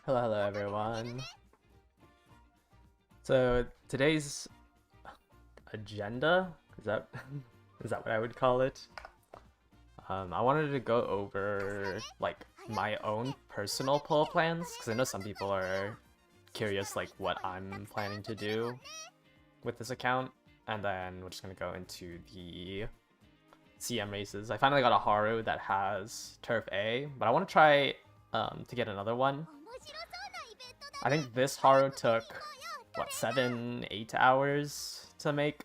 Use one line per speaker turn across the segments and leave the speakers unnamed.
Hello, everyone. So today's agenda, is that is that what I would call it? I wanted to go over like my own personal poll plans because I know some people are curious like what I'm planning to do with this account, and then we're just gonna go into the CM races. I finally got a Haru that has Turf A, but I want to try to get another one. I think this Haru took what 7-8 hours to make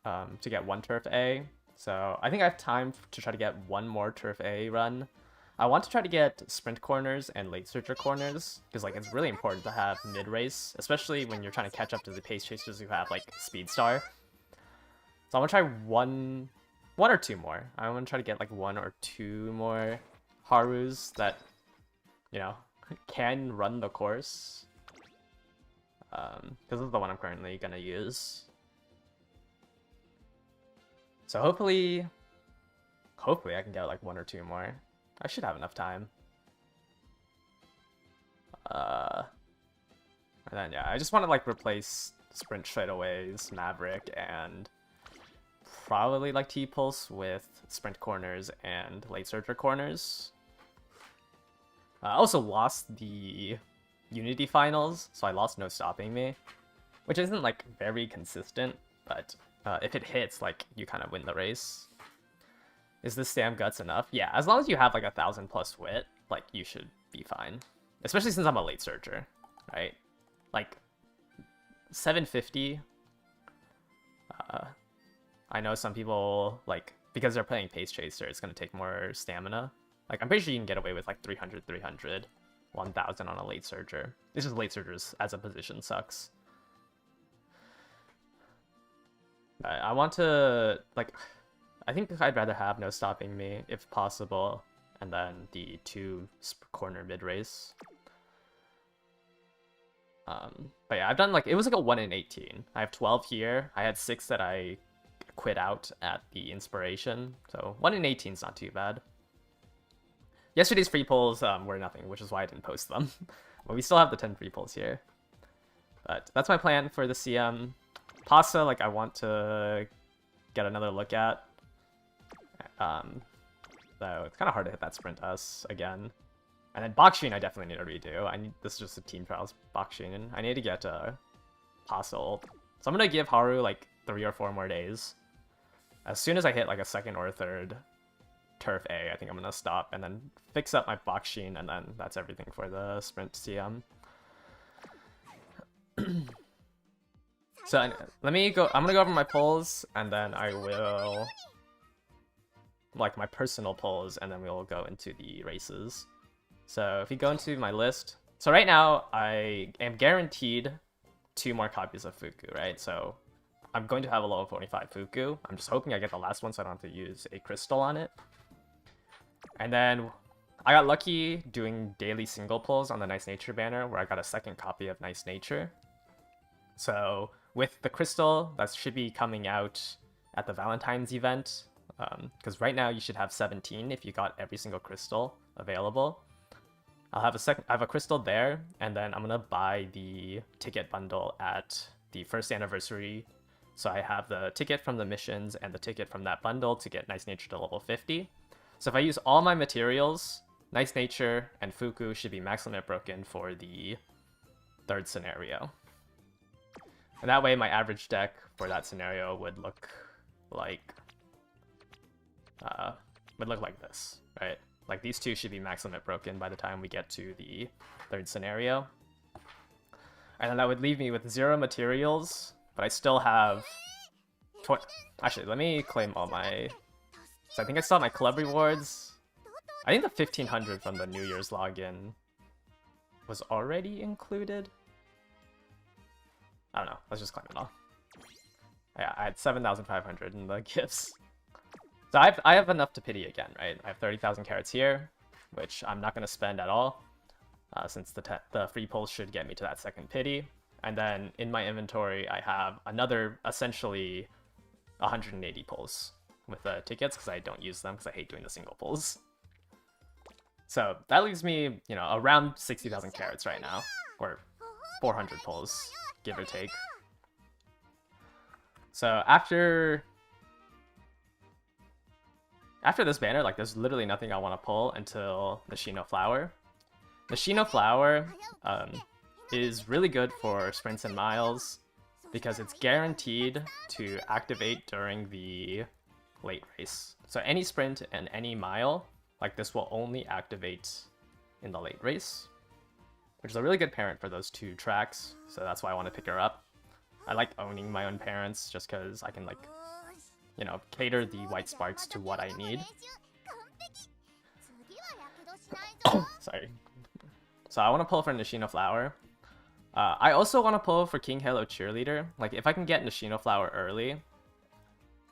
to get one Turf A. So I think I have time to try to get one more Turf A run. I want to try to get sprint corners and late searcher corners because like it's really important to have mid race, especially when you're trying to catch up to the pace chasers who have like Speed Star. So I want to try one or two more. I want to try to get like one or two more Harus that, you know, can run the course. Because this is the one I'm currently gonna use. So hopefully I can get like one or two more. I should have enough time. And then yeah, I just want to like replace sprint straightaways, Maverick, and probably like T-Pulse with sprint corners and late searcher corners. I also lost the Unity finals, so I lost No Stopping Me, which isn't like very consistent, but if it hits, like you kind of win the race. Is this Stam Guts enough? Yeah, as long as you have like 1,000+ wit, like you should be fine. Especially since I'm a late searcher, right? Like 750. I know some people like because they're playing Pace Chaser, it's gonna take more stamina. Like I'm pretty sure you can get away with like 300, 1,000 on a late searcher. It's just late searchers as a position sucks. I want to, like, I think I'd rather have No Stopping Me if possible, and then the 2 corner mid race. But yeah, I've done like, it was like a 1 in 18. I have 12 here. I had 6 that I quit out at the inspiration, so 1 in 18 is not too bad. Yesterday's free polls were nothing, which is why I didn't post them. But we still have the 10 free polls here. But that's my plan for the CM. Pasta, like, I want to get another look at. Though it's kind of hard to hit that Sprint S again. And then Bakshin I definitely need to redo. This is just a Team Trials Bakshin. I need to get Pasta ult. So I'm going to give Haru like 3 or 4 more days. As soon as I hit like a 2nd or 3rd Turf A, I think I'm going to stop and then fix up my Bakshin, and then that's everything for the Sprint CM. So let me go, I'm going to go over my polls, and then I will, like my personal polls, and then we'll go into the races. So if you go into my list, so right now I am guaranteed 2 more copies of Fuku, right? So I'm going to have a level 45 Fuku. I'm just hoping I get the last one so I don't have to use a crystal on it. And then I got lucky doing daily single pulls on the Nice Nature banner where I got a 2nd copy of Nice Nature. So with the crystal, that should be coming out at the Valentine's event. Because right now you should have 17 if you got every single crystal available. I have a crystal there, and then I'm gonna buy the ticket bundle at the 1st anniversary. So I have the ticket from the missions and the ticket from that bundle to get Nice Nature to level 50. So if I use all my materials, Nice Nature and Fuku should be max limit broken for the 3rd scenario. And that way my average deck for that scenario would look like this, right? Like these 2 should be max limit broken by the time we get to the 3rd scenario. And then that would leave me with 0 materials, but I still have... Actually, let me claim all my... So I think I still have my club rewards. I think the 1,500 from the New Year's login was already included. I don't know, let's just claim it all. Yeah, I had 7,500 in the gifts. So I have enough to pity again, right? I have 30,000 carats here, which I'm not going to spend at all, since the free pulls should get me to that 2nd pity. And then in my inventory, I have another, essentially, 180 pulls with the tickets, because I don't use them, because I hate doing the single pulls. So that leaves me, you know, around 60,000 carats right now, or 400 pulls, give or take. So after this banner, like, there's literally nothing I want to pull until Nishino Flower. Nishino Flower is really good for sprints and miles because it's guaranteed to activate during the late race. So any sprint and any mile, like, this will only activate in the late race, which is a really good parent for those two tracks, so that's why I want to pick her up. I like owning my own parents just because I can, like, you know, cater the white sparks to what I need. Sorry. So I want to pull for Nishino Flower. I also want to pull for King Halo Cheerleader. Like, if I can get Nishino Flower early,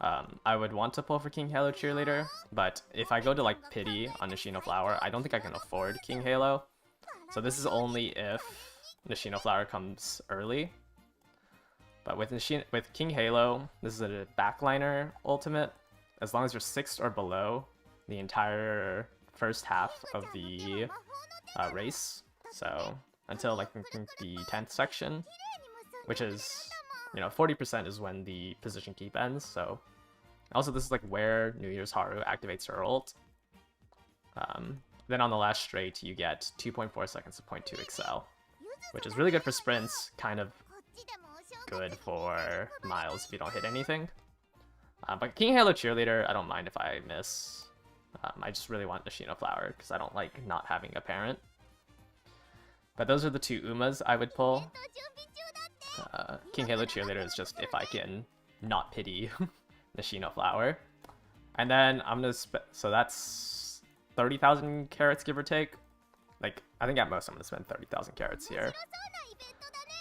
I would want to pull for King Halo Cheerleader, but if I go to, like, Pity on Nishino Flower, I don't think I can afford King Halo. So this is only if Nishino Flower comes early. But with King Halo, this is a backliner ultimate. As long as you're 6th or below the entire first half of the race. So until, like, the 10th section, which is, you know, 40% is when the position keep ends. So also this is, like, where New Year's Haru activates her ult. Then on the last straight you get 2.4 seconds of 0.2 excel, which is really good for sprints, kind of good for miles if you don't hit anything. But King Halo Cheerleader, I don't mind if I miss. I just really want Nishino Flower because I don't like not having a parent. But those are the two Umas I would pull. King Halo Cheerleader is just if I can not pity Nishino Flower. And then I'm gonna so that's 30,000 carats, give or take. Like, I think at most I'm gonna spend 30,000 carats here.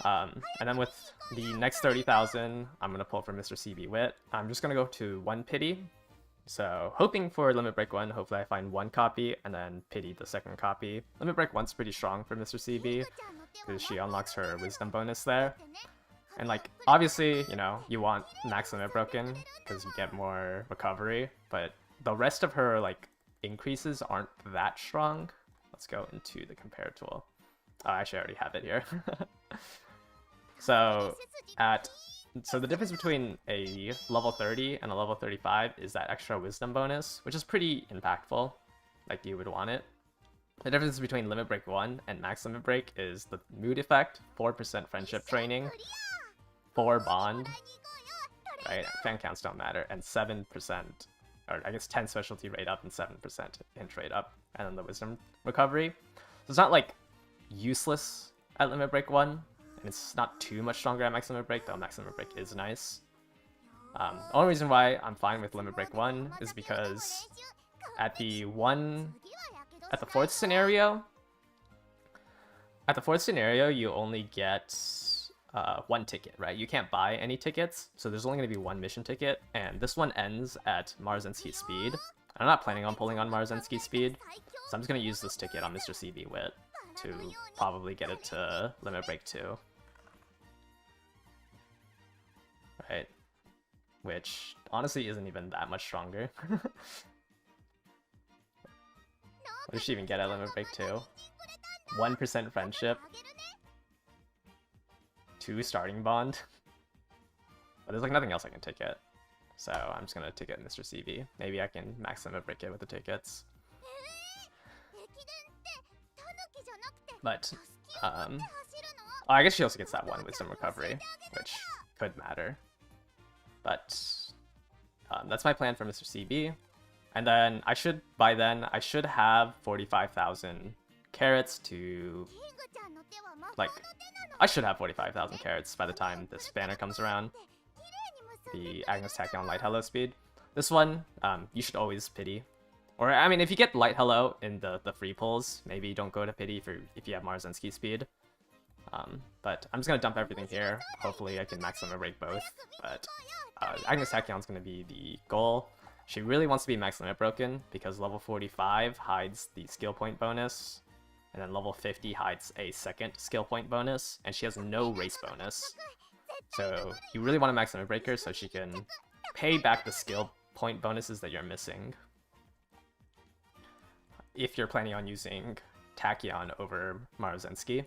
And then with the next 30,000, I'm gonna pull for Mr. CB Wit. I'm just gonna go to 1 pity. So hoping for Limit Break 1, hopefully I find 1 copy, and then pity the second copy. Limit Break 1's pretty strong for Mr. CB, because she unlocks her wisdom bonus there. And, like, obviously, you know, you want max limit broken, because you get more recovery, but the rest of her, like, increases aren't that strong. Let's go into the compare tool. Oh, actually I already have it here. So the difference between a level 30 and a level 35 is that extra wisdom bonus, which is pretty impactful, like you would want it. The difference between Limit Break 1 and Max Limit Break is the mood effect, 4% friendship training, 4 bond, right? Fan counts don't matter, and 7%, or I guess 10 specialty rate up and 7% hint rate up, and then the wisdom recovery. So it's not, like, useless at Limit Break 1, and it's not too much stronger at Max Limit Break, though Max Limit Break is nice. The only reason why I'm fine with Limit Break 1 is because at the 4th scenario, you only get 1 ticket, right? You can't buy any tickets, so there's only going to be 1 mission ticket, and this one ends at Marzensky Speed. I'm not planning on pulling on Marzensky Speed, so I'm just going to use this ticket on Mr. CB Wit to probably get it to Limit Break 2. Right? Which, honestly, isn't even that much stronger. What does she even get at Limit Break 2? 1% friendship. 2 starting bond. But there's, like, nothing else I can ticket. So I'm just gonna ticket Mr. CB. Maybe I can max Limit Break it with the tickets. But, I guess she also gets that 1 wisdom recovery, which could matter. But, that's my plan for Mr. CB. And then by then, I should have 45,000 carats to, like, I should have 45,000 carats by the time this banner comes around. The Agnes Tachyon Light Hello speed. This one, you should always pity. Or, I mean, if you get Light Hello in the free pulls, maybe don't go to pity if you have Marzensky speed. But I'm just gonna dump everything here. Hopefully I can max Limit Break both. But Agnes Tachyon's gonna be the goal. She really wants to be max limit broken because level 45 hides the skill point bonus, and then level 50 hides a second skill point bonus, and she has no race bonus. So you really want to max limit break her so she can pay back the skill point bonuses that you're missing. if you're planning on using Tachyon over Marozensky.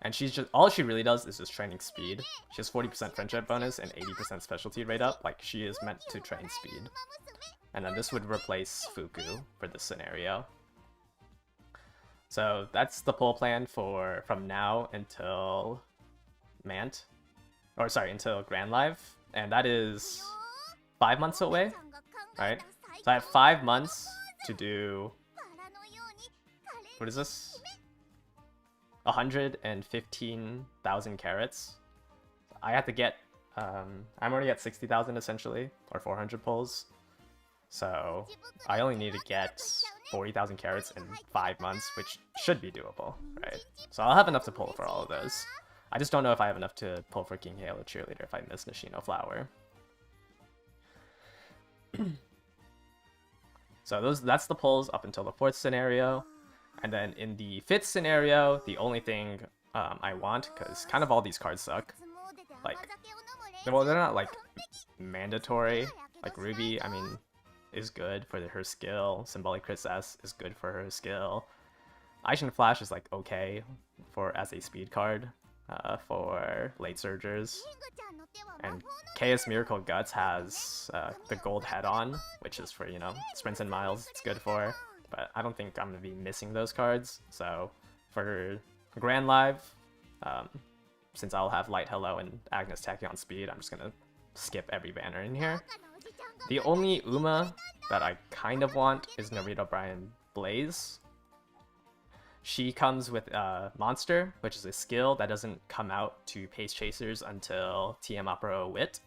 And she's just, all she really does is just training speed. She has 40% friendship bonus and 80% specialty rate up. Like, she is meant to train speed. And then this would replace Fuku for this scenario. So that's the pull plan for from now until Mant. Or sorry, until Grand Live. And that is 5 months away, right? So I have 5 months to do... What is this? 115,000 carats. I have to get... I'm already at 60,000 essentially, or 400 pulls. So I only need to get 40,000 carats in 5 months, which should be doable, right? So I'll have enough to pull for all of those. I just don't know if I have enough to pull for King Halo Cheerleader if I miss Nishino Flower. So that's the pulls up until the 4th scenario. And then in the 5th scenario, the only thing I want, because kind of all these cards suck, like, well, they're not like mandatory. Like Ruby, I mean, is good for her skill. Symbolic Crit S is good for her skill. Aishin Flash is like okay for as a speed card for late surgers. And KS Miracle Guts has the gold head on, which is for, you know, sprints and miles. It's good for. But I don't think I'm going to be missing those cards. So for Grand Live, since I'll have Light Hello and Agnes Tachyon Speed, I'm just going to skip every banner in here. The only Uma that I kind of want is Narita Bryan Blaze. She comes with Monster, which is a skill that doesn't come out to Pace Chasers until TM Opera Wit.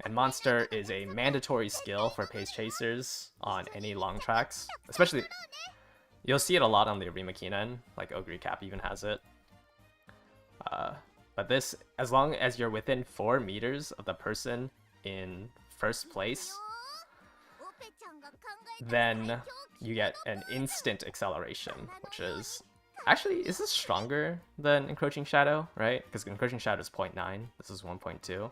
And Monster is a mandatory skill for Pace Chasers on any long tracks. Especially, you'll see it a lot on the Arima Kinen, like Ogre Cap even has it. But this, as long as you're within 4 meters of the person in first place, then you get an instant acceleration, which is... Actually, is this stronger than Encroaching Shadow, right? Because Encroaching Shadow is 0.9, this is 1.2.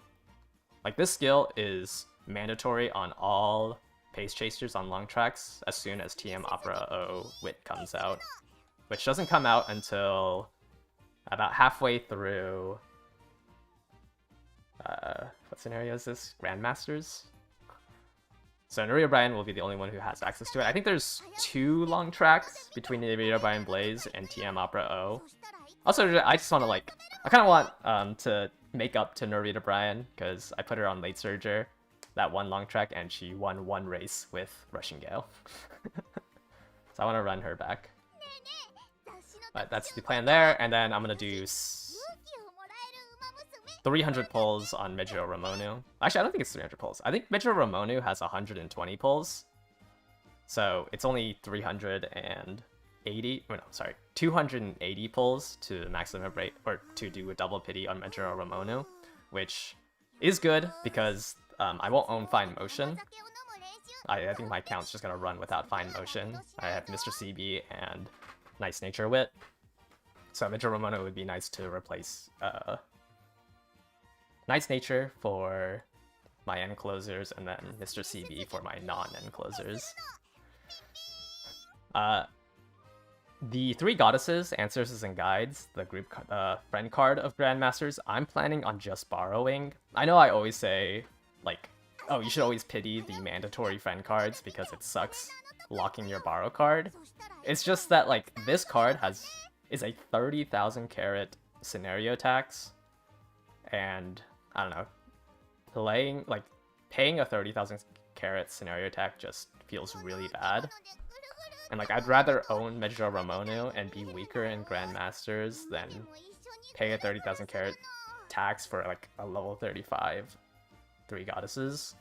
Like, this skill is mandatory on all Pace Chasers on long tracks as soon as TM Opera O Wit comes out, which doesn't come out until about halfway through... what scenario is this? Grandmasters? So Narita Bryan will be the only one who has access to it. I think there's 2 long tracks between Narita Bryan Blaze and TM Opera O. Also, I just want to like... I kind of want to make up to Narita Bryan, because I put her on Late Surger, that one long track, and she won 1 race with Rushing Gale. So I want to run her back. But that's the plan there, and then I'm going to do 300 pulls on Meijiro Ramonu. Actually, I don't think it's 300 pulls. I think Meijiro Ramonu has 120 pulls. So it's only 380, oh no, sorry, 280 pulls to maximum rate, or to do a double pity on Meijiro Ramonu, which is good because I won't own Fine Motion. I think my account's just gonna run without Fine Motion. I have Mr. CB and Nice Nature Wit. So Meijiro Ramonu would be nice to replace Nice Nature for my end closers, and then Mr. CB for my non-end closers. The 3 Goddesses, Ancestors, and Guides, the group friend card of Grandmasters, I'm planning on just borrowing. I know I always say, like, oh, you should always pity the mandatory friend cards because it sucks locking your borrow card. It's just that, like, this card is a 30,000 carat scenario tax, and I don't know, paying a 30,000 carat scenario attack just feels really bad. And like, I'd rather own Meijiro Ramonu and be weaker in Grandmasters than pay a 30,000 carat tax for like a level 35 3 Goddesses.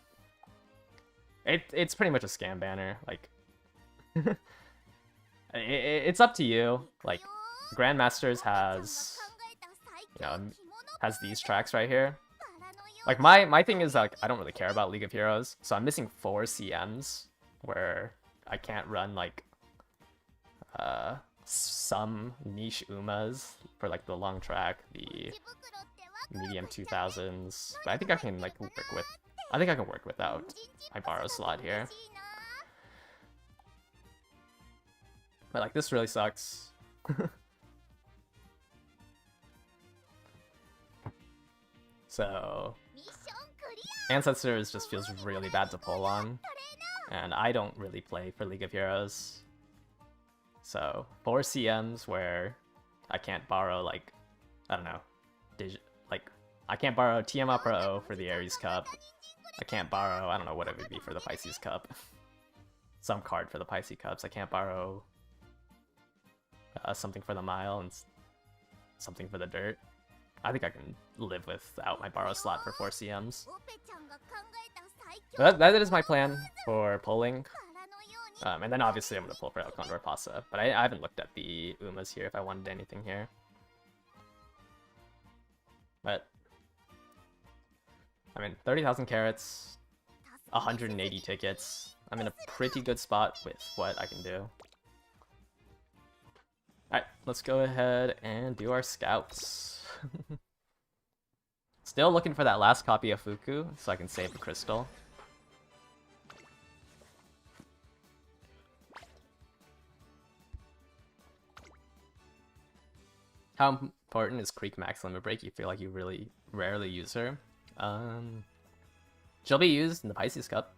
It's pretty much a scam banner. Like, it's up to you. Like, Grandmasters has, you know, has these tracks right here. Like, my thing is, like, I don't really care about League of Heroes, so I'm missing 4 CMs where I can't run, like, some niche Umas for, like, the long track, the medium 2000s, but I think I can, like, work without my borrow slot here. But like this really sucks. So Ancestors just feels really bad to pull on, and I don't really play for League of Heroes. So 4 CMs where I can't borrow, like, I don't know, I can't borrow Tiamat Pro for the Ares Cup. I can't borrow, I don't know what it would be for the Pisces Cup. Some card for the Pisces Cups. I can't borrow something for the Mile and something for the Dirt. I think I can live without my borrow slot for 4 CMs. So that is my plan for pulling. And then obviously I'm going to pull for El Condor Pasa. But I haven't looked at the Umas here if I wanted anything here. But, I mean, 30,000 carats, 180 tickets. I'm in a pretty good spot with what I can do. Alright, let's go ahead and do our scouts. Still looking for that last copy of Fuku so I can save the crystal. How important is Creek Max Limit Break? You feel like you really rarely use her. She'll be used in the Pisces Cup.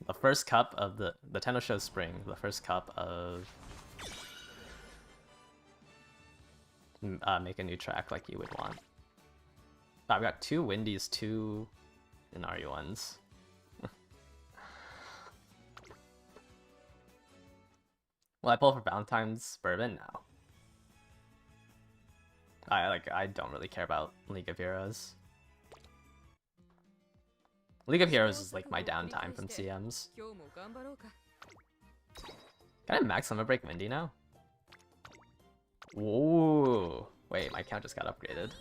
The first cup of the Tenno Show Spring, the first cup of make a new track like you would want. Oh, I've got 2 Windies, 2 Inari ones. Will I pull for Valentine's Bourbon? No. I don't really care about League of Heroes. League of Heroes is like my downtime from CMs. Can I max limit break Windy now? Whoa! Wait, my account just got upgraded.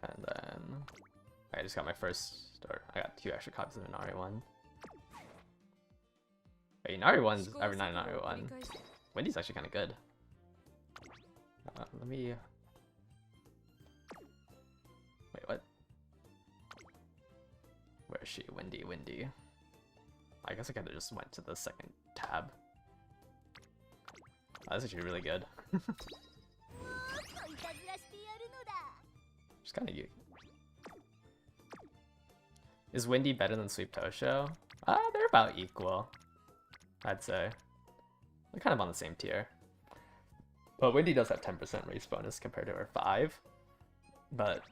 And then I just got my first, or I got 2 extra copies of Inari 1. Wait, Inari 1's, not Inari 1. Windy's actually kind of good. Let me... Wait, what? Where is she? Windy. I guess I could've just went to the second tab. Oh, that's actually really good. Just kind of you. Is Windy better than Sweep Tosho? They're about equal, I'd say. They're kind of on the same tier. But Windy does have 10% race bonus compared to her 5. But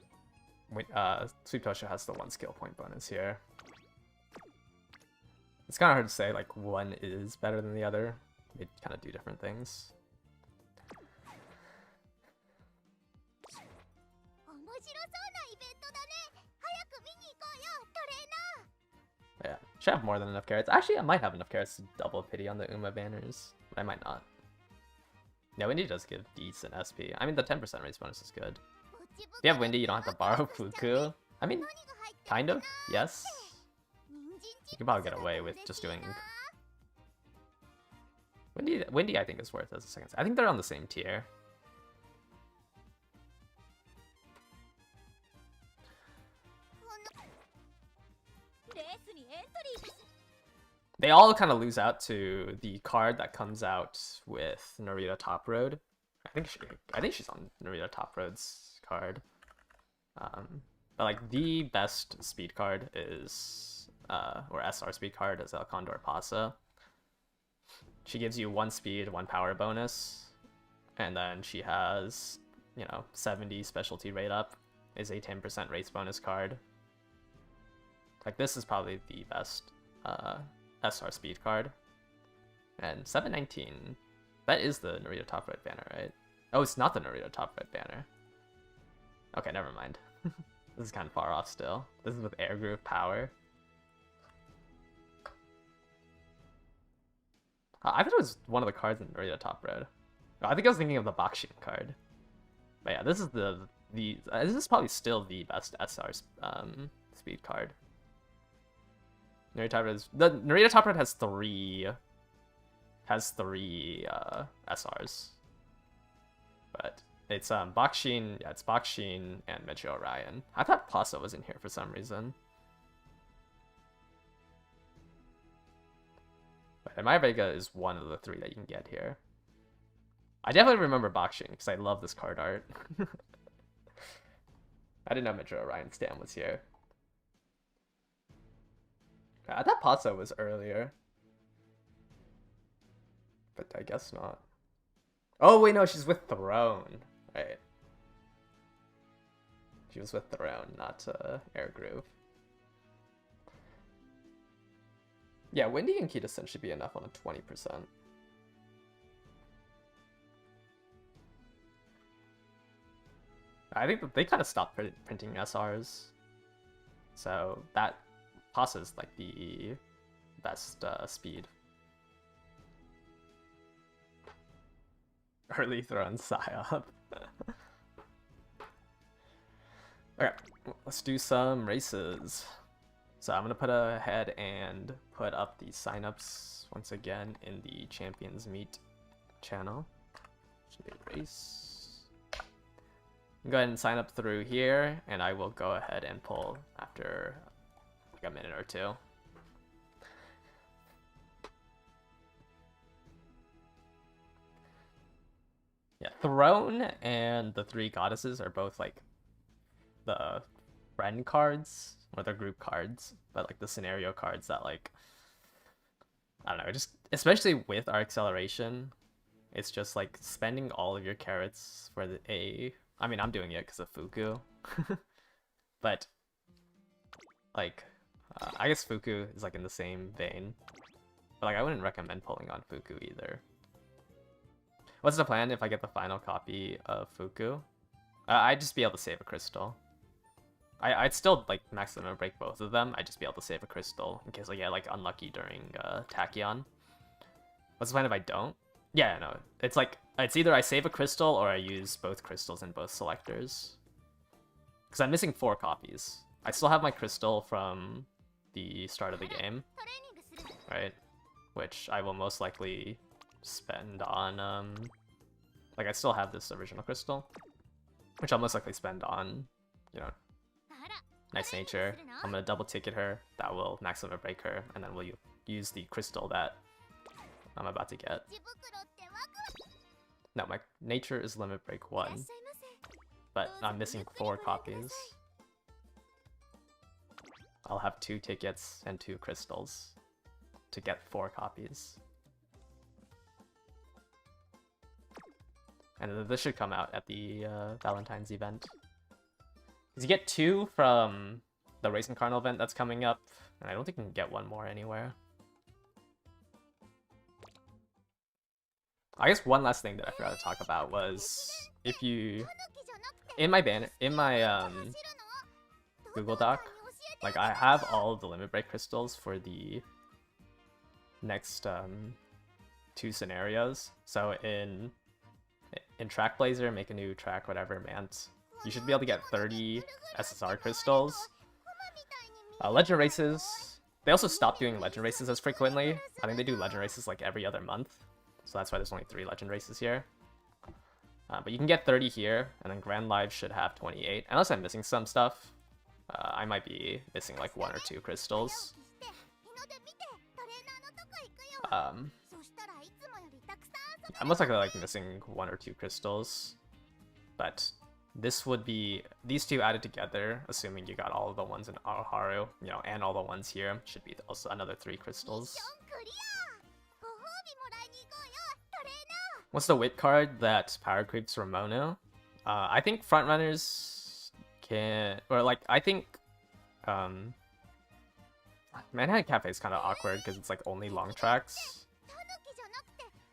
Sweep Tosho has the 1 skill point bonus here. It's kind of hard to say, like, one is better than the other. They kind of do different things. Yeah, should have more than enough carrots. Actually, I might have enough carrots to double pity on the Uma banners, but I might not. Yeah, Windy does give decent SP. I mean, the 10% race bonus is good. If you have Windy, you don't have to borrow Fuku. I mean, kind of, yes. You can probably get away with just doing... Windy I think is worth as a second. I think they're on the same tier. They all kind of lose out to the card that comes out with Narita Top Road. I think she's on Narita Top Road's card. But like the best speed card is or SR speed card is El Condor Pasa. She gives you 1 speed, 1 power bonus, and then she has, you know, 70 specialty rate up, is a 10% race bonus card. Like, this is probably the best SR speed card. And 719, that is the Narita Top Red banner, right? Oh, it's not the Narita Top Red banner. Okay, never mind. This is kind of far off still. This is with Air Groove Power. I thought it was one of the cards in Narita Top Red. Oh, I think I was thinking of the Bakshin card. But yeah, this is this is probably still the best SR speed card. Narita Top Red the Narita Top Red has three SRs. But it's Bakshin, yeah, it's Bakshin and Metro Orion. I thought Pasa was in here for some reason. And my Vega is one of the 3 that you can get here. I definitely remember Boxing because I love this card art. I didn't know Metro Orion Stam was here. I thought Pazo was earlier. But I guess not. Oh, wait, no, she's with Throne. Right. She was with Throne, not Air Groove. Yeah, Windy and Kita-sen should be enough on a 20%. I think that they kind of stopped printing SRs. So that passes like the best speed. Early Throne Psyop. Okay, let's do some races. So I'm gonna put ahead and put up the signups once again in the Champions Meet channel. Race. Go ahead and sign up through here, and I will go ahead and pull after like a minute or two. Yeah, Throne and the 3 goddesses are both like the friend cards or the group cards, but like the scenario cards that like I don't know, just especially with our acceleration, it's just like spending all of your carrots for I mean, I'm doing it because of Fuku, but like I guess Fuku is like in the same vein, but like I wouldn't recommend pulling on Fuku either. What's the plan if I get the final copy of Fuku? I'd just be able to save a crystal. I'd still like maximum break both of them. I'd just be able to save a crystal in case I get like unlucky during Tachyon. What's the plan if I don't? Yeah, no. It's like it's either I save a crystal or I use both crystals in both selectors. Because I'm missing 4 copies. I still have my crystal from the start of the game, right? Which I will most likely spend on like I still have this original crystal, which I'll most likely spend on, you know, Nice Nature. I'm gonna double ticket her, that will maximum break her, and then we'll use the crystal that I'm about to get. No, my nature is limit break 1, but I'm missing 4 copies. I'll have 2 tickets and 2 crystals to get 4 copies. And this should come out at the Valentine's event. Because you get 2 from the Racing Carnival event that's coming up, and I don't think you can get 1 more anywhere. I guess one last thing that I forgot to talk about was if you in my Google Doc, like I have all of the limit break crystals for the next 2 scenarios. So in Track Blazer, make a new track, whatever, Mant, you should be able to get 30 SSR crystals. Legend races, they also stopped doing legend races as frequently. I think they do legend races like every other month. So that's why there's only 3 legend races here. But you can get 30 here, and then Grand Live should have 28. Unless I'm missing some stuff. I might be missing like 1 or 2 crystals. I'm most likely like missing 1 or 2 crystals. But this would be, these 2 added together, assuming you got all of the ones in Aoharu, you know, and all the ones here, should be also another 3 crystals. What's the wit card that power creeps Ramono? I think frontrunners can, or like, I think Manhattan Cafe is kind of awkward because it's like only long tracks.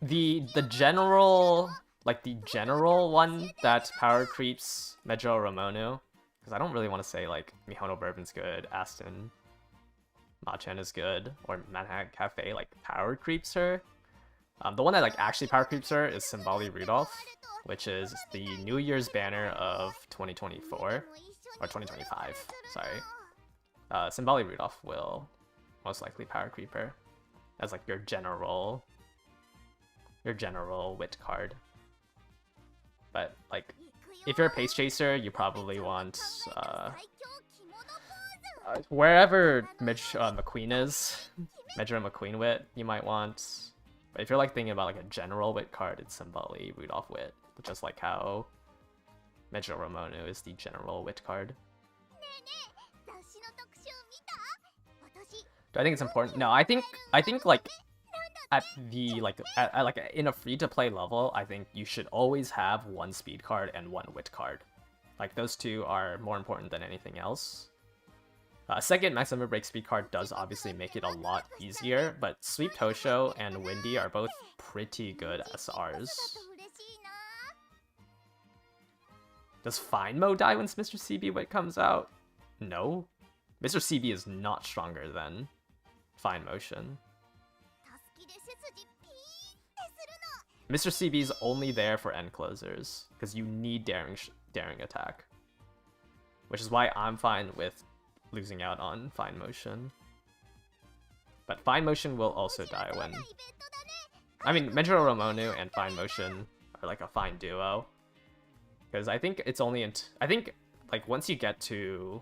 The general, like the general one that power creeps Mejo Ramono, because I don't really want to say like Mihono Bourbon's good, Aston Machan is good, or Manhattan Cafe like power creeps her. The one that like actually power creeps her is Symboli Rudolph, which is the New Year's banner of 2024 or 2025. Sorry, Symboli Rudolph will most likely power creep her as like your general wit card. But like, if you're a pace chaser, you probably want Wherever McQueen is, Medra McQueen wit, you might want. But if you're like thinking about like a general wit card, it's Simbali, Rudolph wit, just like how Medra Ramonu is the general wit card. Do I think it's important? No, I think like at the like in a free-to-play level, I think you should always have one speed card and one wit card. Like those two are more important than anything else. Second maximum break speed card does obviously make it a lot easier, but Sweep Tosho and Windy are both pretty good SRs. Does Fine Mo die when Mr. CB wit comes out? No. Mr. CB is not stronger than Fine Motion. Mr. CB is only there for end closers, because you need daring attack. Which is why I'm fine with losing out on Fine Motion. But Fine Motion will also die when... I mean, Medra Ramonu and Fine Motion are like a fine duo. Because I think it's only I think, like, once you get to...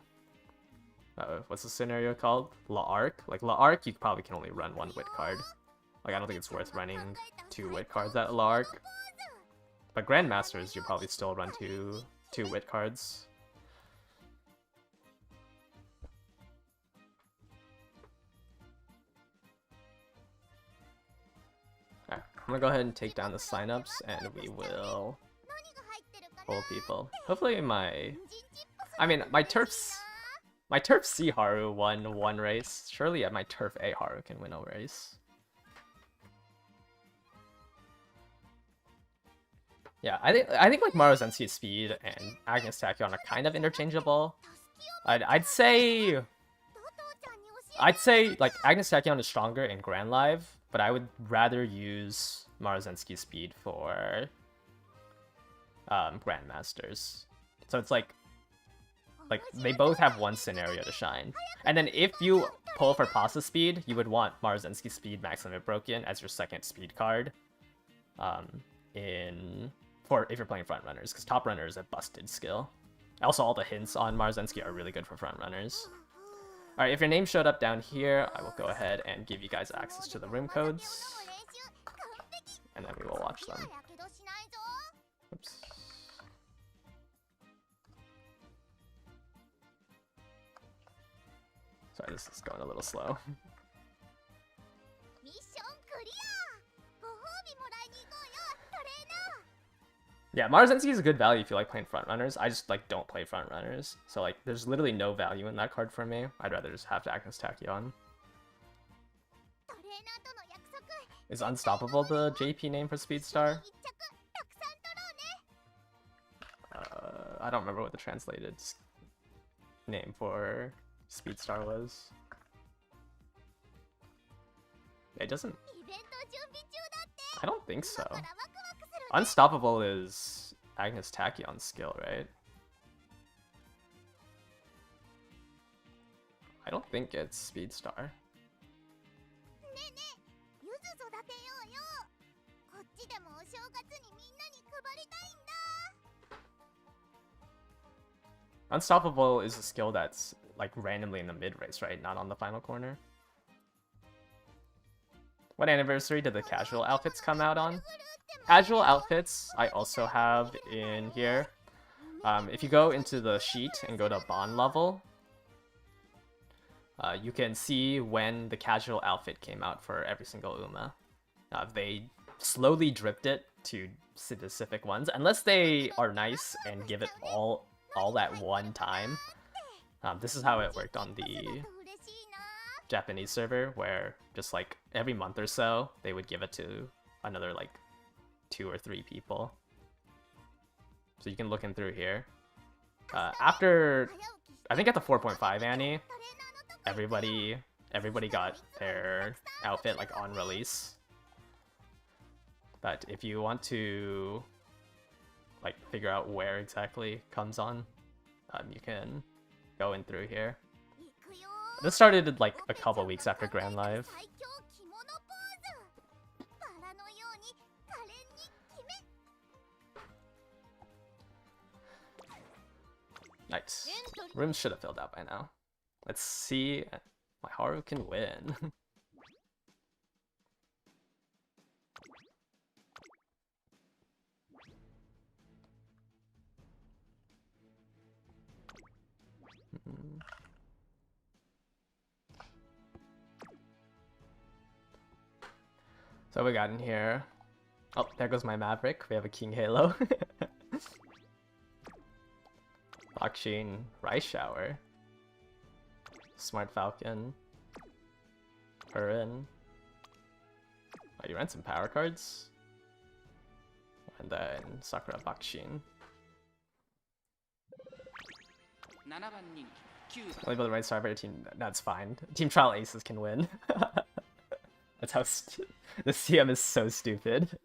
what's the scenario called? La Arc? Like, La Arc, you probably can only run one wit card. Like, I don't think it's worth running 2 wit cards at La Arc. But Grandmasters, you probably still run two wit cards. Alright, I'm gonna go ahead and take down the signups, and we will pull people. Hopefully my turf C Haru won one race. Surely my turf A Haru can win a race. Yeah, I think like Maruzenski's speed and Agnes Tachyon are kind of interchangeable. I'd say like Agnes Tachyon is stronger in Grand Live, but I would rather use Maruzenski's speed for Grandmasters. So it's like they both have one scenario to shine. And then if you pull for Pasta speed, you would want Maruzenski's speed Max Limit Broken as your second speed card. If you're playing front runners, because top runner is a busted skill. Also, all the hints on Marzensky are really good for front runners. Alright, if your name showed up down here, I will go ahead and give you guys access to the room codes. And then we will watch them. Oops. Sorry, this is going a little slow. Yeah, Marzensky is a good value if you like playing front runners. I just like don't play front runners, so like there's literally no value in that card for me. I'd rather just have to Agnes Tachyon. Is Unstoppable the JP name for Speedstar? I don't remember what the translated name for Speedstar was. It doesn't... I don't think so. Unstoppable is Agnes Tachyon's skill, right? I don't think it's Speedstar. Unstoppable is a skill that's like randomly in the mid race, right? Not on the final corner. What anniversary did the casual outfits come out on? Casual outfits I also have in here. If you go into the sheet and go to bond level, you can see when the casual outfit came out for every single Uma. They slowly dripped it to specific ones, unless they are nice and give it all at one time. This is how it worked on the Japanese server, where just like every month or so, they would give it to another like 2 or 3 people. So you can look in through here. After, I think at the 4.5 Annie, everybody got their outfit like on release. But if you want to like figure out where exactly comes on, you can go in through here. This started like a couple weeks after Grand Live. Nice. Rooms should have filled out by now. Let's see. My Haru can win. So we got in here. Oh, there goes my Maverick. We have a King Halo. Bakshin, Rice Shower. Smart Falcon. Purin. Oh, you ran some power cards? And then Sakura Bakshin. Only build the right star for your team. That's fine. Team Trial Aces can win. That's how the CM is so stupid.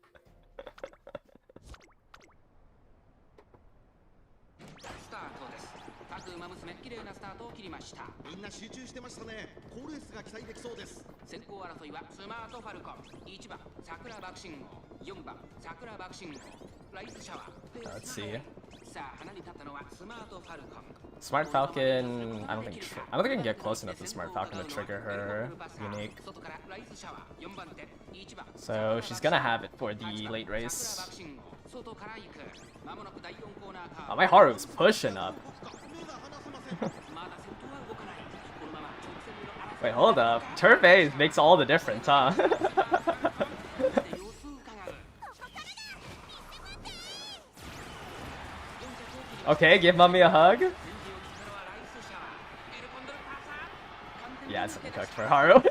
みんな集中してましたね。好レースが期待できそうです。
先行争いはスマートファルコン、1番桜爆心王、4番桜爆心王、ライズシャワー。
Let's see.
さあ離れ立ったのはスマートファルコン。
Smart Falcon. I don't think I can get close enough to Smart Falcon to trigger her unique. So she's gonna have it for the late race. Oh, my Haru's pushing up. Wait, hold up. Turf A makes all the difference, huh? Okay, give mommy a hug. Yeah, it's something cooked for Haru.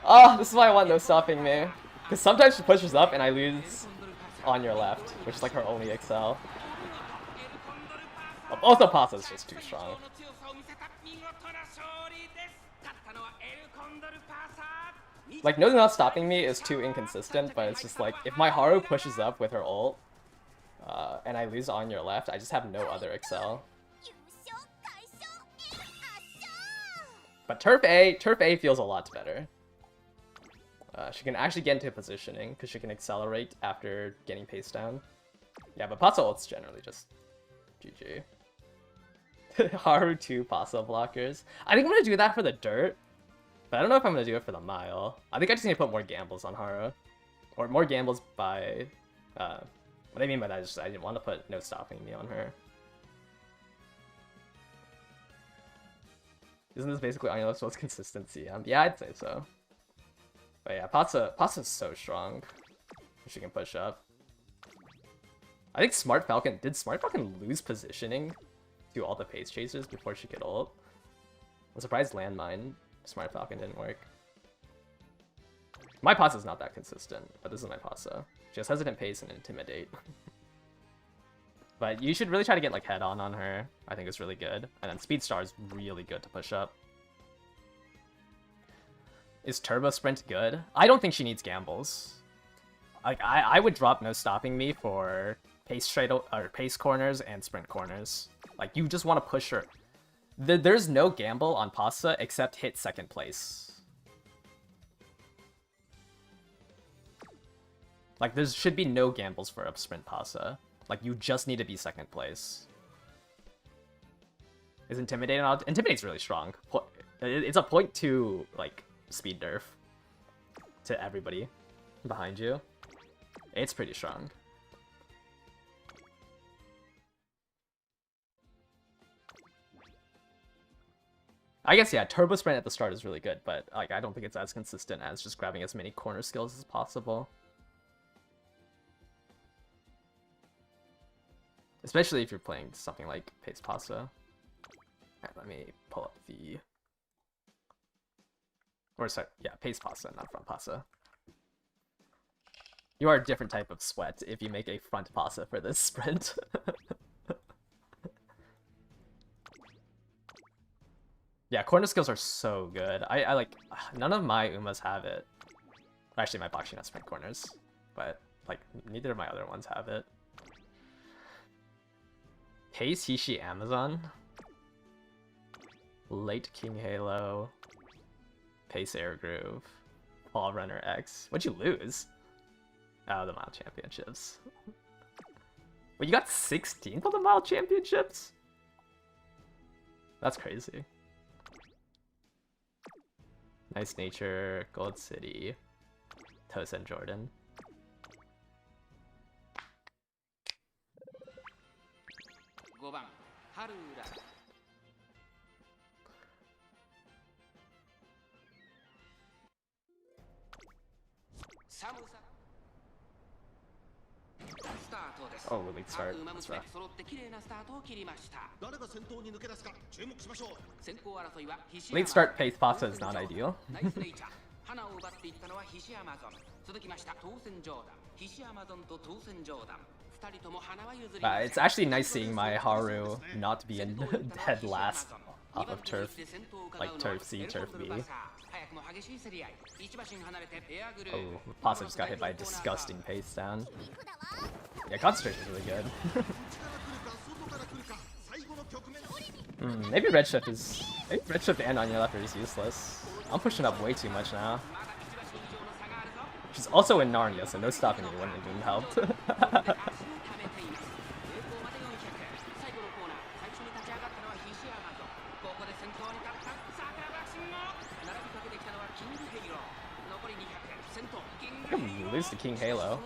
Oh, this is why I want no stopping me. Because sometimes she pushes up and I lose on your left, which is like her only excel. Also, Pasa's just too strong. Like, no not stopping me is too inconsistent, but it's just like, if my Haru pushes up with her ult, and I lose on your left, I just have no other excel. But Turf A feels a lot better. She can actually get into positioning, because she can accelerate after getting paced down. Yeah, but Pasa ult's generally just GG. Haru 2 Pasa blockers. I think I'm gonna do that for the dirt, but I don't know if I'm gonna do it for the mile. I think I just need to put more gambles on Haru. Or more gambles by... what I mean by that is just I didn't want to put no stopping me on her. Isn't this basically on your most consistency? Yeah, I'd say so. But yeah, Pasa's so strong. She can push up. I think Smart Falcon... Did Smart Falcon lose positioning to all the pace chasers before she could ult? I'm surprised Landmine Smart Falcon didn't work. My Pasa's not that consistent, but this is my Pasa. She has Hesitant Pace and Intimidate. But you should really try to get like head on her. I think it's really good. And then Speed Star is really good to push up. Is Turbo Sprint good? I don't think she needs gambles. Like I would drop no stopping me for pace straight or pace corners and sprint corners. Like you just want to push her. There's no gamble on Pasa except hit second place. Like there should be no gambles for a sprint Pasa. Like you just need to be second place. Is Intimidate on? Intimidate's really strong. It's a 0.2 like speed nerf to everybody behind you. It's pretty strong. I guess, yeah, Turbo Sprint at the start is really good, but like I don't think it's as consistent as just grabbing as many corner skills as possible. Especially if you're playing something like Pace Pasa. Alright, let me pull up the... Or sorry, yeah, Pace Pasa, not Front Pasa. You are a different type of sweat if you make a Front Pasa for this sprint. Yeah, corner skills are so good. I like... None of my Umas have it. Actually, my Bakshin has sprint corners. But, like, neither of my other ones have it. Pace Hishi Amazon. Late King Halo. Pace Air Groove. Fall Runner X. What'd you lose? Oh, the Mile Championships. Wait, you got 16th on the Mile Championships? That's crazy. Nice Nature, Gold City, Tosa and Jordan.
5番春浦寒さスタートです。
Oh, late start.
各馬
That's
娘
rough.
揃って綺麗なスタートを切りました。
誰が先頭に抜け出すか注目しましょう。
先行争いは菱
Late
山
start pace pasta is not ideal.
ナイスネイチャー花を奪っていったのは菱アマゾン。続きました当選ジョーダン。菱アマゾンと当選ジョーダン。二人とも花は譲りません。
It's actually nice seeing my Haru not be in dead last off of turf, like turf C, turf B.
早くも激しい競り合い。一馬身離れてペアグルー
Oh, Pasta just got hit by a disgusting pace down. Yeah, concentration is really good.
内から来るか外から来るか最後の局面。
Maybe Redshift is... Maybe Redshift and on your left are just useless. I'm pushing up way too much now. She's also in Narnia, so no stopping me wouldn't have even helped.
最後のコーナー最初に立ち上がったのは菱アマゾン。ここで先頭に立った桜爆心も並びかけてきたのはキングヘイロー。残り200先頭キングヘイロー。
Lose to King Halo.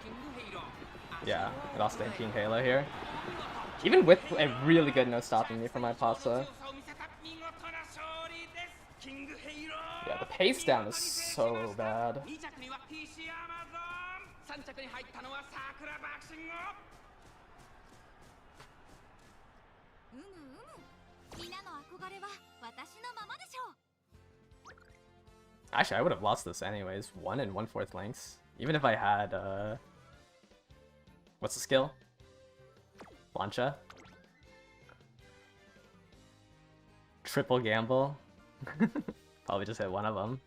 キングヘイロー。
Yeah, I lost to King Halo here. Even with a really good no stopping me from my Pasta. Yeah, the pace down is so bad.
2着には菱アマゾン。3着に入ったのは桜爆心も。
皆の憧れは私のままでしょう。
Actually, I would have lost this anyways. 1 and 1/4 lengths. Even if I had, what's the skill? Plancha? Triple gamble? Probably just hit one of them.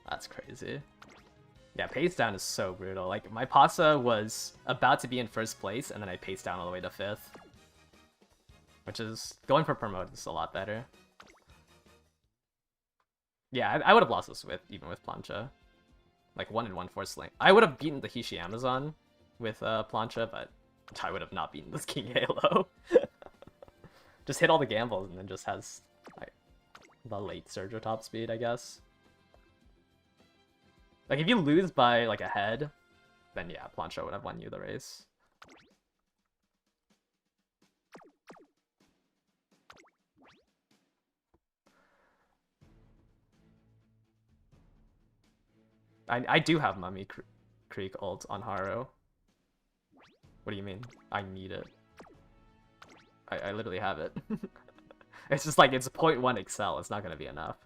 That's crazy. Yeah, pace down is so brutal. Like, my Pasa was about to be in first place, and then I paced down all the way to 5th. Which is, going for promote is a lot better. Yeah, I would have lost this with, even with Plancha. Like 1 and 1/4 length. I would have beaten the Hishi Amazon with Plancha, but I would have not beaten this King Halo. Just hit all the gambles and then just has like the late surge or top speed, I guess. Like if you lose by like a head, then yeah, Plancha would have won you the race. I do have Mummy Creek ult on Haru. What do you mean? I need it. I literally have it. It's just like, it's 0.1 Excel, it's not gonna be enough.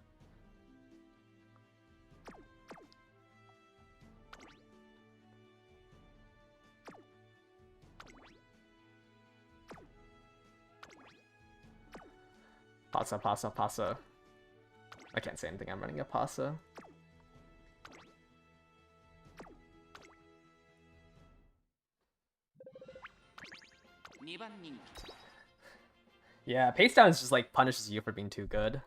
Pasa, Pasa, Pasa. I can't say anything, I'm running a Pasa. Yeah, pace down is just like punishes you for being too good.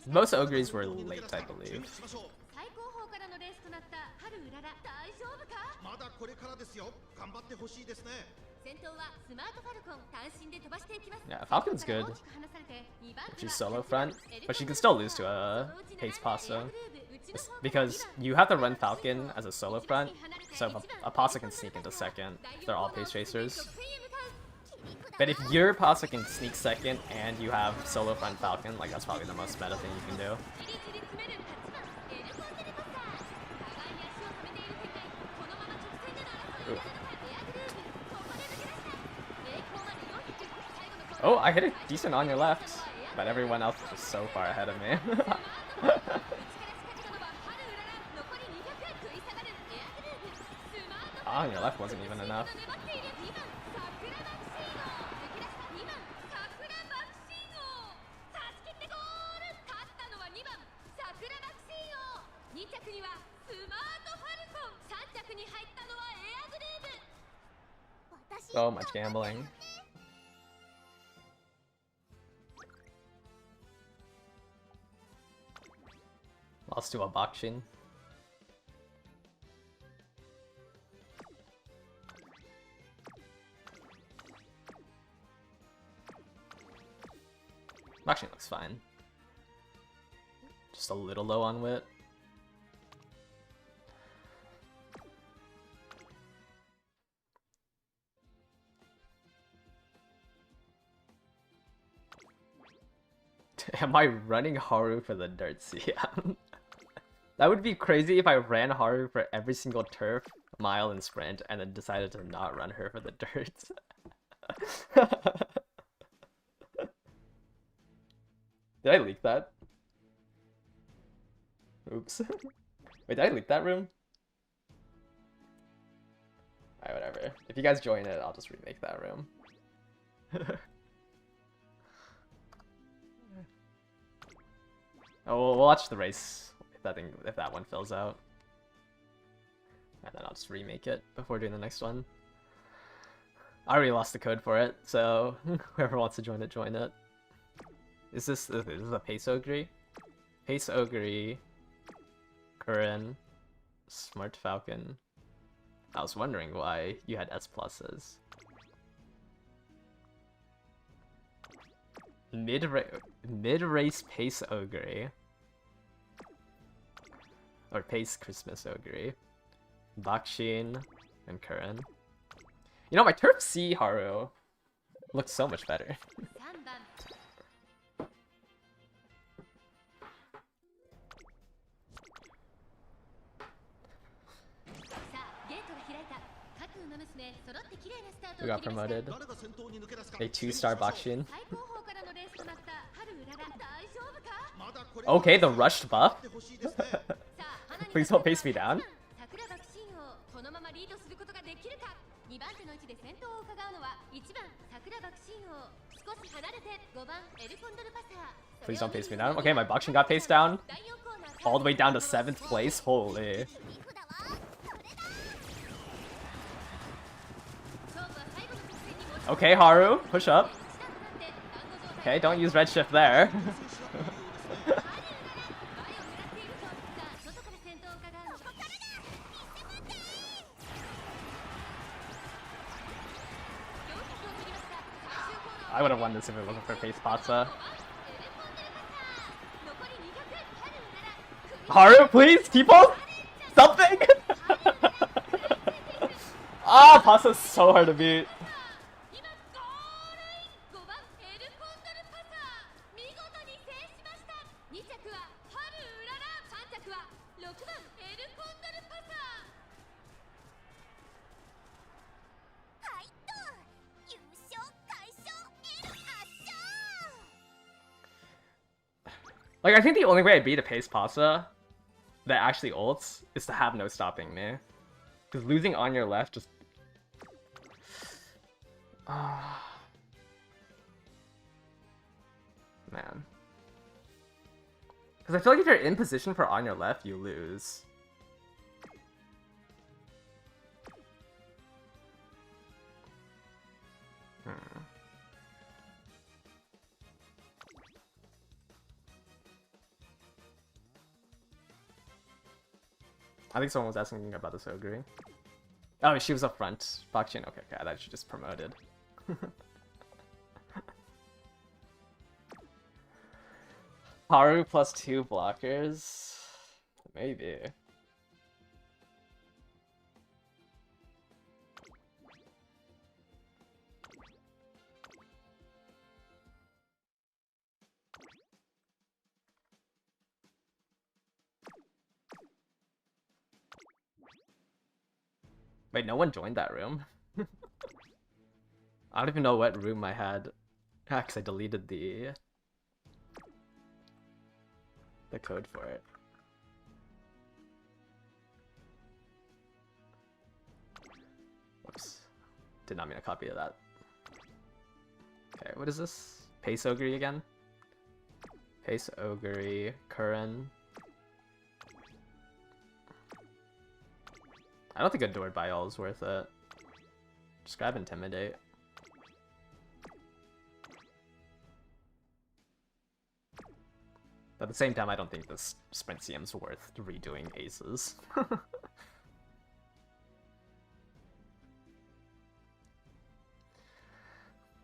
Most ogres were late, I believe.
まだこれからですよ。頑張ってほしいですね。
Yeah, Falcon's good. She's solo front, but she can still lose to a pace Pasta. Because you have to run Falcon as a solo front, so a Pasta can sneak into second if they're all pace chasers. But if your Pasta can sneak second and you have solo front Falcon, like that's probably the most meta thing you can do. Ooh. Oh, I hit it decent on your left, but everyone else is just so far ahead of me. On your left wasn't even enough. So much gambling. Lost to a Bakshin. Actually, looks fine. Just a little low on wit. Am I running Haru for the dirt CM? That would be crazy if I ran Haru for every single turf, mile, and sprint, and then decided to not run her for the dirt. Did I leak that? Oops. Wait, did I leak that room? Alright, whatever. If you guys join it, I'll just remake that room. Oh, we'll watch the race if that one fills out. And then I'll just remake it before doing the next one. I already lost the code for it, so whoever wants to join it, join it. Is this a Pace Ogre? Pace Ogre, Curran, Smart Falcon. I was wondering why you had S pluses. Mid-race Pace Ogre. Or Pace Christmas Ogre. Bakshin and Curran. You know, my Turf C Haru looks so much better.
各馬娘揃って綺麗なスタート
We
を
got
切りました
promoted.
誰が先頭に抜け出すか
A 2-star Bakshin.
最高峰からのレースとなった春うらら大丈夫か
まだこれ
Okay, the rushed buff.
欲しいですね
さあ花に
Please don't pace me down.
桜爆心王このままリードすることができるか2番手の位置で先頭を伺うのは1番桜爆心王少し離れて5番エルコンドルパサー
Please don't pace me down. Okay, my Bakshin got paced down. All the way down to 7th place. Holy. Okay, Haru, push up. Okay, don't use redshift there. I would have won this if it wasn't for Face Pazza. Haru, please, T-pose? Something? Ah, Pazza's so hard to beat. Like, I think the only way I beat a Pace Pasa that actually ults is to have no stopping me. Because losing on your left just... Man. Because I feel like if you're in position for on your left, you lose. I think someone was asking about this Ogre. Oh, she was up front. Bakshin, okay, I thought she just promoted. Haru plus 2 blockers? Maybe. Wait, no one joined that room? I don't even know what room I had. Because I deleted the code for it. Whoops. Did not mean to copy that. Okay, what is this? Pace Ogre again? Pace Ogre, Curran. I don't think a door by all is worth it. Just grab Intimidate. But at the same time, I don't think this Sprint CM's worth redoing aces.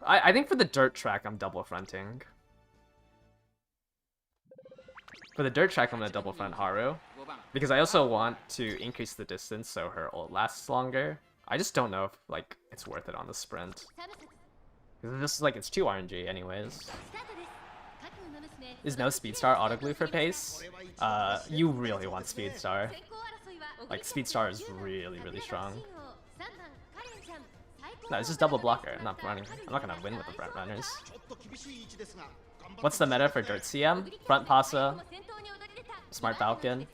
I think for the dirt track, I'm double fronting. For the dirt track, I'm gonna double front Haru. Because I also want to increase the distance so her ult lasts longer. I just don't know if, like, it's worth it on the sprint. Because this is, like, it's 2 RNG anyways. Is no Speedstar autoglue for pace? You really want Speedstar. Like, Speedstar is really, really strong. No, it's just double blocker. I'm not gonna win with the front runners. What's the meta for Dirt CM? Front Pasa, Smart Falcon,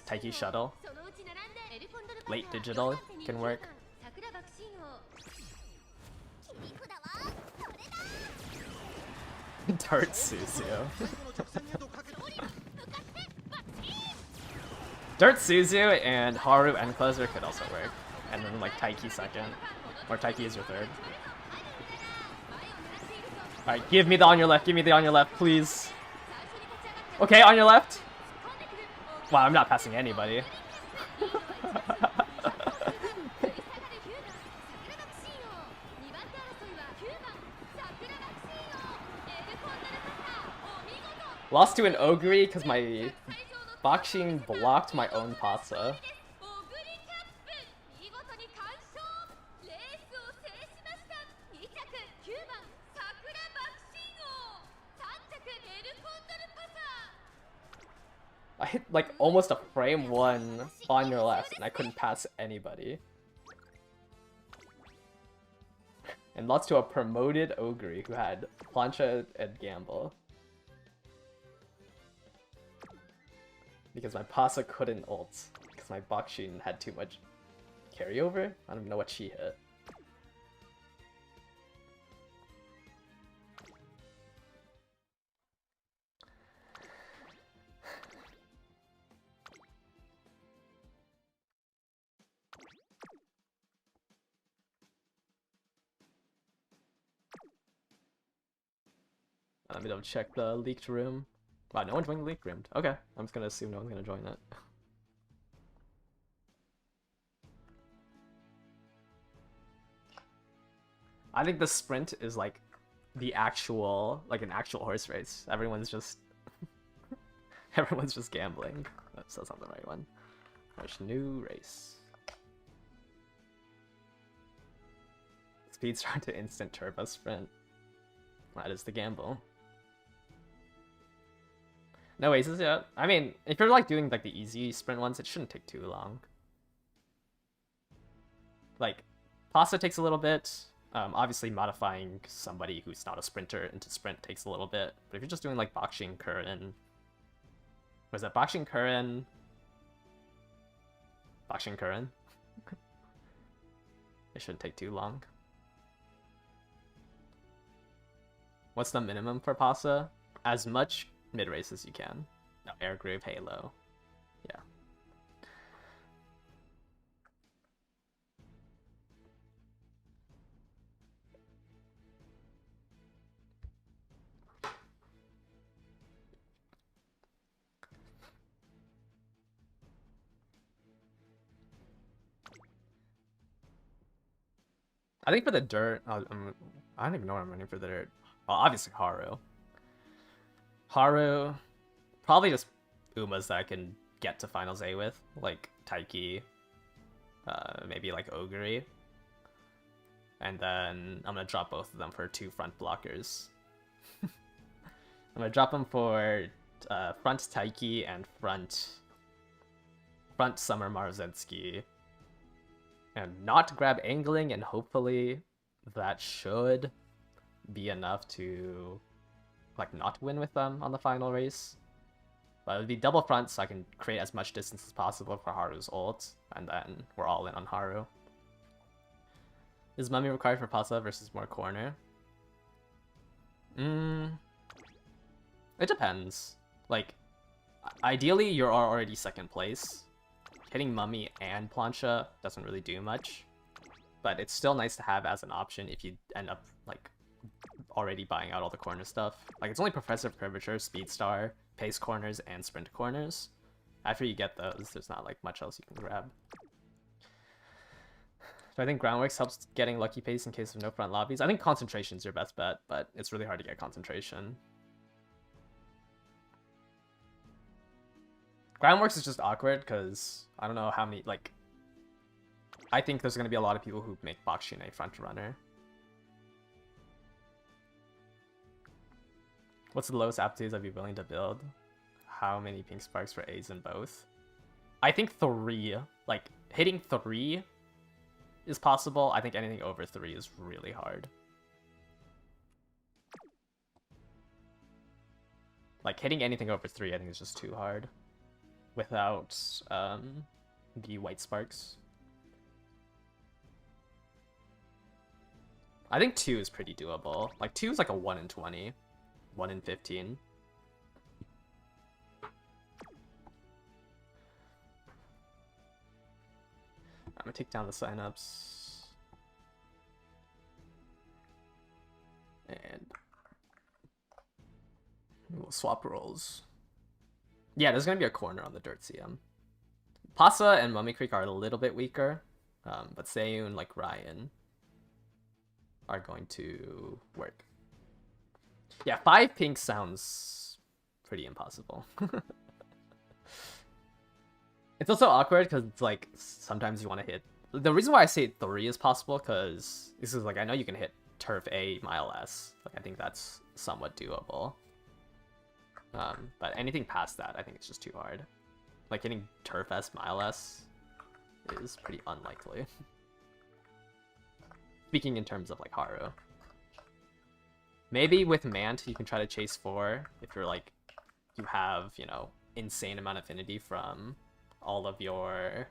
Taiki Shuttle, late digital can work. Dirt Suzu. Dirt Suzu and Haru and Closer could also work. And then like Taiki second. Or Taiki is your third. Alright, give me the on your left, give me the on your left, please. Okay, on your left. Wow, I'm not passing anybody. Lost to an Ogre because my boxing blocked my own Pasa. I hit like almost a frame 1 on your left and I couldn't pass anybody. And lost to a promoted Ogre who had Plancha and Gamble. Because my Pasa couldn't ult. Because my Bakshin had too much carryover? I don't even know what she hit. Let me double check the leaked room. Wow, no one joined the leaked room. Okay, I'm just gonna assume no one's gonna join it. I think the sprint is like the actual, like an actual horse race. Everyone's just everyone's just gambling. That's not the right one. There's new race. Speed start to instant turbo sprint. That is the gamble. No aces yet. I mean, if you're like doing like the easy sprint ones, it shouldn't take too long. Like, Pasta takes a little bit. Obviously, modifying somebody who's not a sprinter into sprint takes a little bit. But if you're just doing like Bakshin Curran, was that Bakshin Curran? Bakshin Curran. It shouldn't take too long. What's the minimum for Pasa? As much mid-race as you can. No, Air Groove, Halo. Yeah. I think for the dirt, I don't even know what I'm running for the dirt. Well, obviously Haru. Haru, probably just Umas that I can get to Finals A with, like Taiki, maybe like Ogre. And then I'm gonna drop both of them for 2 front blockers. I'm gonna drop them for front Taiki and front Summer Marzensky. And not grab angling, and hopefully that should be enough to like not win with them on the final race. But it would be double front so I can create as much distance as possible for Haru's ult, and then we're all in on Haru. Is Mummy required for Pasa versus more corner? It depends. Like, ideally you're already second place. Hitting Mummy and Plancha doesn't really do much, but it's still nice to have as an option if you end up like already buying out all the corner stuff. Like, it's only Professor Curvature, Speedstar, Pace corners, and Sprint corners. After you get those, there's not like much else you can grab. So I think Groundworks helps getting lucky pace in case of no front lobbies. I think Concentration's your best bet, but it's really hard to get Concentration. Groundworks is just awkward because I don't know how many, like, I think there's going to be a lot of people who make Bakshin a front runner. What's the lowest aptitudes I'd be willing to build? How many pink sparks for A's in both? I think 3. Like, hitting 3 is possible. I think anything over 3 is really hard. Like, hitting anything over 3 I think is just too hard. Without the white sparks. I think 2 is pretty doable. Like, 2 is like a 1 in 20. 1 in 15. I'm gonna take down the signups. And we'll swap roles. Yeah, there's gonna be a corner on the Dirt CM. Pasa and Mummy Creek are a little bit weaker, but Seiyun and like Ryan are going to work. Yeah, 5 pink sounds pretty impossible. It's also awkward because it's like sometimes you want to hit. The reason why I say 3 is possible because this is like I know you can hit Turf A Mile S. Like I think that's somewhat doable. But anything past that, I think it's just too hard. Like hitting Turf S Mile S is pretty unlikely. Speaking in terms of like Haru. Maybe with Mant you can try to chase 4 if you're like you have, you know, insane amount of affinity from all of your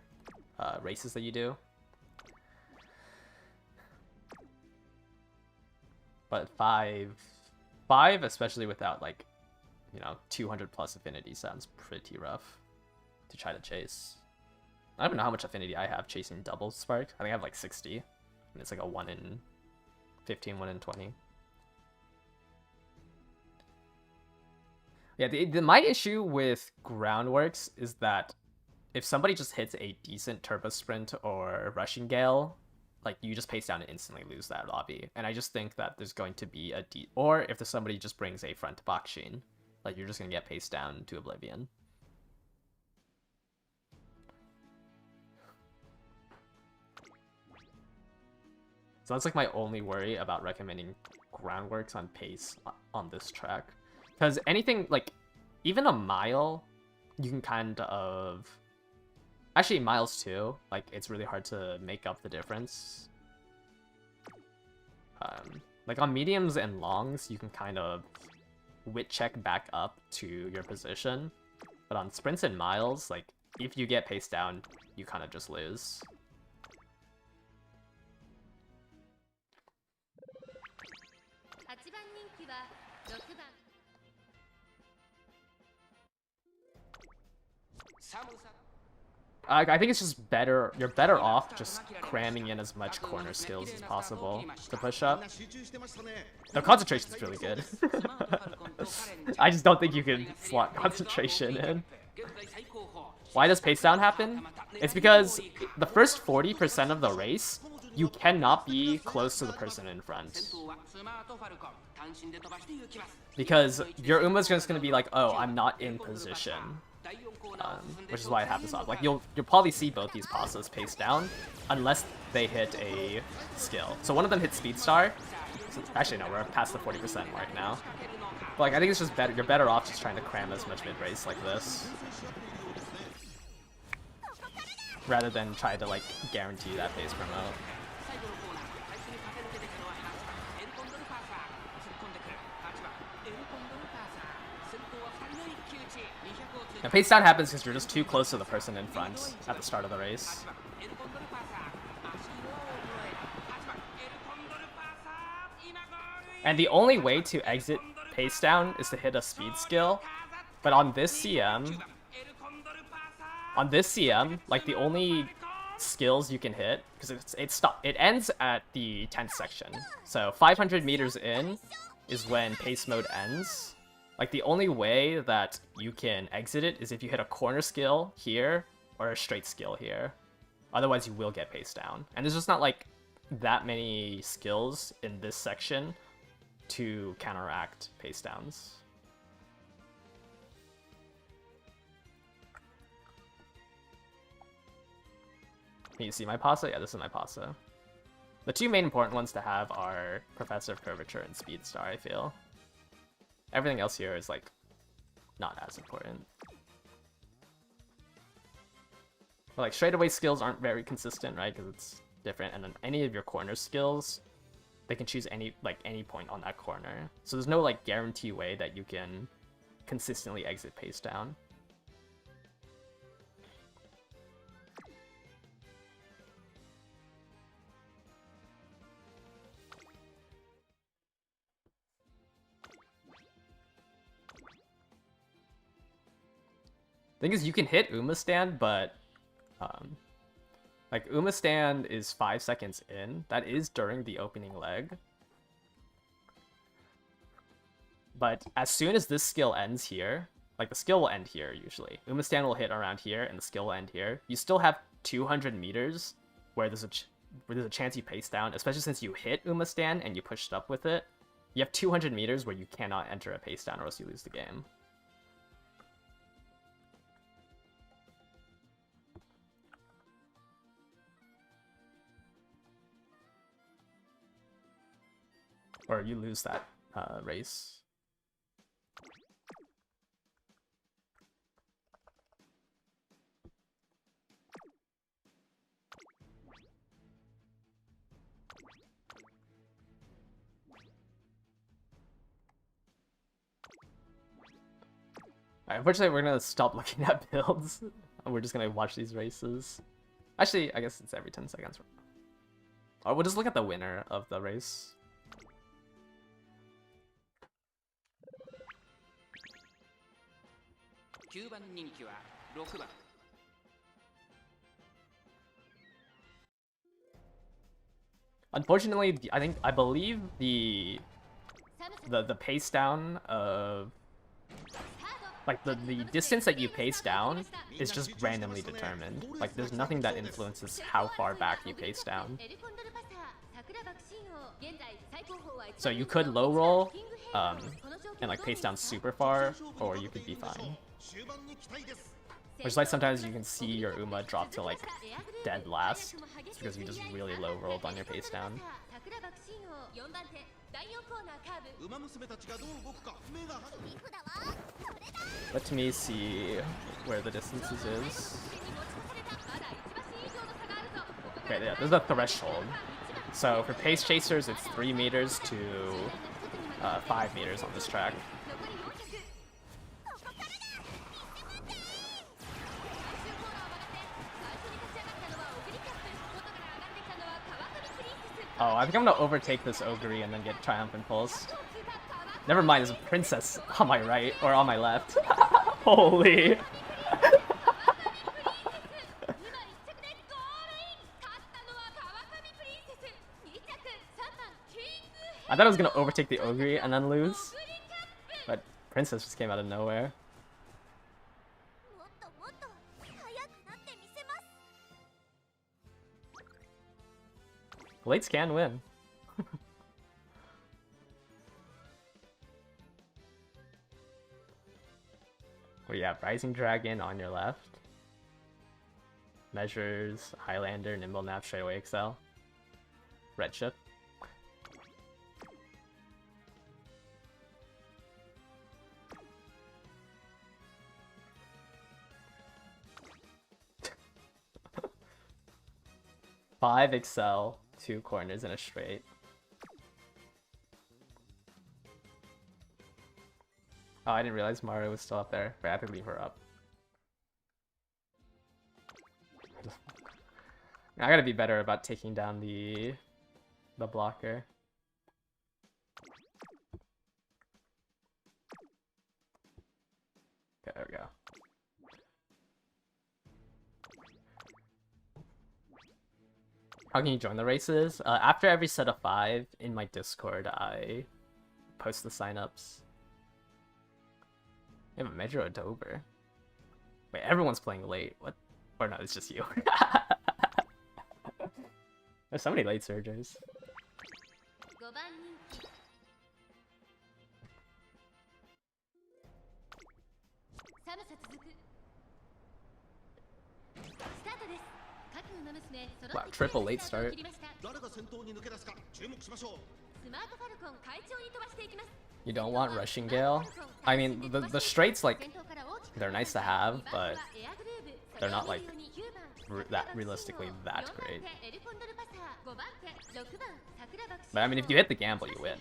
races that you do. But 5, especially without like, you know, 200 plus affinity sounds pretty rough to try to chase. I don't know how much affinity I have chasing double spark. I think I have like 60. And it's like a 1 in 15, 1 in 20. Yeah, my issue with Groundworks is that if somebody just hits a decent Turbo Sprint or Rushing Gale, like you just pace down and instantly lose that lobby. And I just think that there's going to be a or if somebody just brings a front Bakshin, like you're just gonna get paced down to oblivion. So that's like my only worry about recommending Groundworks on pace on this track. Because anything, like, even a mile, you can kind of... Actually, miles too. Like, it's really hard to make up the difference. Like, on mediums and longs, you can kind of wit check back up to your position. But on sprints and miles, like, if you get paced down, you kind of just lose. I think it's just better. You're better off just cramming in as much corner skills as possible to push up. The concentration is really good. I just don't think you can slot concentration in. Why does pace down happen? It's because the first 40% of the race, you cannot be close to the person in front. Because your Uma's just going to be like, oh, I'm not in position. Which is why it happens off. Like you'll probably see both these pastas paced down unless they hit a skill. So one of them hits Speed Star. So, actually no, we're past the 40% mark now. But like I think it's just better. You're better off just trying to cram as much mid race like this, rather than try to like guarantee that pace promote. Now, pace down happens because you're just too close to the person in front at the start of the race. And the only way to exit pace down is to hit a speed skill. But on this CM, like the only skills you can hit, because it ends at the 10th section. So 500 meters in is when pace mode ends. Like, the only way that you can exit it is if you hit a corner skill here or a straight skill here. Otherwise, you will get paced down. And there's just not, like, that many skills in this section to counteract pace downs. Can you see my pasa? Yeah, this is my pasa. The two main important ones to have are Professor of Curvature and Speedstar, I feel. Everything else here is, like, not as important. But, like, straightaway skills aren't very consistent, right? Because it's different. And then any of your corner skills, they can choose any point on that corner. So there's no, like, guarantee way that you can consistently exit pace down. Thing is, you can hit Uma stand, but like Uma stand is 5 seconds in. That is during the opening leg. But as soon as this skill ends here, like the skill will end here usually. Uma stand will hit around here, and the skill will end here. You still have 200 meters where there's a chance you pace down, especially since you hit Uma stand and you pushed up with it. You have 200 meters where you cannot enter a pace down or else you lose the game. Or you lose that race. Unfortunately, we're gonna stop looking at builds. We're just gonna watch these races. Actually, I guess it's every 10 seconds. Or we'll just look at the winner of the race. Unfortunately, I believe the pace down of like the distance that you pace down is just randomly determined. Like there's nothing that influences how far back you pace down. So you could low roll and like pace down super far, or you could be fine. Which like sometimes you can see your Uma drop to like dead last because you just really low rolled on your pace down. Let me see where the distances is. Okay, yeah, there's a threshold. So for pace chasers, it's 3 meters to 5 meters on this track. Oh, I think I'm gonna overtake this Ogre and then get Triumphant Pulse. Never mind, there's a Princess on my right, or on my left. Holy! I thought I was gonna overtake the Ogre and then lose, but Princess just came out of nowhere. Blades can win. Well, you have Rising Dragon on your left. Measures, Highlander, Nimble Nap, Straightaway Excel. Redshift. Five Excel, 2 corners in a straight. Oh, I didn't realize Mario was still up there. But I have to leave her up. I gotta be better about taking down the blocker. Okay, there we go. How can you join the races? After every set of 5 in my Discord, I post the signups. You have a Metro Dober. Wait, everyone's playing late. What? Or no, it's just you. There's so many late surgers. Wow, triple late start.
誰が先頭に抜け出すか注目しましょう。
You don't want rushing Gale? I mean, the straights, like, they're nice to have, but they're not, like, that realistically that great. But I mean, if you hit the gamble, you win.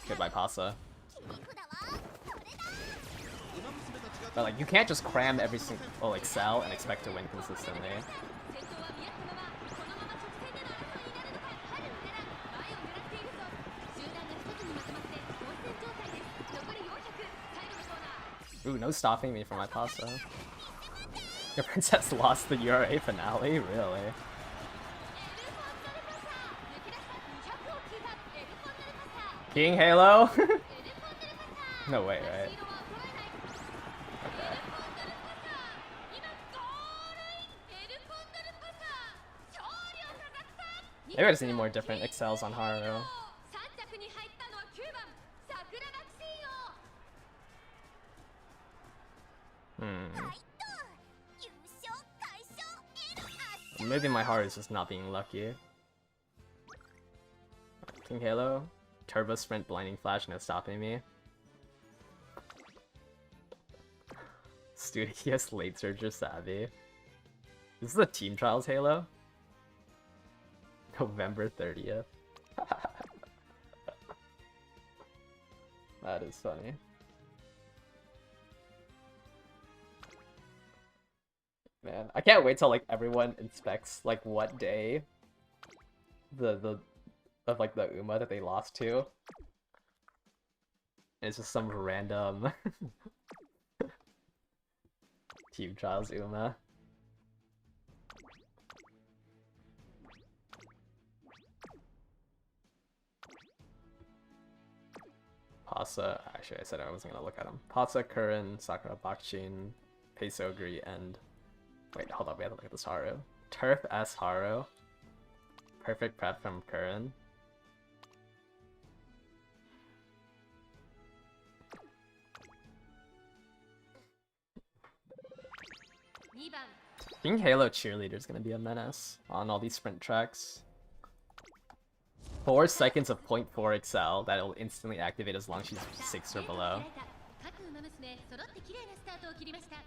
Goodbye, Pasa. But like, you can't just cram every single Excel and expect to win consistently. Ooh, no stopping me from my Pasa. Your princess lost the URA finale? Really? King Halo? No way, right? Okay. Maybe I just need more different Excels on Haru. Maybe my heart is just not being lucky. King Halo, Turbo Sprint, Blinding Flash, no stopping me. Studios Late Surger Savvy. This is a Team Trials Halo? November 30th. That is funny. Man, I can't wait till like everyone inspects like what day the Uma that they lost to. And it's just some random Team Trials Uma. Pasa, actually I said I wasn't gonna look at him. Pasa, Curran, Sakura, Bakshin, Peisogri, and wait, hold on, we have to look at this Haru. Turf S Haru. Perfect prep from Curran. King Halo Cheerleader is gonna be a menace on all these sprint tracks. 4 seconds of 0.4 Excel that will instantly activate as long as she's 6 or below.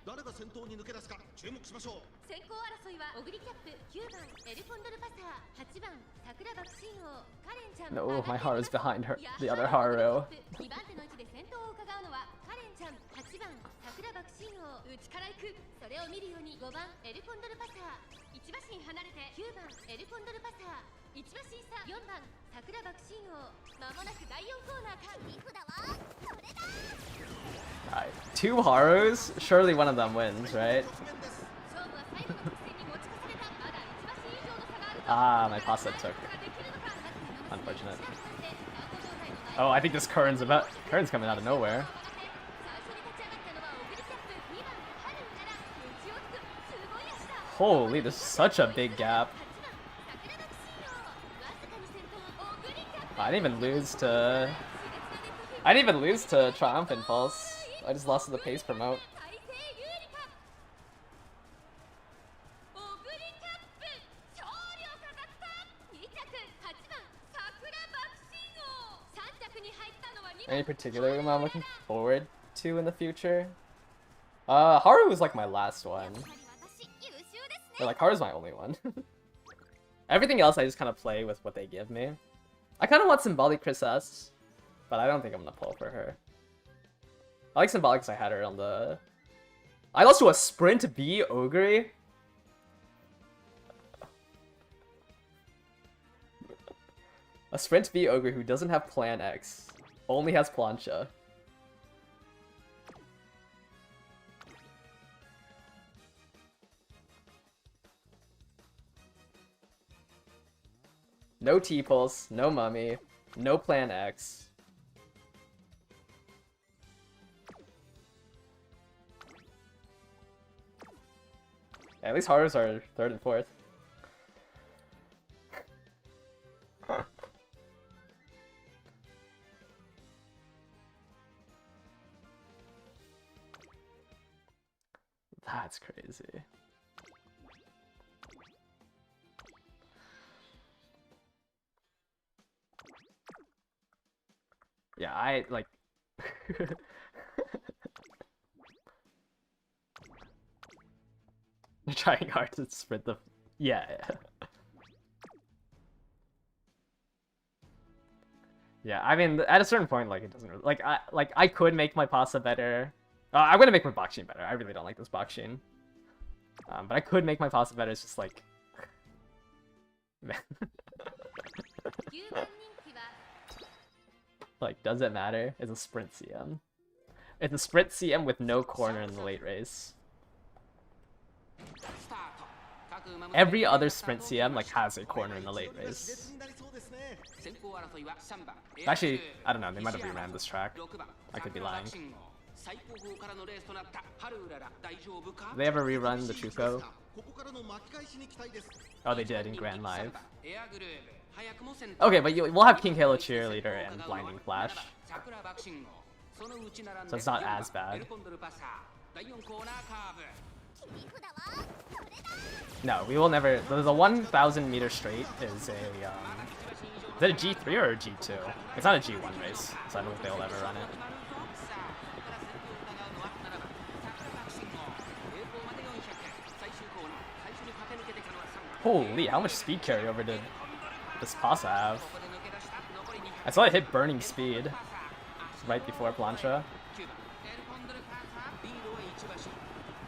誰が先頭に抜け出すか注目しましょう。
先行争いはオグリキャップ9番エルコンドルパサー8番桜爆心王カレンちゃん
No, my heart is behind her. The other Haru.
2番手の位置で先頭を伺うのはカレンちゃん8番桜爆心王内から行くそれを見るように5番エルコンドルパサー1馬身離れて9番エルコンドルパサー1馬身差4番桜爆心王まもなく第4コーナーかリフだわそれだ
Alright, 2 Harus? Surely one of them wins, right? Ah, my Pasa took. Unfortunate. Oh, I think this Curran's coming out of nowhere. Holy, there's such a big gap. I didn't even lose to Triumphant Pulse. I just lost to the pace promote. Any particular Uma I'm looking forward to in the future? Haru was like my last one. Or like Haru's my only one. Everything else I just kind of play with what they give me. I kind of want Symbolic Chris S, but I don't think I'm gonna pull for her. I like Symbolic because I had her on the... I lost to a Sprint B Ogre? A Sprint B Ogre who doesn't have Plan X. Only has Plancha. No T-Pulse, no Mummy, no Plan X. Yeah, at least Harus are 3rd and 4th. That's crazy. Yeah, I like. You're trying hard to sprint the. Yeah. Yeah, I mean, at a certain point, like it doesn't really, I could make my pasta better. I'm gonna make my boxing better. I really don't like this boxing. But I could make my pasta better. It's just like, man. Like, does it matter? It's a sprint CM. It's a sprint CM with no corner in the late race. Every other sprint CM like has a corner in the late race. Actually, I don't know. They might have reran this track. I could be lying. Did they ever rerun the Chuko? Oh, they did in Grand Live. Okay, but we'll have King Halo Cheerleader and Blinding Flash. So it's not as bad. No, we will never. The 1,000 meter straight is a. Is it a G3 or a G2? It's not a G1 race, so I don't think they'll ever run it. Holy, how much speed carryover did this Pasa have? I saw it hit burning speed right before plancha.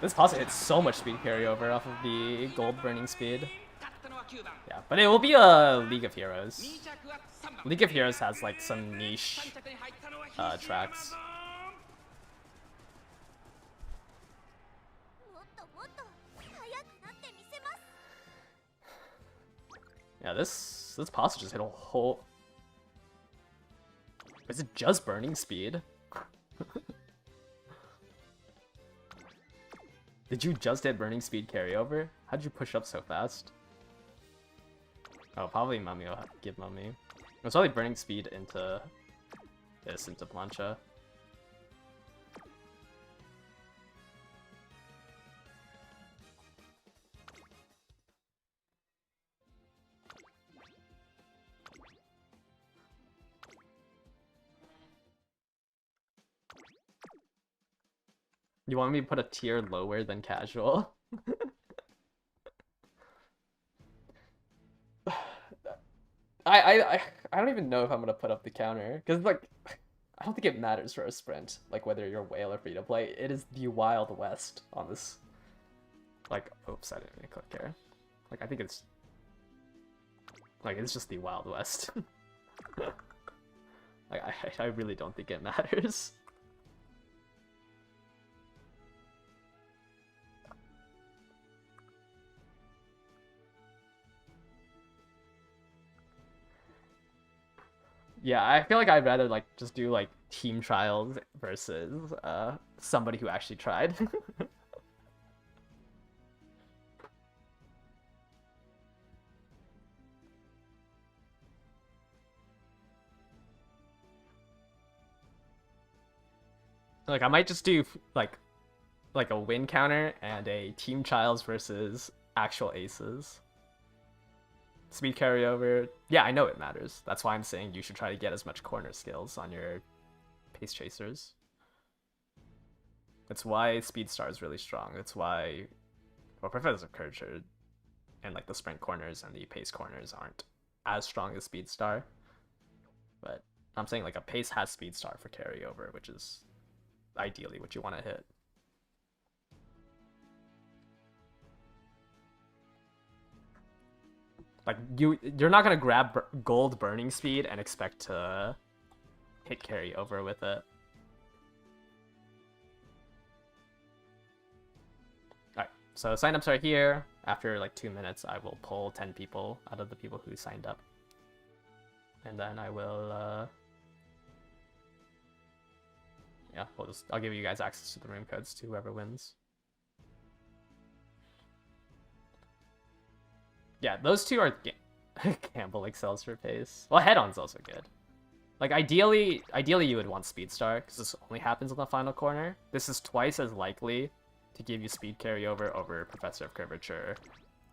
This Pasa hits so much speed carryover off of the gold burning speed. Yeah, but it will be a League of Heroes. League of Heroes has like some niche tracks. Yeah, this Pasta just hit a whole. Is it just burning speed? Did you just hit burning speed carryover? How did you push up so fast? Oh, probably Mummy will give Mummy. It's probably burning speed into this, into plancha. You want me to put a tier lower than casual? I don't even know if I'm gonna put up the counter, because like I don't think it matters for a sprint, like whether you're whale or free to play. It is the Wild West on this. Like, oops, I didn't mean to click here. Like, I think it's just the Wild West. Like, I really don't think it matters. Yeah, I feel like I'd rather like just do like team trials versus somebody who actually tried. Like I might just do like a win counter and a team trials versus actual aces. Speed carryover. Yeah, I know it matters. That's why I'm saying you should try to get as much corner skills on your pace chasers. That's why Speed Star is really strong. That's why, well, Professor Kircher and like the sprint corners and the pace corners aren't as strong as Speed Star. But I'm saying like a pace has Speed Star for carryover, which is ideally what you want to hit. Like you're not gonna grab gold burning speed and expect to hit carryover with it. Alright, so signups are here. After like 2 minutes, I will pull 10 people out of the people who signed up. And then I will yeah, I'll give you guys access to the room codes to whoever wins. Yeah, those two are Campbell excels for pace. Well, head-on's also good. Like ideally you would want Speed Star because this only happens on the final corner. This is twice as likely to give you speed carryover over Professor of Curvature.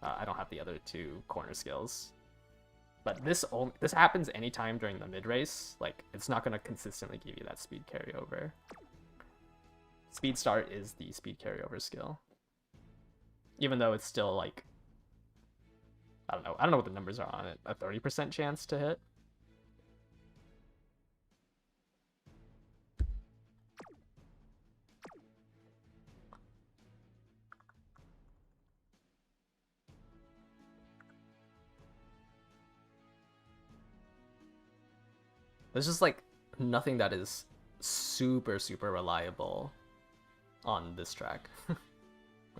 I don't have the other two corner skills. But this happens anytime during the mid race. Like, it's not going to consistently give you that speed carryover. Speed Start is the speed carryover skill. Even though it's still like, I don't know what the numbers are on it. A 30% chance to hit. There's just like nothing that is super reliable on this track.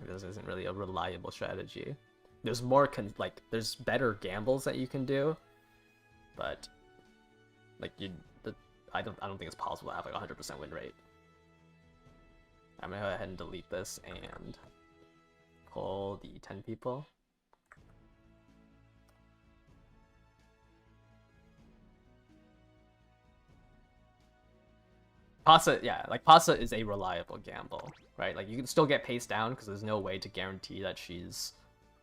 This isn't really a reliable strategy. There's more there's better gambles that you can do, but like I don't think it's possible to have like 100% win rate. I'm gonna go ahead and delete this and pull the 10 people. Pasa, yeah, like Pasa is a reliable gamble, right? Like you can still get paced down because there's no way to guarantee that she's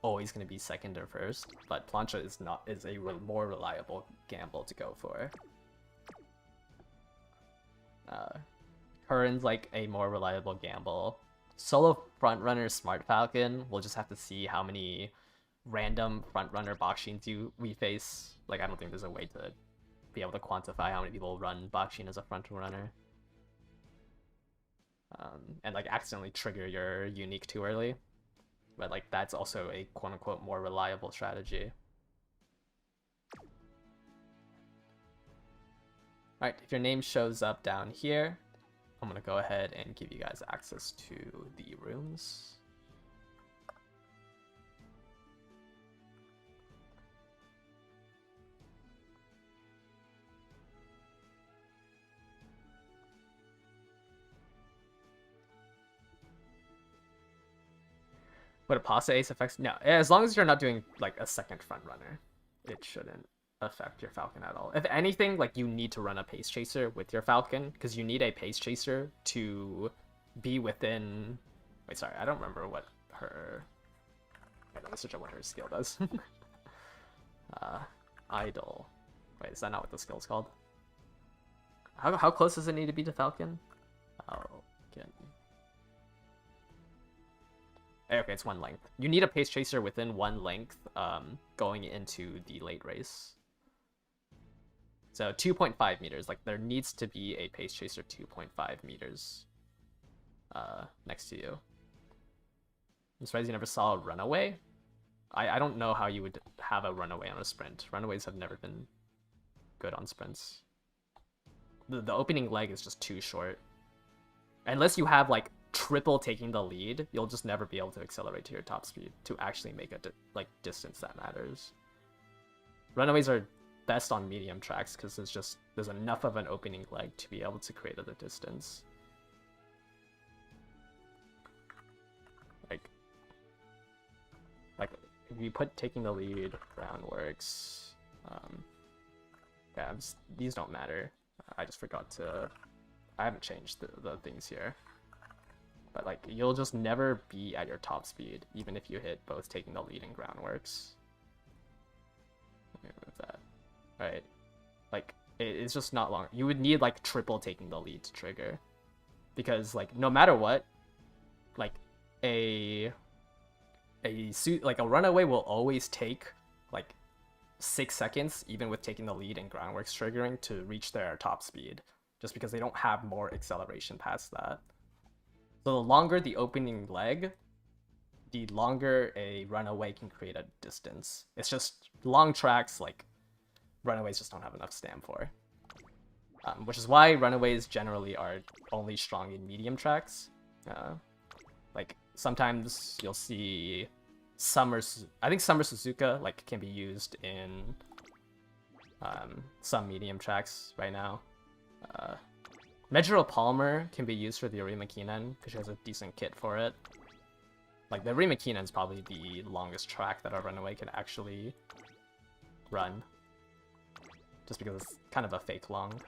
always going to be second or first. But Plancha is a more reliable gamble to go for. Curran's like a more reliable gamble. Solo frontrunner Smart Falcon, we'll just have to see how many random frontrunner Bakshins we face. Like I don't think there's a way to be able to quantify how many people run Bakshin as a frontrunner. And like accidentally trigger your unique too early, but like that's also a quote-unquote more reliable strategy. Alright, if your name shows up down here, I'm gonna go ahead and give you guys access to the rooms. Would a Pasa Ace affects? No, as long as you're not doing like a second front runner, it shouldn't affect your Falcon at all. If anything, like you need to run a Pace Chaser with your Falcon because you need a Pace Chaser to be within. Wait, sorry, I don't remember what her. Wait, let me search up what her skill does. Idle. Wait, is that not what the skill's called? How close does it need to be to Falcon? Okay, it's 1 length. You need a Pace Chaser within 1 length going into the late race. So 2.5 meters. Like, there needs to be a Pace Chaser 2.5 meters next to you. I'm surprised you never saw a Runaway. I don't know how you would have a Runaway on a sprint. Runaways have never been good on sprints. The opening leg is just too short. Unless you have, like, triple taking the lead, you'll just never be able to accelerate to your top speed to actually make a distance that matters. Runaways are best on medium tracks because there's enough of an opening leg to be able to create the distance. Like if you put taking the lead, groundworks, yeah, these don't matter. I just forgot to. I haven't changed the things here. But like you'll just never be at your top speed, even if you hit both taking the lead and groundworks. Let me remove that. Right, like it's just not long. You would need like triple taking the lead to trigger, because like no matter what, like a runaway will always take like 6 seconds, even with taking the lead and groundworks triggering, to reach their top speed, just because they don't have more acceleration past that. So the longer the opening leg, the longer a runaway can create a distance. It's just long tracks, like, runaways just don't have enough stam for. Which is why runaways generally are only strong in medium tracks. Like, sometimes you'll see I think Summer Suzuka, like, can be used in some medium tracks right now. Megiro Palmer can be used for the Arima Kinen because she has a decent kit for it. Like, the Arima Kinen is probably the longest track that a runaway can actually run. Just because it's kind of a fake long.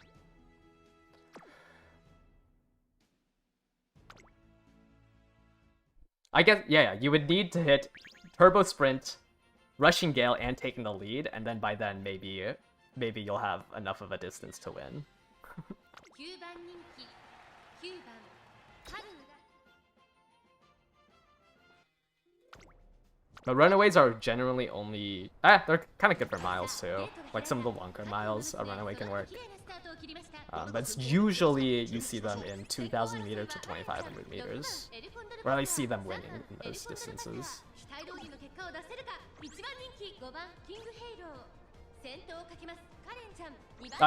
I guess, yeah, you would need to hit Turbo Sprint, Rushing Gale, and taking the lead, and then by then maybe you'll have enough of a distance to win.
9番人気9番春浦
But runaways are generally only... they're kind of good for miles too. Like some of the longer miles, a runaway can work. But it's usually you see them in 2,000 meters to 2,500 meters. Or at least see them winning in those distances.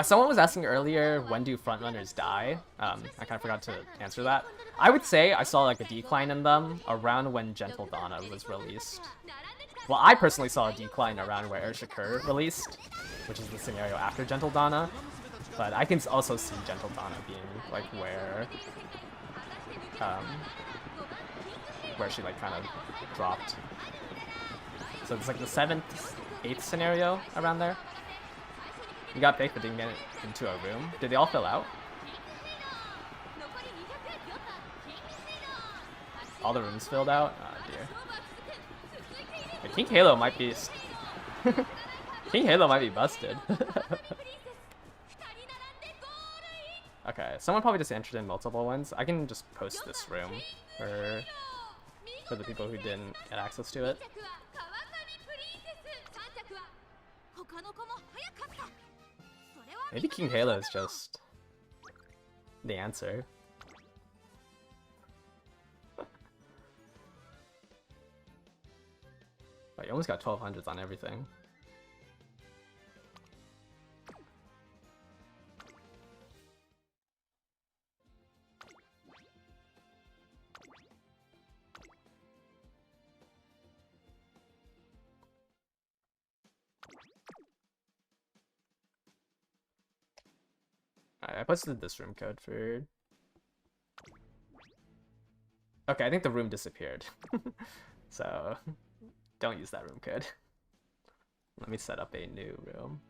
Someone was asking earlier, when do frontrunners die? I kind of forgot to answer that. I would say I saw like a decline in them around when Gentle Donna was released. Well, I personally saw a decline around where Urshikur released, which is the scenario after Gentle Donna. But I can also see Gentle Donna being like where she like kind of dropped. So it's like the 7th, 8th scenario around there. You got picked but didn't get it into a room. Did they all fill out? All the rooms filled out? Oh dear. The King Halo might be... King Halo might be busted. Okay, someone probably just entered in multiple ones. I can just post this room for the people who didn't get access to it. Maybe King Halo is just the answer. But you almost got 1200s on everything. Alright, I posted this room code for... Okay, I think the room disappeared. So, don't use that room code. Let me set up a new room.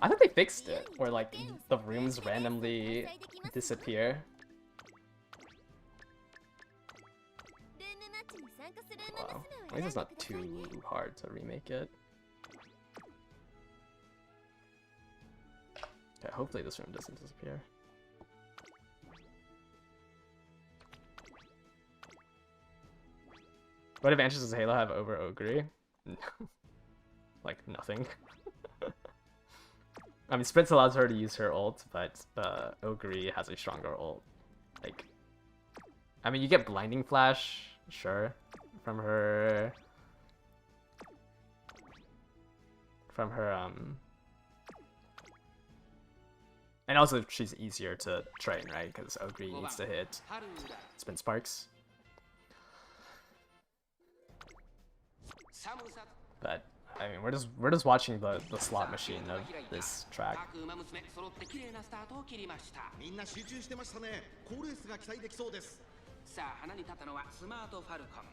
I thought they fixed it, where like the rooms randomly disappear. Wow, at least it's not too hard to remake it. Okay, hopefully this room doesn't disappear. What advantages does Halo have over Ogre? Like, nothing. I mean, Sprint allows her to use her ult, but Ogre has a stronger ult. Like, I mean, you get Blinding Flash, sure, from her... And also, she's easier to train, right? Because Ogre needs to hit Spin Sparks. But I mean, we're just watching the slot machine of this track.
みんな集中してましたね。好レースが期待できそうです。
さあ花に立ったのはスマートファルコン。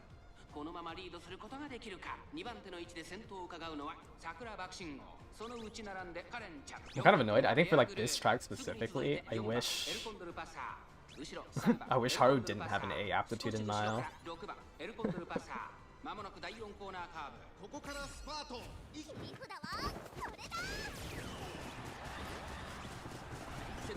このままリードすることができるか。2番手の位置で先頭を伺うのは桜爆心号。その内並んでカレンちゃん。
I'm kind of annoyed. I think for like this track specifically, I wish Haru didn't have an A aptitude in Mile.
まもなく第4コーナーカーブ。
ここからスパート。
先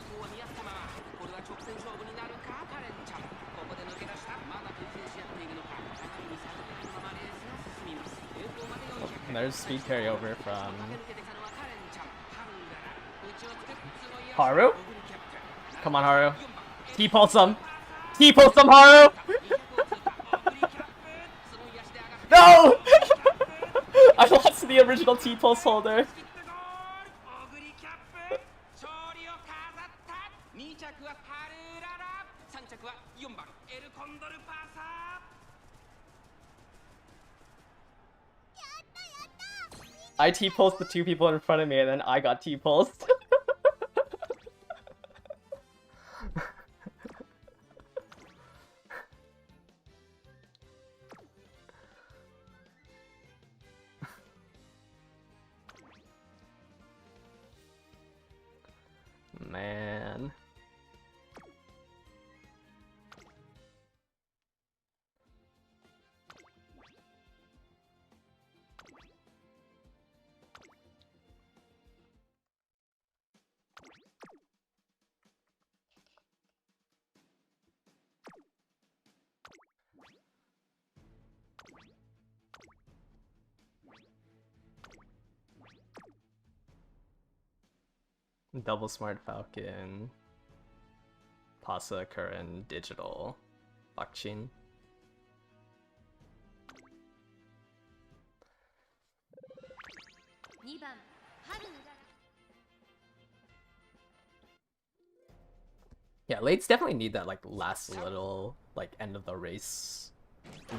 頭は見合ったまま。これは直線勝負になるかカレンちゃん。ここで抜け出した。まだ牽制し合っているのか。互いに差とないままレースが進みます。栄光まで400。
And there's speed carryover from Haru. Come on, Haru. T-pulse him. T-pulse him, Haru. No! I lost to the original T-pulse holder. I T-pulsed the two people in front of me and then I got T-pulsed. Man. Double Smart Falcon, Pasa, Curran, Digital, Bakchin. Yeah, lates definitely need that like last little like end of the race.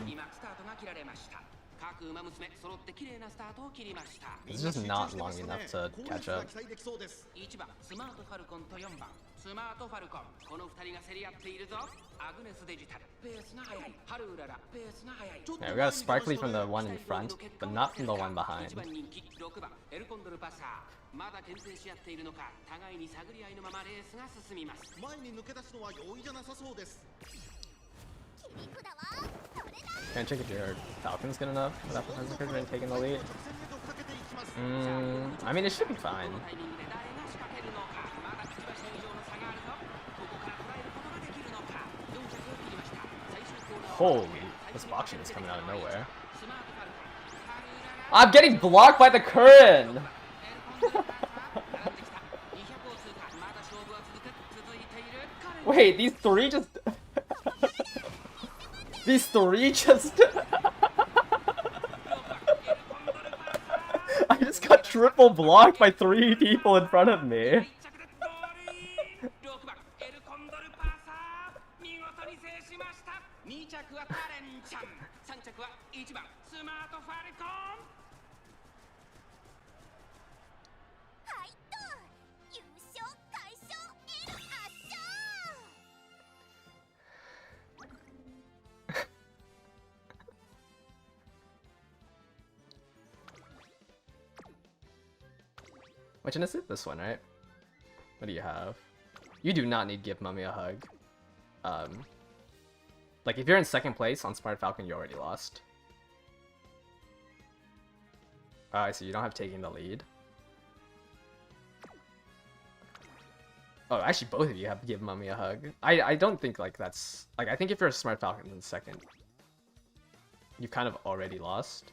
今スタートが切られました。各馬娘揃って綺麗なスタートを切りました。
It's just not long enough to catch up.
1番スマートファルコンと4番スマートファルコン、この2人が競り合っているぞ。アグネスデジタルペースが速い。ハルウララペースが速い。
Yeah, we got a sparkly from the one in front, but not from the one behind.
1番人気6番エルコンドルパサー、まだ牽制し合っているのか、互いに探り合いのままレースが進みます。
前に抜け出すのは容易じゃなさそうです。
Can't check if your Falcon's good enough without the Defensive Curtain taking the lead. I mean, it should be fine. Holy, this boxing is coming out of nowhere. I'm getting blocked by the Curran! Wait, these three just... These three just... I just got triple blocked by 3 people in front of me. Which one is it? This one, right? What do you have? You do not need to give Mummy a hug. Like, if you're in second place on Smart Falcon, you already lost. I see, you don't have taking the lead. Oh, actually, both of you have to give Mummy a hug. I don't think, like, that's... Like, I think if you're a Smart Falcon in second, you kind of already lost.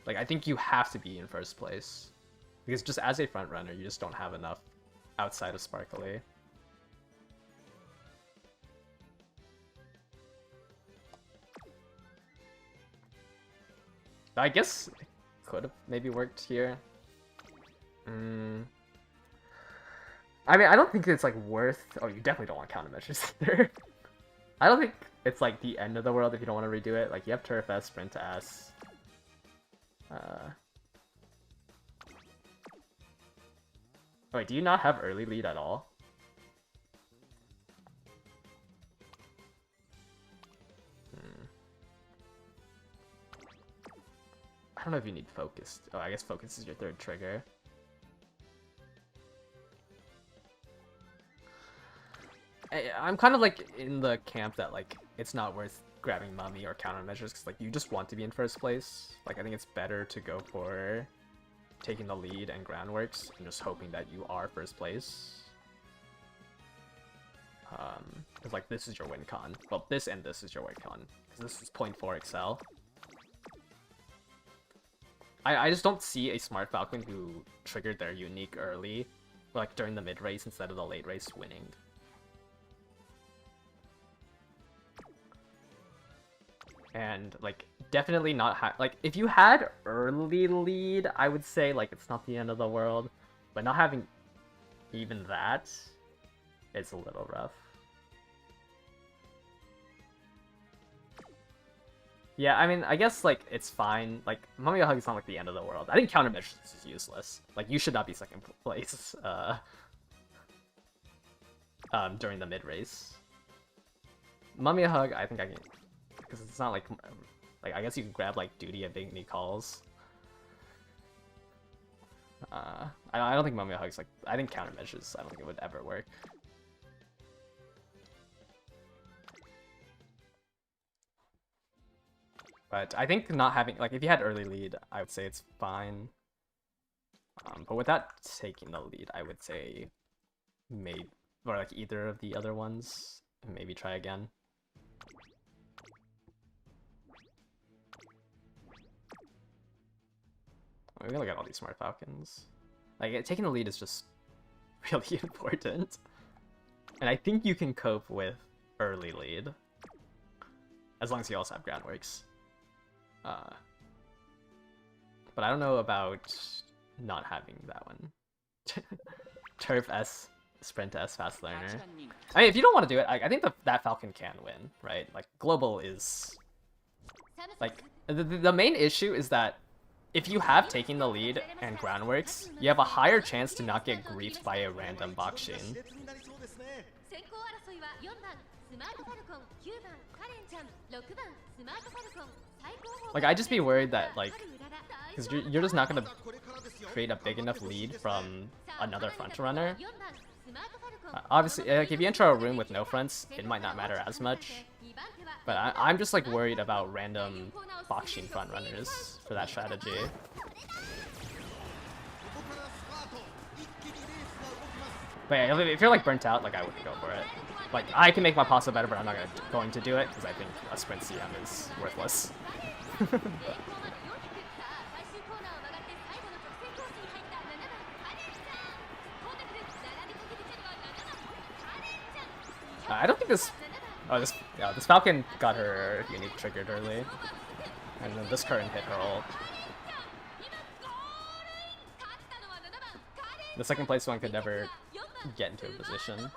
Like, I think you have to be in first place. Because just as a front runner, you just don't have enough outside of Sparkly. I guess it could have maybe worked here. I mean, I don't think it's, like, worth... Oh, you definitely don't want countermeasures either. I don't think it's, like, the end of the world if you don't want to redo it. Like, you have Turf S, Sprint to S. Wait, do you not have early lead at all? I don't know if you need focus. Oh, I guess focus is your third trigger. I'm kind of like in the camp that like it's not worth grabbing Mummy or countermeasures because like you just want to be in first place. Like I think it's better to go for taking the lead and groundworks and just hoping that you are first place. Because like this is your win con. Well, this and this is your win con because this is 0.4 Excel. I just don't see a Smart Falcon who triggered their unique early, like during the mid race instead of the late race winning. And like definitely not like if you had early lead, I would say like it's not the end of the world, but not having even that, it's a little rough. Yeah, I mean, I guess, like, it's fine. Like, Mummy Hug is not, like, the end of the world. I think countermeasures is useless. Like, you should not be second place, during the mid-race. Mummy Hug, I think I can... Because it's not, like, I guess you can grab, like, Duty and Dignity Calls. I don't think Mummy Hug's, like... I think countermeasures, I don't think it would ever work. But I think not having, like, if you had early lead, I would say it's fine. But without taking the lead, I would say maybe, or like either of the other ones, maybe try again. We're gonna look at all these Smart Falcons. Like, taking the lead is just really important. And I think you can cope with early lead. As long as you also have groundworks. But I don't know about not having that one. Turf S, Sprint S, Fast Learner. I mean, if you don't want to do it, I think that Falcon can win, right? Like, Global is... Like, the main issue is that if you have taking the lead and groundworks, you have a higher chance to not get griefed by a random Bakshin.
先行争いは4番スマートファルコン、9番カレンちゃん、6番スマートファルコン、最高峰
Like, I'd just be worried that, like, because you're just not going to create a big enough lead from another front runner. Obviously, like, if you enter a room with no fronts, it might not matter as much. But I'm just, like, worried about random Bakshin front runners for that strategy. But yeah, if you're, like, burnt out, like, I wouldn't go for it. Like, I can make my pasta better, but I'm not going to do it, because I think a sprint CM is worthless. I don't think this... Oh, this Falcon got her unique triggered early. And then this current hit her ult. The second place one could never get into a position.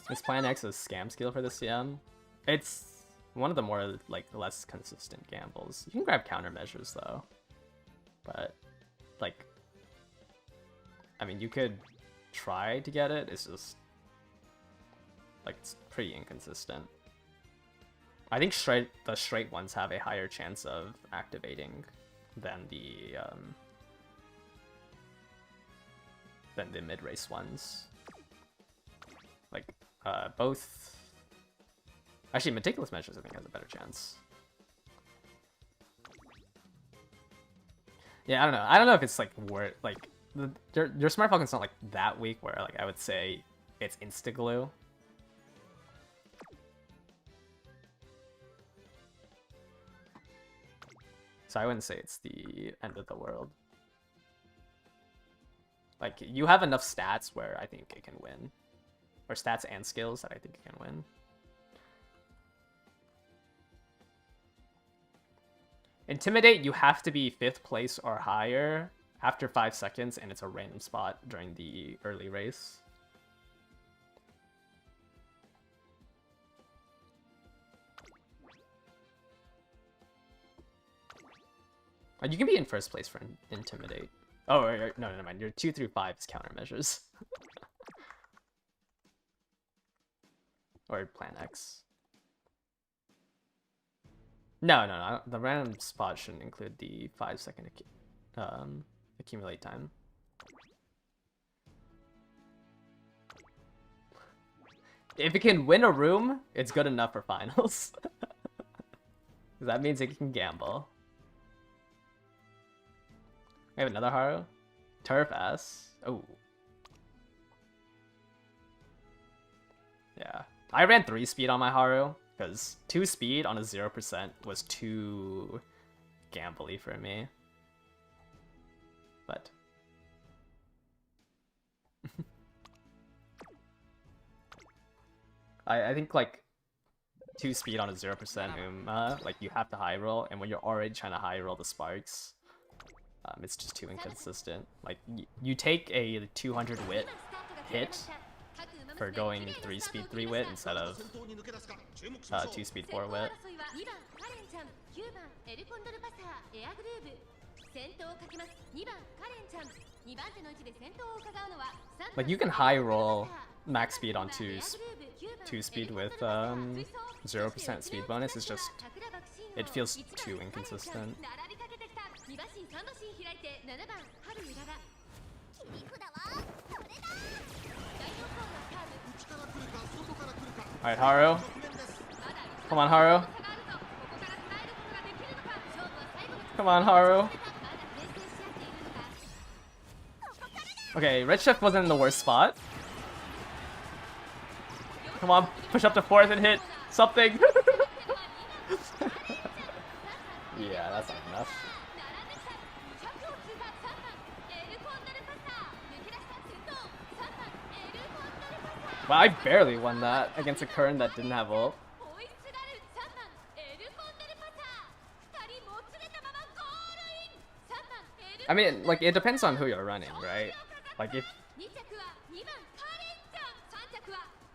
Is Plan X a scam skill for the CM? It's one of the more, like, less consistent gambles. You can grab countermeasures, though. But, like, I mean, you could try to get it, it's just, like, it's pretty inconsistent. I think the straight ones have a higher chance of activating than the mid-race ones. Like, both... Actually, Meticulous Measures, I think, has a better chance. Yeah, I don't know. I don't know if it's, like, worth... Like, your Smart Falcon's not, like, that weak where, like, I would say it's insta-glue. So I wouldn't say it's the end of the world. Like, you have enough stats where I think it can win. Or stats and skills that I think it can win. Intimidate, you have to be 5th place or higher after 5 seconds, and it's a random spot during the early race. You can be in 1st place for Intimidate. Oh, no, never mind. Your 2 through 5 is countermeasures. Or Plan X. No. The random spot shouldn't include the 5-second accumulate time. If it can win a room, it's good enough for finals. That means it can gamble. We have another Haru. Turf S. Oh. Yeah. I ran 3 speed on my Haru, because 2 speed on a 0% was too gambly for me. But... I think, like, 2 speed on a 0% like, you have to high roll, and when you're already trying to high roll the sparks, it's just too inconsistent. Like, you take a 200 wit hit for going 3 speed 3 wit instead of 2 speed 4 wit. Like, you can high roll max speed on 2 speed with 0% speed bonus. It's just, it feels too inconsistent. Alright, Haru. Come on, Haru. Come on, Haru. Okay, Red Chef wasn't in the worst spot. Come on, push up to 4th and hit. something. Yeah, that's not enough. Well, I barely won that against a Kern that didn't have ult. I mean, like, it depends on who you're running, right? Like,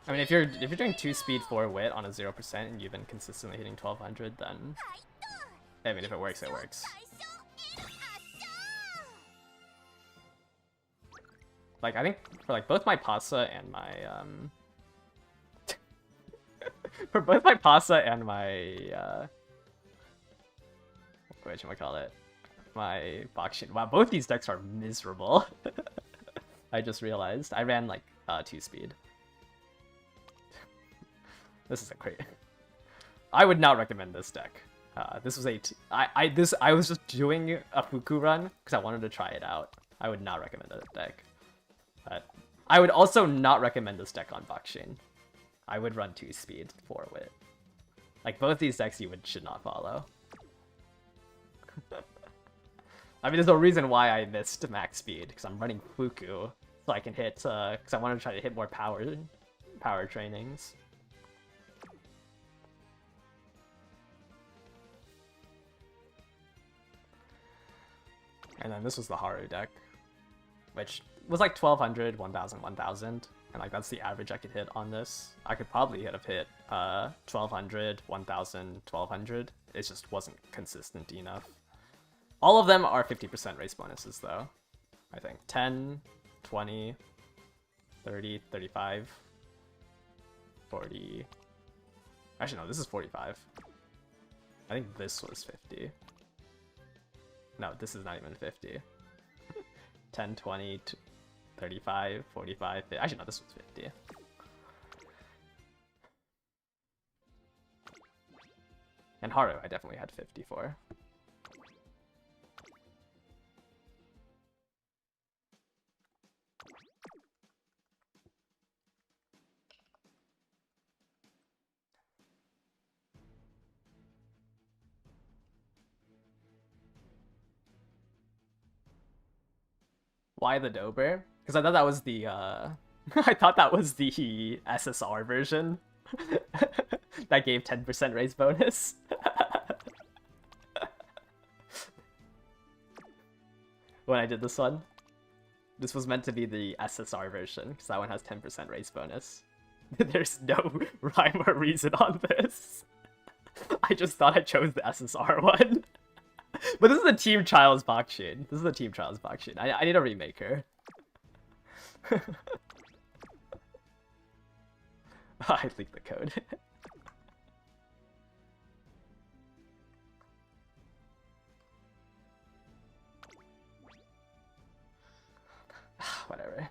if you're doing 2 speed 4 wit on a 0% and you've been consistently hitting 1200, then I mean, if it works, it works. Like, I think for like both my Pasa and my for both my Pasa and my whatchamacallit, my Bakshin. Wow, both these decks are miserable. I just realized. I ran like 2 speed. This isn't great. I would not recommend this deck. This was I was just doing a Fuku run because I wanted to try it out. I would not recommend this deck. But I would also not recommend this deck on Bakshin. I would run 2 speed 4 wit. Like, both these decks you should not follow. I mean, there's a reason why I missed max speed, because I'm running Fuku, so I can hit, because I want to try to hit more power trainings. And then this was the Haru deck, which was like 1200, 1000, 1000, and like that's the average I could hit on this. I could probably have hit 1200, 1000, 1200. It just wasn't consistent enough. All of them are 50% race bonuses though. I think 10, 20, 30, 35, 40. Actually no, this is 45. I think this was 50. No, this is not even 50. 10, 20, 35, 45, 50. Actually, no, this was 50. And Haru, I definitely had 54. Why the Dober? Because I thought that was the I thought that was the SSR version that gave 10% raise bonus. When I did this one, this was meant to be the SSR version because that one has 10% raise bonus. There's no rhyme or reason on this. I just thought I chose the SSR one. But this is the Team Trials Bakshin. This is the Team Trials Bakshin. I need a remaker. I leaked the code. Whatever.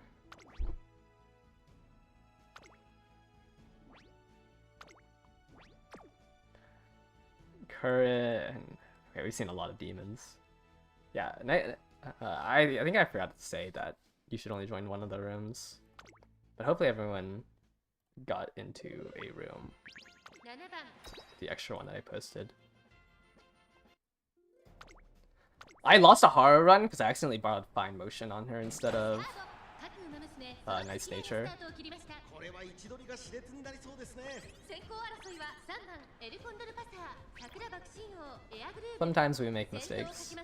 Current. Okay, we've seen a lot of demons. Yeah, and I think I forgot to say that you should only join one of the rooms. But hopefully everyone got into a room. The extra one that I posted. I lost a Haru run because I accidentally borrowed Fine Motion on her instead of Nice Nature. Sometimes we make mistakes.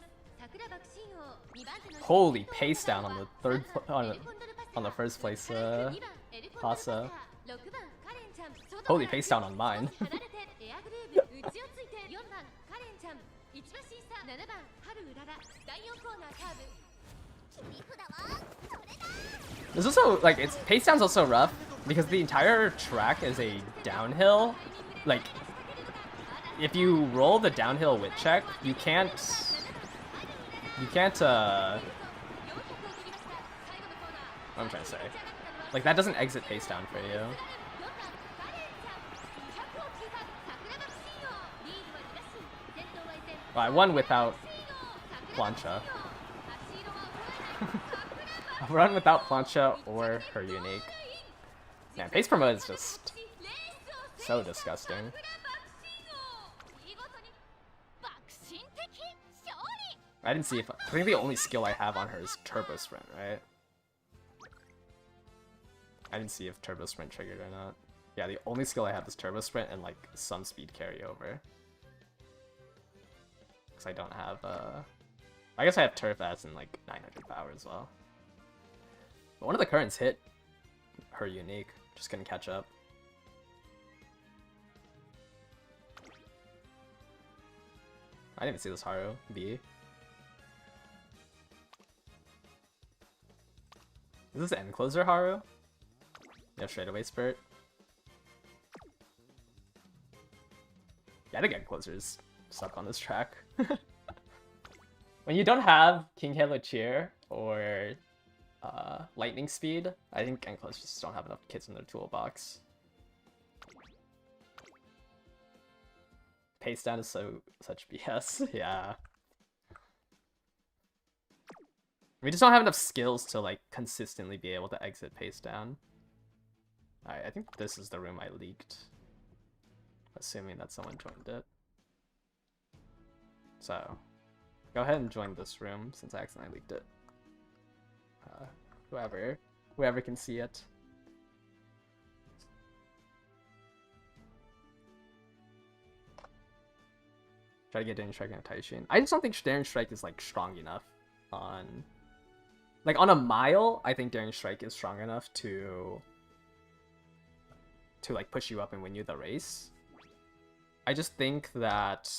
Holy pace down on the third on the first place Pasa. Holy pace down on mine. There's also like it's pace down's also rough because the entire track is a downhill. Like if you roll the downhill wit check, you can't what I'm trying to say. Like that doesn't exit pace down for you. Well, I won without Plancha. I'll run without Plancha or her unique. Man, pace promote is just So disgusting. I didn't see if... I think the only skill I have on her is Turbo Sprint, right? I didn't see if Turbo Sprint triggered or not. Yeah, the only skill I have is Turbo Sprint and, like, some speed carryover. Because I don't have, I guess I have Turf as in, like, 900 power as well. But one of the currents hit her unique. Just couldn't catch up. I didn't even see this Haru. B. Is this end closer Haru? Yeah, straightaway spurt. Yeah, I think end closers suck on this track. When you don't have King Halo Cheer or lightning speed, I think end closers just don't have enough kits in their toolbox. Pace down is such BS. Yeah. We just don't have enough skills to like consistently be able to exit pace down. Alright, I think this is the room I leaked. Assuming that someone joined it. So, go ahead and join this room since I accidentally leaked it. Whoever can see it. Try to get Daring Strike on Taishin. I just don't think Daring Strike is like strong enough on... Like on a mile, I think Daring Strike is strong enough to like push you up and win you the race. I just think that...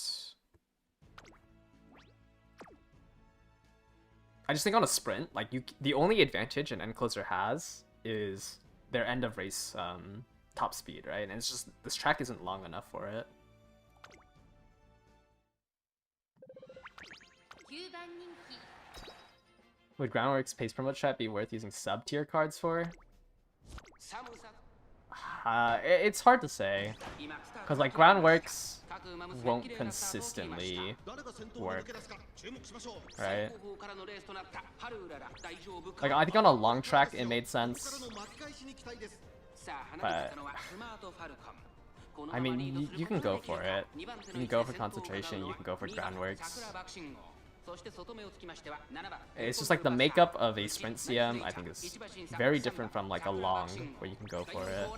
I just think on a sprint, like the only advantage an end closer has is their end of race top speed, right? And it's just, this track isn't long enough for it. Would Groundwork's pace promote strat be worth using sub-tier cards for? It's hard to say, because like Groundworks won't consistently work, right? Like I think on a long track it made sense, but I mean you can go for it. You can go for concentration. You can go for Groundworks. It's just like the makeup of a sprint CM, I think is very different from like a long, where you can go for it.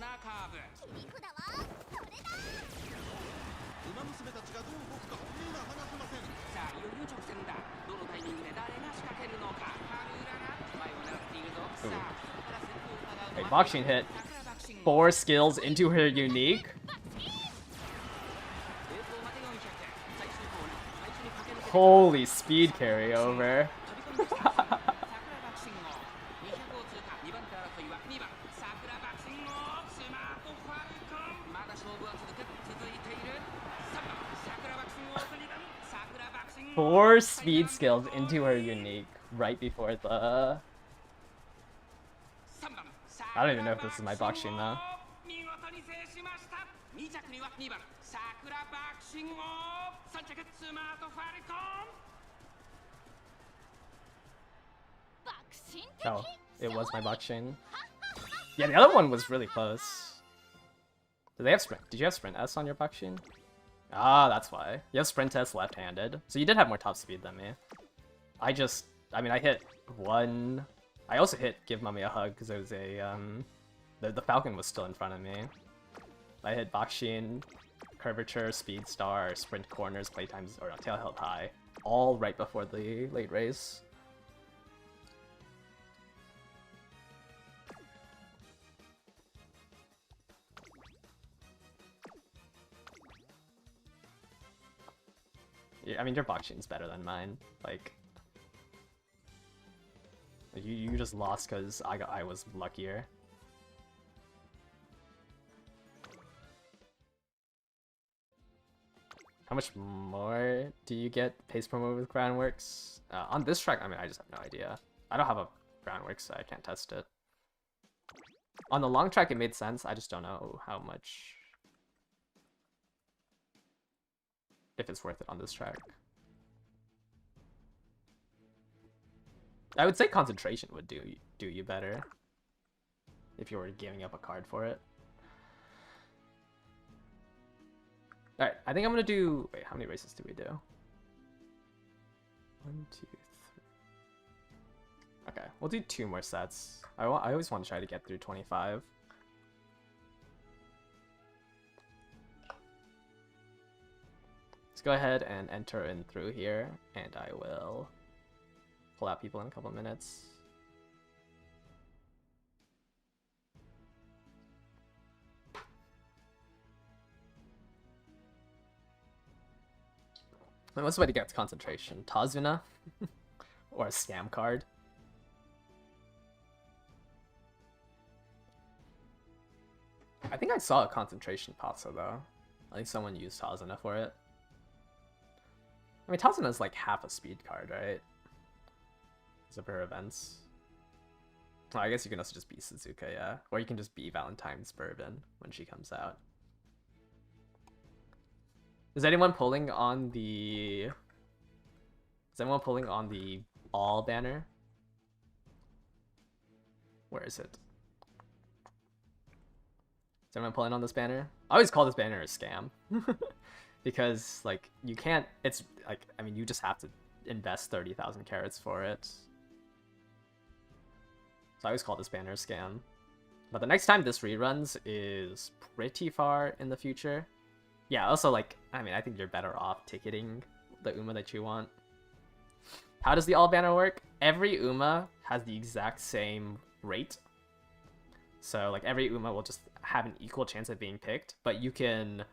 Ooh. Wait, boxing hit 4 skills into her unique. Holy speed carryover. Four speed skills into her unique right before the... I don't even know if this is my boxing now. Oh, it was my boxing. Yeah, the other one was really close. Did they have sprint? Did you have sprint S on your boxing? Ah, that's why. You have sprint S left-handed. So you did have more top speed than me. I mean, I hit one... I also hit Give Mommy a Hug because it was a, the Falcon was still in front of me. I hit Bakshin, Curvature, Speed Star, Sprint Corners, Playtimes, or no, Tail Held High. All right before the late race. Yeah, I mean, your boxing's better than mine. Like, you just lost because I was luckier. How much more do you get pace promo with Groundworks? On this track, I mean, I just have no idea. I don't have a Groundworks, so I can't test it. On the long track, it made sense. I just don't know how much... if it's worth it on this track. I would say concentration would do you better if you were giving up a card for it. Alright, I think I'm gonna do... Wait, how many races do we do? 1, 2, 3. Okay, we'll do 2 more sets. I always want to try to get through 25. Let's go ahead and enter in through here, and I will pull out people in a couple minutes. And what's the way to get to concentration? Tazuna? Or a scam card? I think I saw a concentration pasta though. I think someone used Tazuna for it. I mean, Tazuna is like half a speed card, right? Except for her events. Oh, I guess you can also just be Suzuka, yeah. Or you can just be Valentine's Bourbon when she comes out. Is anyone pulling on the... Is anyone pulling on the all banner? Where is it? Is anyone pulling on this banner? I always call this banner a scam. Because, like, you can't... It's, like, I mean, you just have to invest 30,000 carats for it. So I always call this banner a scam. But the next time this reruns is pretty far in the future. Yeah, also, like, I mean, I think you're better off ticketing the UMA that you want. How does the all banner work? Every UMA has the exact same rate. So, like, every UMA will just have an equal chance of being picked, but you can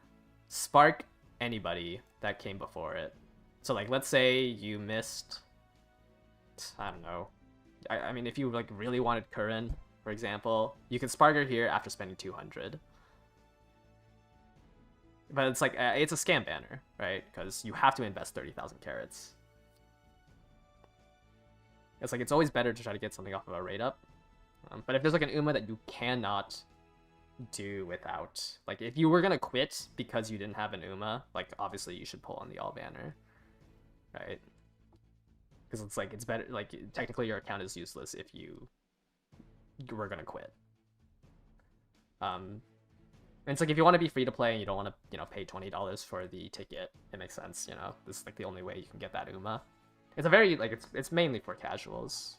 spark anybody that came before it. So, like, let's say you missed, I don't know. I mean, if you, like, really wanted Curran, for example, you can spark her here after spending 200. But it's like, it's a scam banner, right? Because you have to invest 30,000 carats. It's like, it's always better to try to get something off of a rate up. But if there's like an UMA that you cannot do without, like if you were gonna quit because you didn't have an UMA, like obviously you should pull on the all banner, right? Because it's like, it's better, like technically your account is useless if you were gonna quit. And it's like, if you want to be free to play and you don't want to, you know, pay $20 for the ticket, it makes sense, you know? This is like the only way you can get that UMA. It's a very, like, it's mainly for casuals.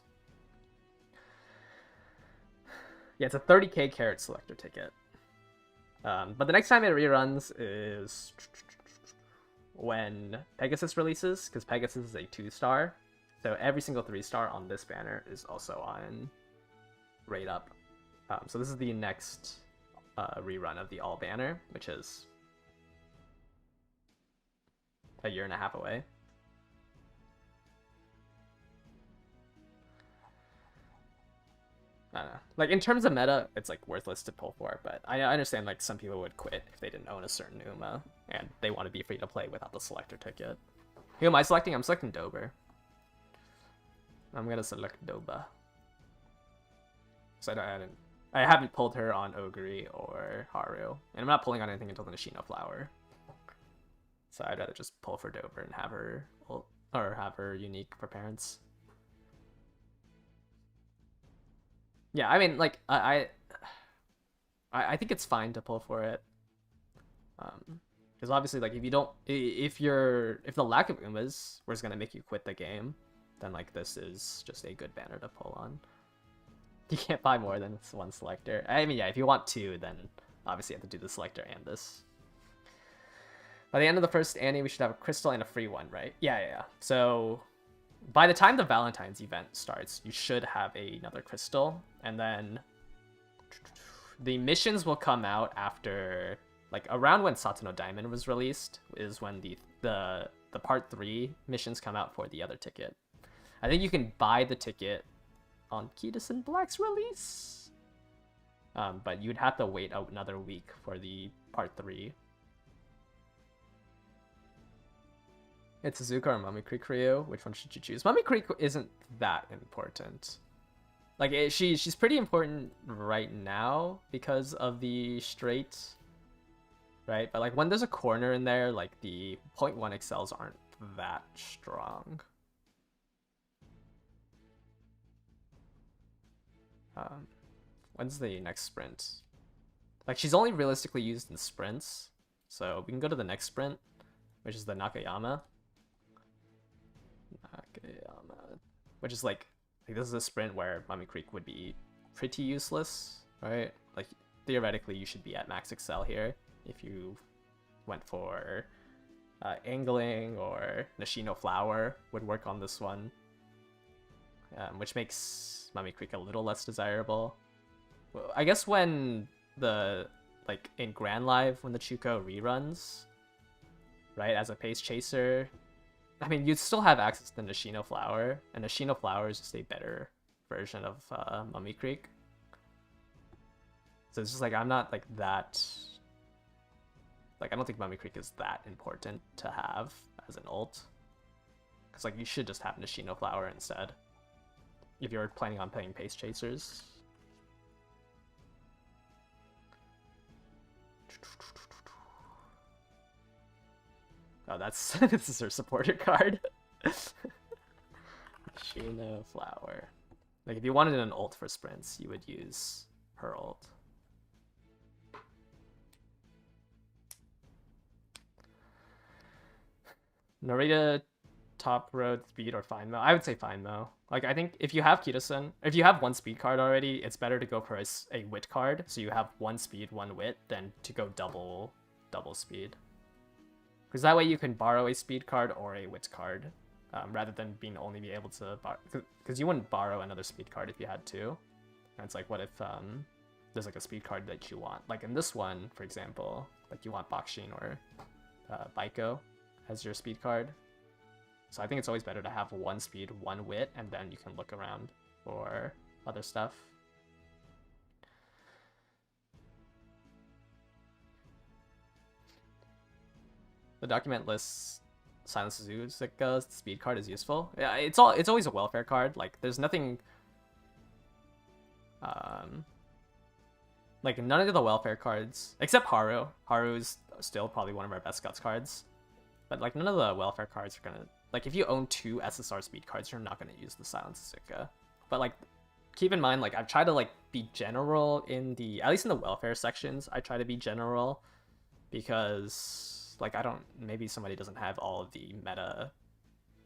Yeah, it's a 30k carat selector ticket. But the next time it reruns is when Pegasus releases, because Pegasus is a 2-star. So every single 3-star on this banner is also on rate up. So this is the next rerun of the all banner, which is a year and a half away. I don't know. Like, in terms of meta, it's, like, worthless to pull for, but I understand, like, some people would quit if they didn't own a certain UMA, and they want to be free to play without the selector ticket. Who am I selecting? I'm selecting Dober. I'm gonna select Doba. So I haven't pulled her on Ogre or Haru, and I'm not pulling on anything until the Nishino Flower. So I'd rather just pull for Dober and have her, or have her unique for parents. Yeah, I mean, like, I think it's fine to pull for it. Because obviously, like, if you don't, if the lack of UMAs was gonna make you quit the game, then, like, this is just a good banner to pull on. You can't buy more than one selector. I mean, yeah, if you want 2, then obviously you have to do the selector and this. By the end of the first Annie, we should have a crystal and a free one, right? Yeah. So by the time the Valentine's event starts, you should have another crystal, and then the missions will come out after, like, around when Satono Diamond was released is when the part 3 missions come out for the other ticket. I think you can buy the ticket on Kidison Black's release, but you'd have to wait another week for the part 3. It's Suzuka or Mummy Creek Ryu. Which one should you choose? Mummy Creek isn't that important. Like, she's pretty important right now because of the straight, right? But, like, when there's a corner in there, like, the 0.1 excels aren't that strong. When's the next sprint? Like, she's only realistically used in sprints, So we can go to the next sprint, which is the Nakayama. Which is like this is a sprint where Mummy Creek would be pretty useless, right? Like theoretically you should be at max excel here if you went for angling, or Nishino Flower would work on this one, which makes Mummy Creek a little less desirable. Well, I guess when the in Grand Live when the Chuko reruns, right, as a pace chaser, I mean, you'd still have access to Nishino Flower, and Nishino Flower is just a better version of Mummy Creek. So it's just like, I'm not like that... Like, I don't think Mummy Creek is that important to have as an ult. Because, like, you should just have Nishino Flower instead, if you're planning on playing pace chasers. Oh, that's this is her supporter card. Nishino Flower. Like, if you wanted an ult for sprints, you would use her ult. Narita, top road, speed, or fine mo? I would say fine mo. Like, I think if you have Kitasen, if you have one speed card already, it's better to go for a wit card, so you have one speed, one wit, than to go double speed. Because that way you can borrow a speed card or a wit card, rather than only be able to borrow. Because you wouldn't borrow another speed card if you had to. And it's like, what if there's like a speed card that you want? Like in this one, for example, like you want Bakshin or Baiko as your speed card. So I think it's always better to have one speed, one wit, and then you can look around for other stuff. The document lists Silent Suzuka's speed card is useful. Yeah, it's always a welfare card. Like there's nothing like none of the welfare cards except Haru. Haru is still probably one of our best guts cards. But like none of the welfare cards are gonna, like if you own 2 SSR speed cards, you're not gonna use the Silent Suzuka. But like keep in mind, like I've tried to like be general in the, at least in the welfare sections, I try to be general because like I don't, maybe somebody doesn't have all of the meta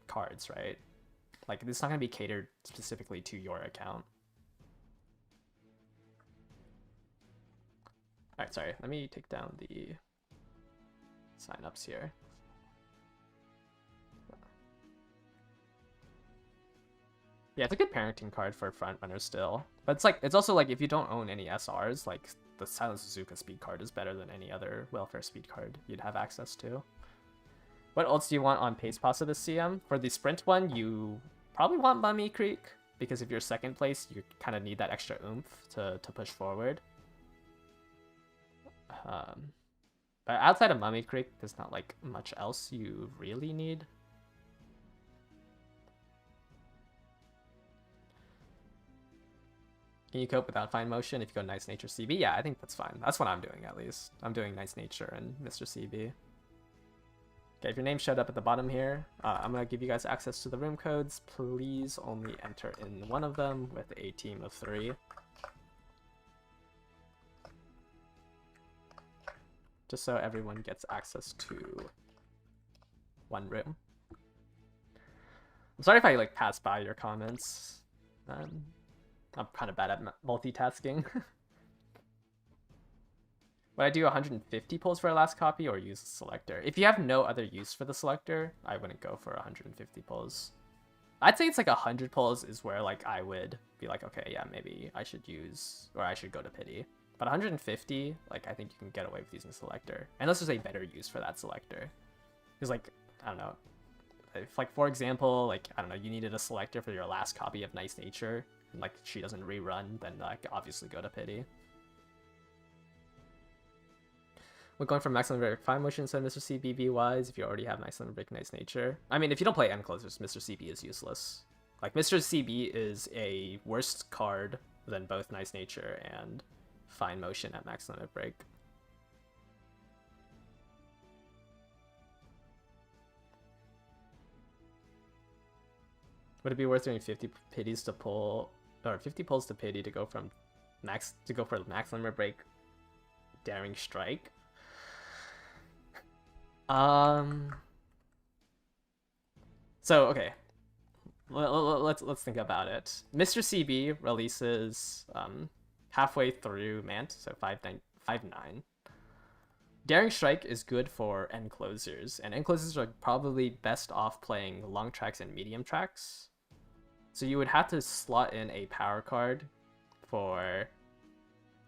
cards, right? Like it's not gonna be catered specifically to your account. Alright, sorry, let me take down the signups here. Yeah, it's a good parenting card for frontrunners still. But it's like, it's also like if you don't own any SRs, like the Silent Suzuka speed card is better than any other welfare speed card you'd have access to. What ults do you want on Pace Pasta this CM? For the sprint one, you probably want Mummy Creek, because if you're second place, you kind of need that extra oomph to push forward. But outside of Mummy Creek, there's not like much else you really need. Can you cope without fine motion if you go Nice Nature CB? Yeah, I think that's fine. That's what I'm doing, at least. I'm doing Nice Nature and Mr. CB. Okay, if your name showed up at the bottom here, I'm going to give you guys access to the room codes. Please only enter in one of them with a team of 3. Just so everyone gets access to one room. I'm sorry if I like pass by your comments. I'm kind of bad at multitasking. Would I do 150 pulls for a last copy or use the selector? If you have no other use for the selector, I wouldn't go for 150 pulls. I'd say it's like 100 pulls is where like I would be like, okay, yeah, maybe I should use, or I should go to pity. But 150, like I think you can get away with using selector. Unless there's a better use for that selector. Because like, I don't know. If like, for example, like, I don't know, you needed a selector for your last copy of Nice Nature, and like she doesn't rerun, then like obviously go to pity. We're going for maximum break 5 motion instead of Mr. CB wise if you already have maximum break Nice Nature. I mean, if you don't play end closers, Mr. CB is useless. Like Mr. CB is a worse card than both Nice Nature and Fine Motion at max limit break. Would it be worth doing 50 pities to pull, or 50 pulls to pity to go from max, to go for max limit break Daring Strike? So okay, let's think about it. Mr. CB releases halfway through Mant, so 5.9. Daring Strike is good for end closers, and end closers are probably best off playing long tracks and medium tracks. So you would have to slot in a power card for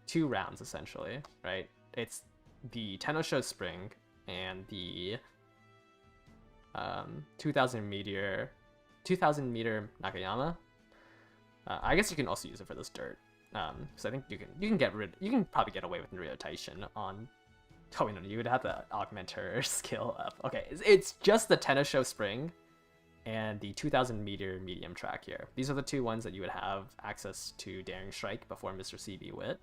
2 rounds essentially, right? It's the Tenno Spring and the 2000 meter Nakayama. I guess you can also use it for this dirt. So I think you can probably get away with Ryo Taishin on. Oh no, you would have to augment her skill up. Okay, it's just the Tenno Spring and the 2000 meter medium track here. These are the 2 ones that you would have access to Daring Strike before Mr. CB Wit.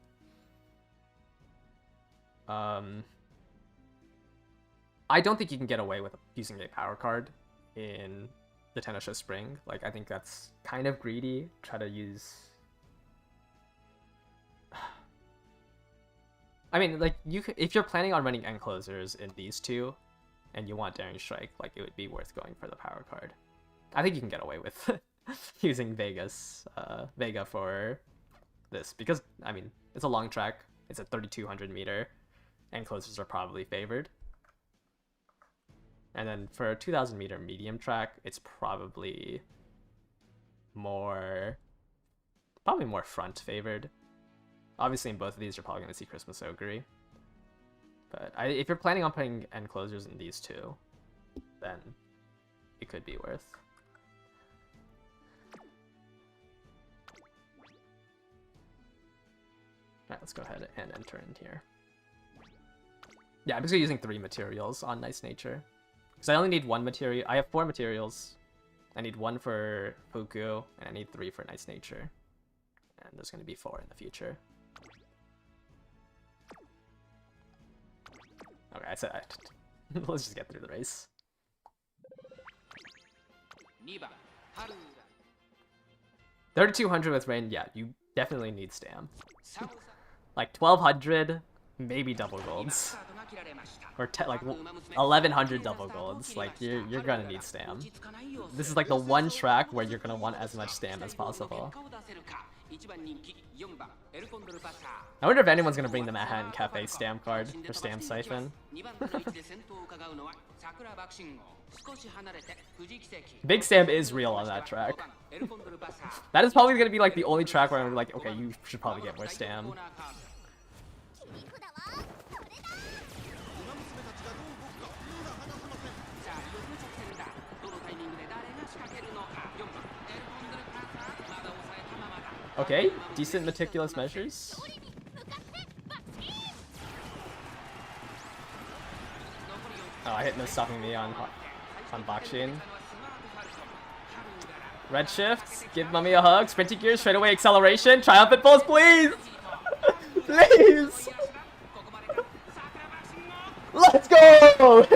I don't think you can get away with using a power card in the Tenno Spring. Like, I think that's kind of greedy. Try to use... I mean, like, if you're planning on running end closers in these 2, and you want Daring Strike, like, it would be worth going for the power card. I think you can get away with using Vega for this, because, I mean, it's a long track, it's a 3200 meter, end closers are probably favored. And then for a 2000 meter medium track, it's probably more front favored. Obviously, in both of these, you're probably going to see Christmas Ogre. But if you're planning on putting end closers in these 2, then it could be worth. Alright, let's go ahead and enter in here. Yeah, I'm just using 3 materials on Nice Nature. Because I only need 1 material. I have 4 materials. I need 1 for Fuku, and I need 3 for Nice Nature. And there's going to be 4 in the future. Okay, I said let's just get through the race. 3200 with rain, yeah, you definitely need stam. Like 1200, maybe double golds. Or like 1100 double golds. Like you're gonna need stam. This is like the one track where you're gonna want as much stam as possible. I wonder if anyone's gonna bring the Manhattan Cafe stam card for Stam Siphon. Big Stam is real on that track. That is probably gonna be like the only track where I'm like, okay, you should probably get more stam. Okay, decent meticulous measures. Oh, I hit no stopping me on Bakshin. Red shift, give Mummy a hug, sprinting gears, straight away acceleration, triumphant pulse, please! Please! Let's go!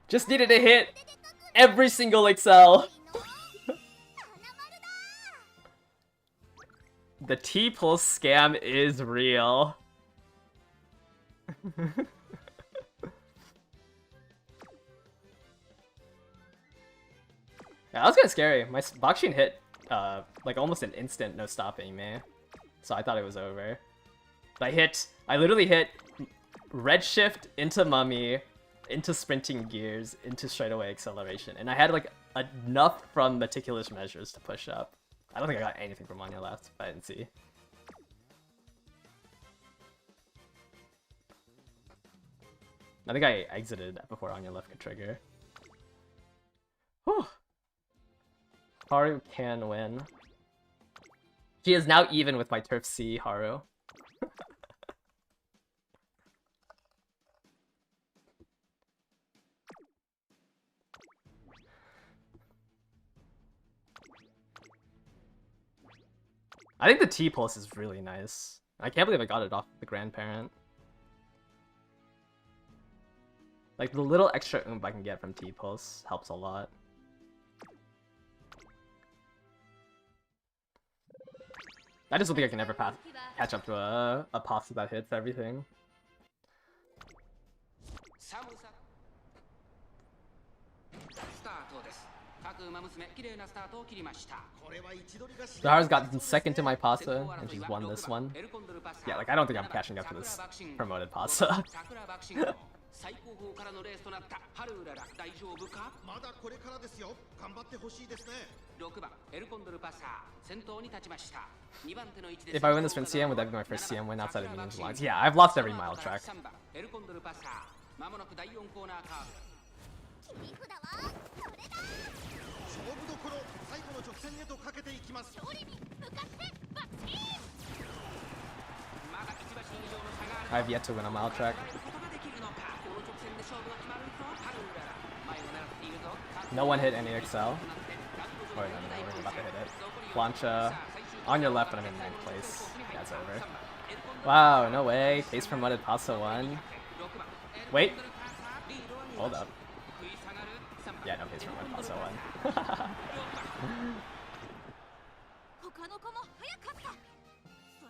Just needed to hit every single Excel. The T-Pulse scam is real. Yeah, that was kind of scary. My Bakshin hit like almost an instant no stopping me. So I thought it was over. But I literally hit red shift into Mummy, into sprinting gears, into straightaway acceleration. And I had like enough from meticulous measures to push up. I don't think I got anything from Anya left, but I didn't see. I think I exited before Anya left could trigger. Whew. Haru can win. She is now even with my Turf C Haru. I think the T-Pulse is really nice. I can't believe I got it off the grandparent. Like, the little extra oomph I can get from T-Pulse helps a lot. I just don't think I can ever catch up to a pasta that hits everything.
寒さスタートです。各馬娘綺麗なスタートを切りました。
Zahara's gotten second to my pasta, and she's won this one. Yeah, like I don't think I'm catching up to this promoted pasta.
最高峰からのレースとなったハルウララ大丈夫か。まだこれからですよ。頑張ってほしいですね。6番エルコンドルパサー先頭に立ちました。2番手の位置です。
If I win this Prince CM, would that be my first CM win outside of Minions Lines? Yeah, I've lost every mile track.
3番エルコンドルパサーまもなく第4コーナーカーブ。
切り札はこれだ。
勝負どころ最後の直線へとかけていきます。
勝利に向かってバッチリ。
まだ1馬身以上の差がある。
I have yet to win a mile track. No one hit any XL. Oh, no, we're about to hit it. Plancha on your left, but I'm in 9th place. Yeah, it's over. Wow, no way. Pace promoted Pasta 1. Wait. Hold up. Yeah, no pace promoted Pasta 1.
他の子も早かった。そ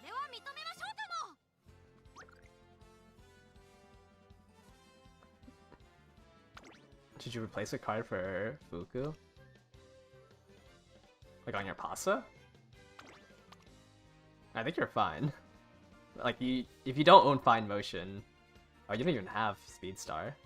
れは認めましょうかも。
Did you replace a card for Fuku? Like on your pasta? I think you're fine. Like if you don't own Fine Motion, oh, you don't even have Speed Star.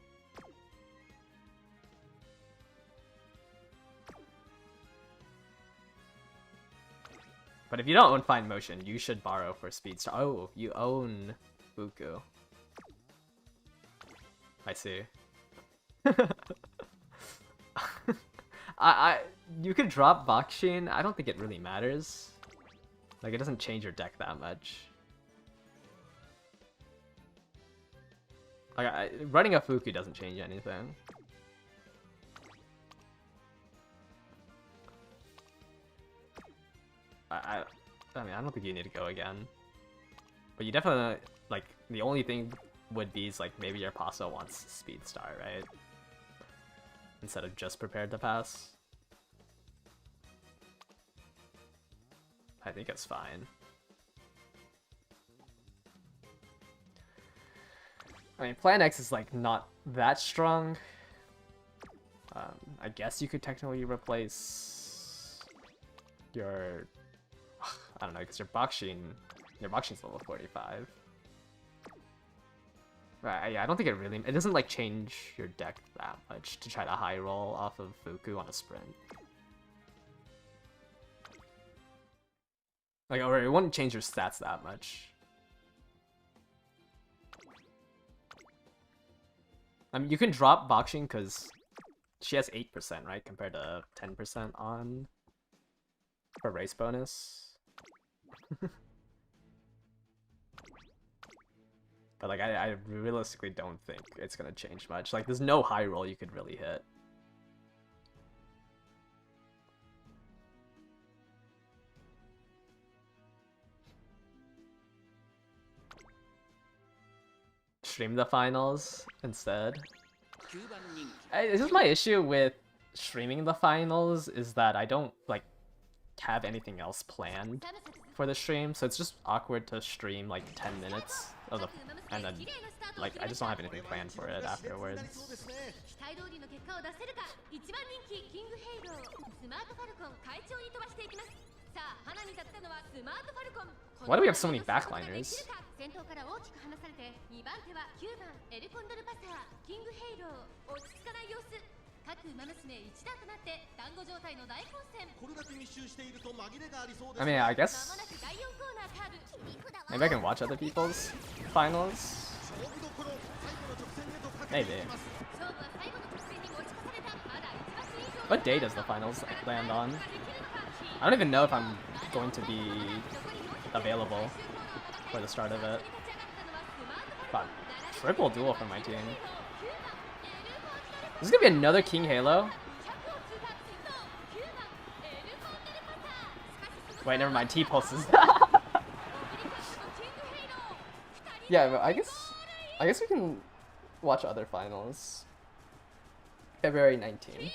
But if you don't own Fine Motion, you should borrow for Speed Star. Oh, you own Fuku. I see. You could drop Bakshin. I don't think it really matters. Like, it doesn't change your deck that much. Like, running a Fuku doesn't change anything. I mean, I don't think you need to go again. But you definitely, like, the only thing would be is, like, maybe your Paso wants Speed Star, right? Instead of just prepared to pass. I think it's fine. I mean, Plan X is like not that strong. I guess you could technically replace your... I don't know, because your Bakshin's level 45. Right, yeah, I don't think it doesn't like change your deck that much to try to high roll off of Fuku on a sprint. Like, or it wouldn't change your stats that much. I mean, you can drop Bakshin because she has 8%, right? Compared to 10% on for race bonus. But like, I realistically don't think it's gonna change much. Like, there's no high roll you could really hit. Stream the finals instead. This is my issue with streaming the finals, is that I don't like have anything else planned for the stream, so it's just awkward to stream like 10 minutes of the, and then like I just don't have anything planned for it afterwards. Why do we have so many backliners? I mean, I guess maybe I can watch other people's finals. Maybe. What day does the finals land on? I don't even know if I'm going to be available for the start of it. But triple duel for my team. This is gonna be another King Halo. Wait, never mind. T-Pulse is. Yeah, but I guess we can watch other finals. February 19th.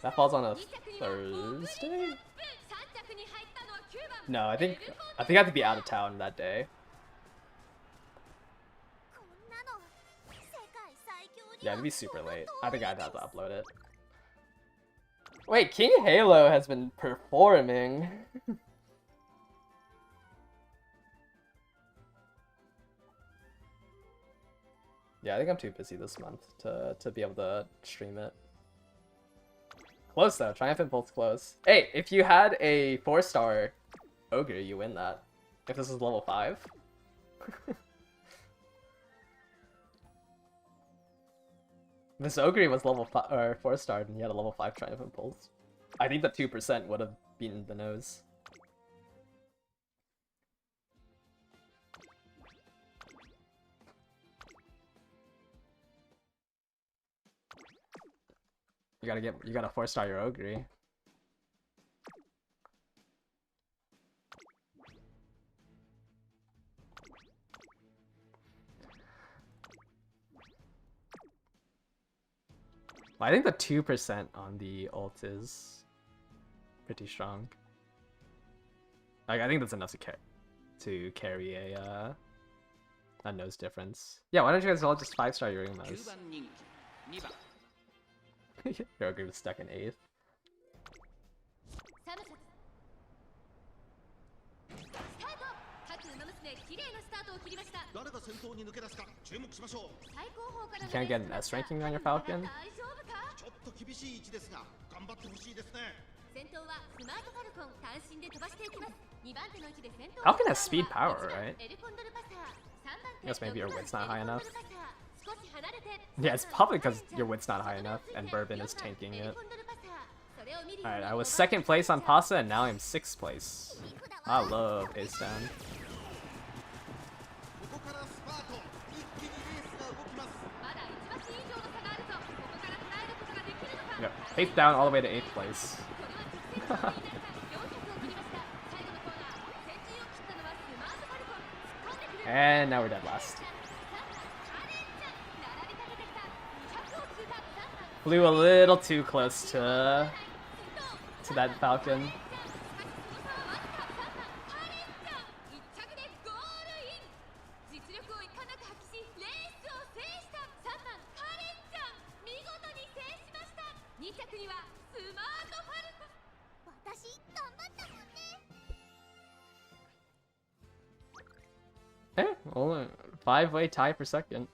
That falls on a Thursday? No, I think I have to be out of town that day. Yeah, it'd be super late. I think I'd have to upload it. Wait, King Halo has been performing. Yeah, I think I'm too busy this month to be able to stream it. Close though, Triumph Impulse close. Hey, if you had a 4-star ogre, you win that. If this is level 5. This ogre was level 5 or 4-star and he had a level 5 Triumph Impulse. I think the 2% would have beaten the nose. You gotta 4-star your ogre. I think the 2% on the ult is pretty strong. Like, I think that's enough to carry a nose difference. Yeah, why don't you guys all just 5-star your Umas? Your ogre was stuck in 8th.
誰が先頭に抜け出すか注目しましょう。
You can't get an S ranking on your Falcon?
ちょっと厳しい位置ですが頑張ってほしいですね。
Falcon has speed power, right? I guess maybe your wit's not high enough. Yeah, it's probably because your wit's not high enough and Bourbon is tanking it. Alright, I was 2nd place on Pasta and now I'm 6th place. I love pace down.
ここからスパート一気にレースが動きます。
Yep, pace down all the way to 8th place. And now we're dead last. Flew a little too close to that Falcon. Hey, only 5-way tie for 2nd.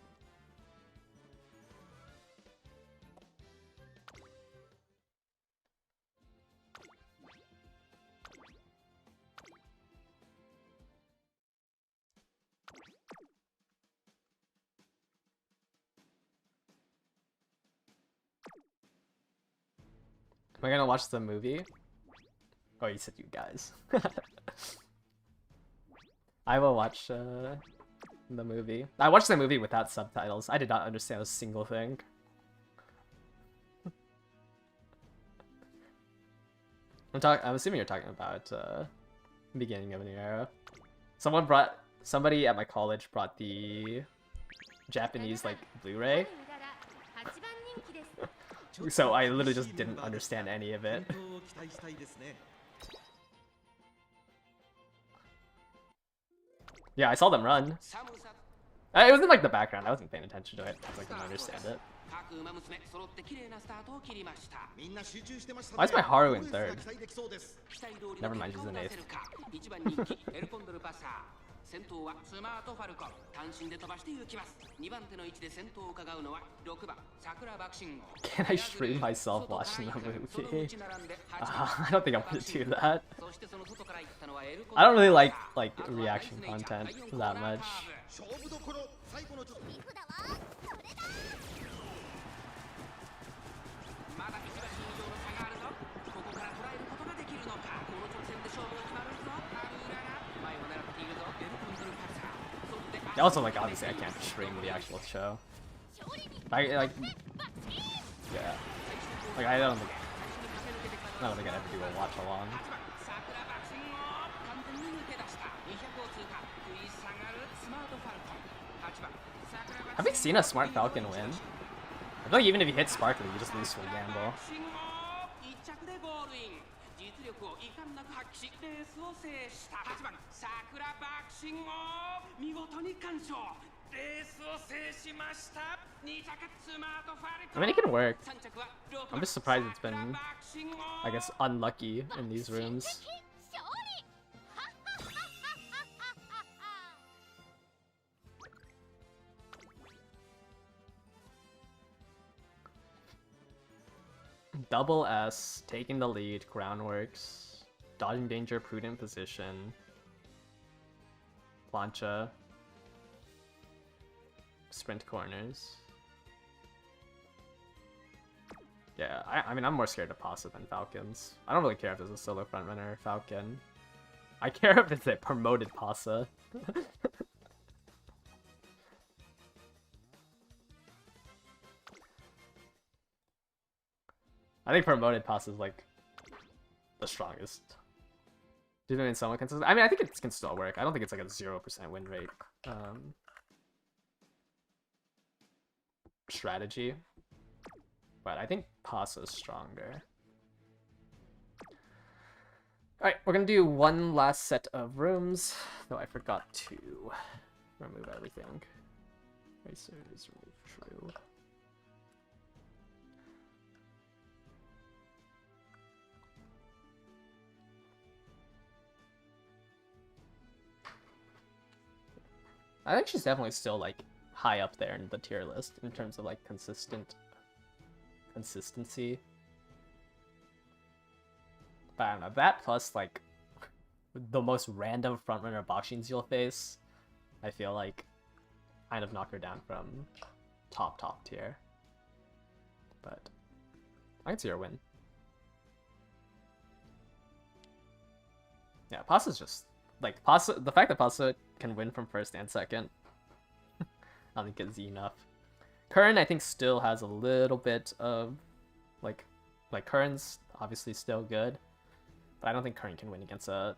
Am I gonna watch the movie? Oh, you said you guys. I will watch the movie. I watched the movie without subtitles. I did not understand a single thing. I'm assuming you're talking about beginning of a new era. Somebody at my college brought the Japanese like Blu-ray. So I literally just didn't understand any of it. Yeah, I saw them run. It was in like the background. I wasn't paying attention to it. I didn't understand it. Why is my Haru in 3rd? Never mind, she's in 8th. Can I stream myself watching the movie? I don't think I'm gonna do that. I don't really like reaction content that much. Also, like, obviously I can't stream the actual show. Yeah. Like, I don't think I'd ever do a watch along. Haven't seen a Smart Falcon win. I feel like even if you hit Sparkly, you just lose to a gamble.
力を遺憾なく発揮しレースを制した8番桜爆心を見事に完勝レースを制しました2着スマートファルコ
I mean, it can work.
3着は6
I'm
番
just surprised it's been,
桜爆心を
I guess, unlucky in these rooms.
勝利
Double S, taking the lead, groundworks, dodging danger, prudent position, plancha, sprint corners. Yeah, I mean, I'm more scared of Pasa than Falcons. I don't really care if there's a solo frontrunner or Falcon. I care if it's a promoted Pasa. I think promoted Pasa is like the strongest. Do you mean somewhat consistent? I mean, I think it can still work. I don't think it's like a 0% win rate strategy. But I think Pasa is stronger. Alright, we're gonna do one last set of rooms, though I forgot to remove everything. Racers, remove true. I think she's definitely still like high up there in the tier list in terms of like consistency. But I don't know, that plus like the most random frontrunner Bakshins you'll face, I feel like kind of knock her down from top tier. But I can see her win. Yeah, Pasa's just like Pasa. The fact that Pasa can win from first and second, I don't think is enough. Curran, I think, still has a little bit of like Curran's obviously still good, but I don't think Curran can win against a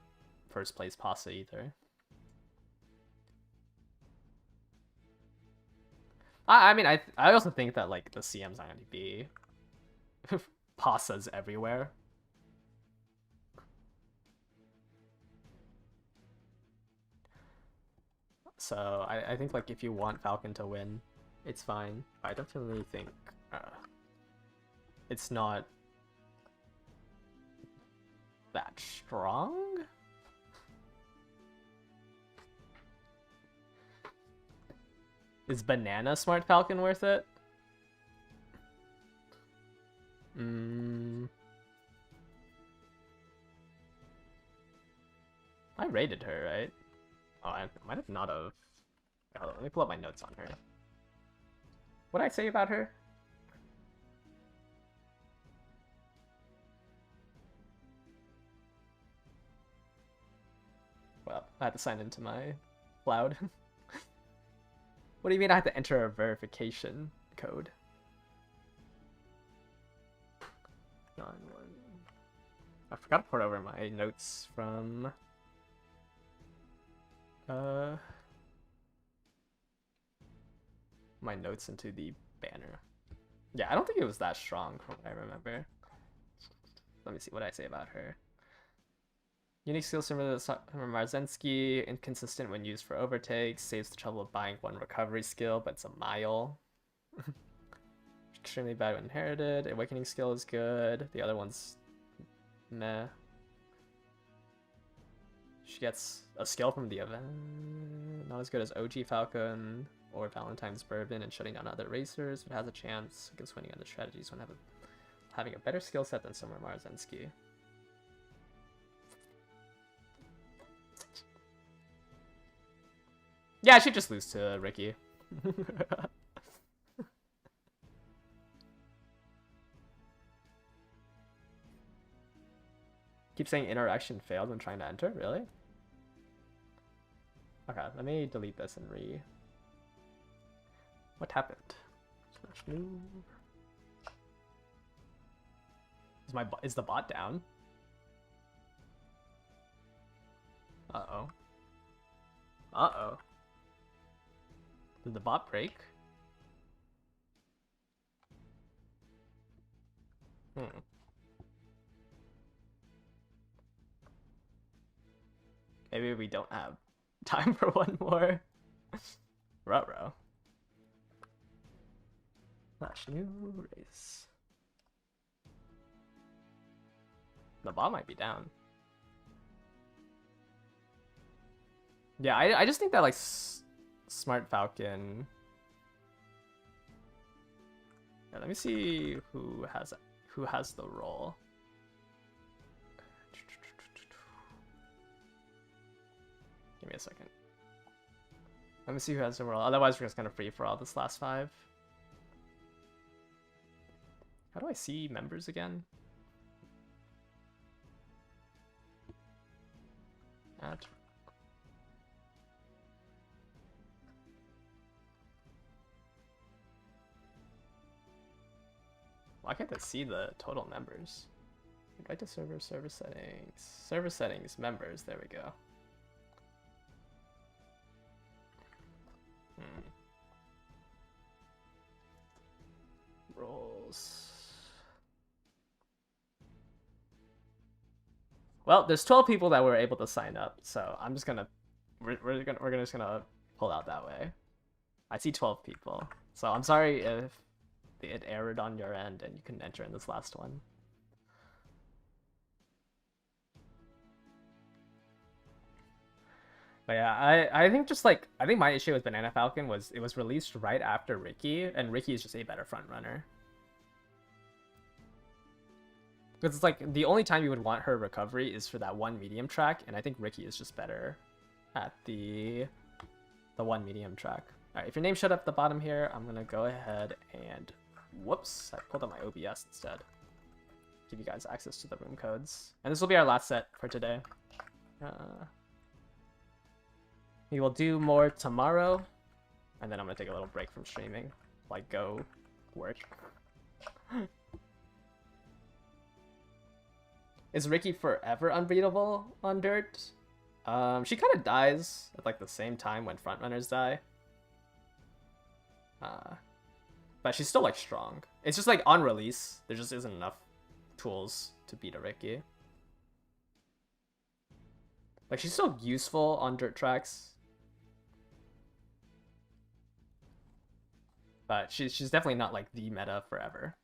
first place Pasa either. I mean, I also think that like the CM's not going to be Pasas everywhere. So I think like if you want Falcon to win, it's fine. I definitely think it's not that strong. Is Banana Smart Falcon worth it? I rated her, right? Oh, I might have not have. Oh, let me pull up my notes on her. What did I say about her? Well, I had to sign into my cloud. What do you mean I have to enter a verification code? I forgot to port over my notes from my notes into the banner. Yeah, I don't think it was that strong from what I remember. Let me see what I say about her. Unique skill similar to Marzensky, inconsistent when used for overtakes, saves the trouble of buying one recovery skill, but it's a mile. Extremely bad when inherited. Awakening skill is good. The other one's meh. She gets a skill from the event. Not as good as OG Falcon or Valentine's Bourbon and shutting down other racers, but has a chance against winning other strategies when having a better skill set than Summer Marzensky. Yeah, I should just lose to Ricky. Keep saying interaction failed when trying to enter? Really? Okay, let me delete this and What happened? Slash new. Is the bot down? Uh-oh. Uh-oh. Did the bot break? Maybe we don't have time for one more. Ruh-roh. Slash new race. The ball might be down. Yeah, I just think that like Smart Falcon. Yeah, let me see who has the role. Give me a second. Let me see who has the role. Otherwise, we're just gonna free for all this last 5. How do I see members again? Add. Why can't I see the total members? Invite to server settings, members, there we go. Roles. Well, there's 12 people that were able to sign up, so I'm just gonna we're just gonna pull out that way. I see 12 people, so I'm sorry if it errored on your end and you couldn't enter in this last one. But yeah, I think just like I think my issue with Banana Falcon was it was released right after Ricky, and Ricky is just a better front runner. Because it's like the only time you would want her recovery is for that one medium track, and I think Ricky is just better at the one medium track. Alright, if your name showed up at the bottom here, I'm gonna go ahead and whoops, I pulled up my OBS instead. Give you guys access to the room codes. And this will be our last set for today. We will do more tomorrow, and then I'm gonna take a little break from streaming, like go work. Is Ricky forever unbeatable on dirt? She kind of dies at like the same time when frontrunners die. But she's still like strong. It's just like on release, there just isn't enough tools to beat a Ricky. Like she's still useful on dirt tracks. But she's definitely not like the meta forever.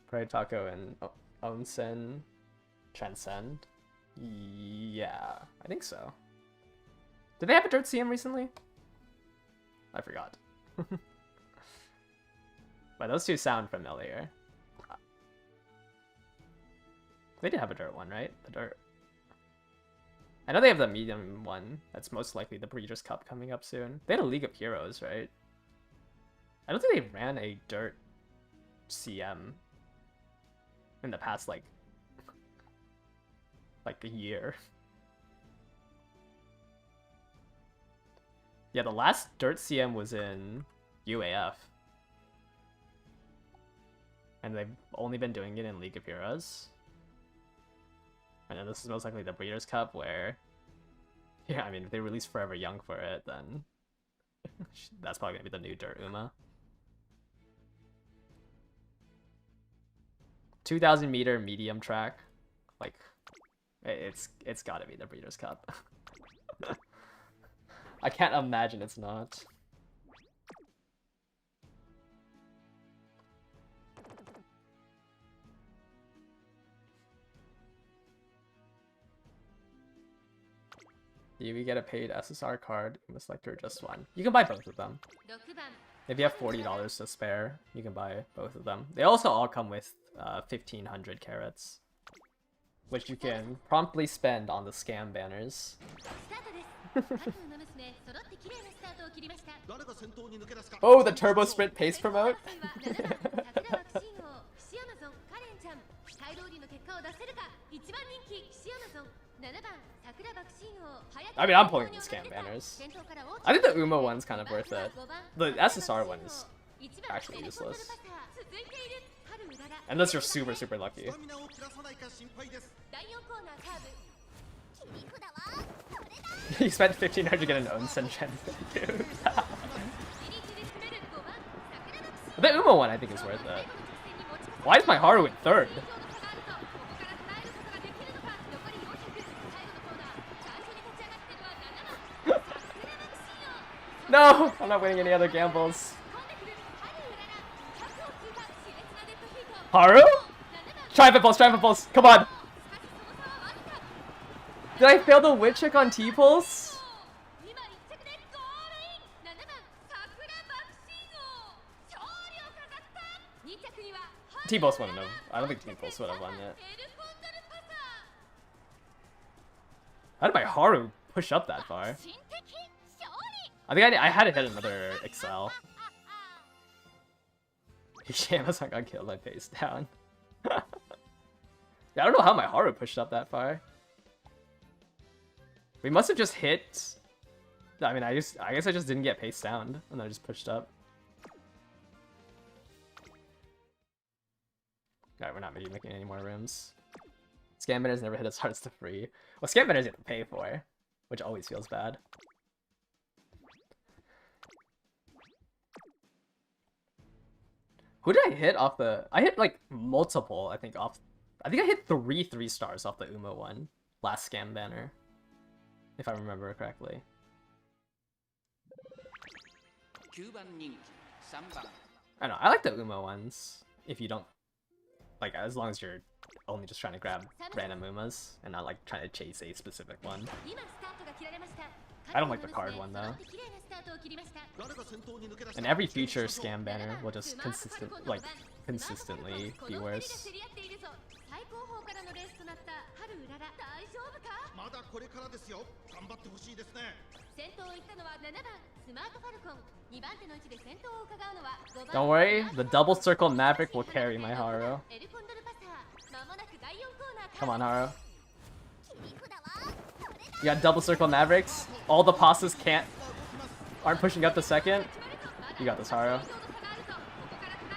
Pride Taco and Onsen Transcend? Yeah, I think so. Did they have a Dirt CM recently? I forgot. But those two sound familiar. They did have a Dirt one, right? The Dirt. I know they have the medium one. That's most likely the Breeders' Cup coming up soon. They had a League of Heroes, right? I don't think they ran a Dirt CM in the past, like a year. Yeah, the last Dirt CM was in UAF. And they've only been doing it in League of Heroes. And then this is most likely the Breeders' Cup, where... Yeah, I mean, if they release Forever Young for it, then... that's probably gonna be the new Dirt Uma. 2,000 meter medium track. Like, it's gotta be the Breeders' Cup. I can't imagine it's not. Do we get a paid SSR card? You must select just one. You can buy both of them. If you have $40 to spare, you can buy both of them. They also all come with 1,500 carats, which you can promptly spend on the scam banners. Oh, the Turbo Sprint pace promote! I mean, I'm pulling the scam banners. I think the Uma one's kind of worth it. The SSR one is actually useless. Unless you're super, super lucky. You spent 1500 to get an Onsen Gen, dude. The Uma one I think is worth it. Why is my Haru in third? No! I'm not winning any other gambles. Haru? Triumph Pulse, Triumph Pulse, come on! Did I fail the wit check on T-Pulse? T-Pulse wouldn't have. I don't think T-Pulse would have won it. How did my Haru push up that far? I think I had to hit another Excel. Amazon got killed by face down. Yeah, I don't know how my Haru pushed up that far. We must have just hit. I mean, I guess I just didn't get pace down, and I just pushed up. Alright, we're not really making any more rooms. Scam banners never hit as hard as the free. Well, scam banners you have to pay for, which always feels bad. Who did I hit off the? I hit like multiple. I think I hit 3 stars off the Uma one last scam banner, if I remember correctly. I don't know. I like the Uma ones. If you don't like, as long as you're only just trying to grab random Umas and not like trying to chase a specific one. I don't like the card one though. And every future scam banner will just consistently be worse. Don't worry, the double circle Maverick will carry my Haru. Come on, Haru. You got double circle Mavericks. All the passes aren't pushing up to second. You got this, Haru.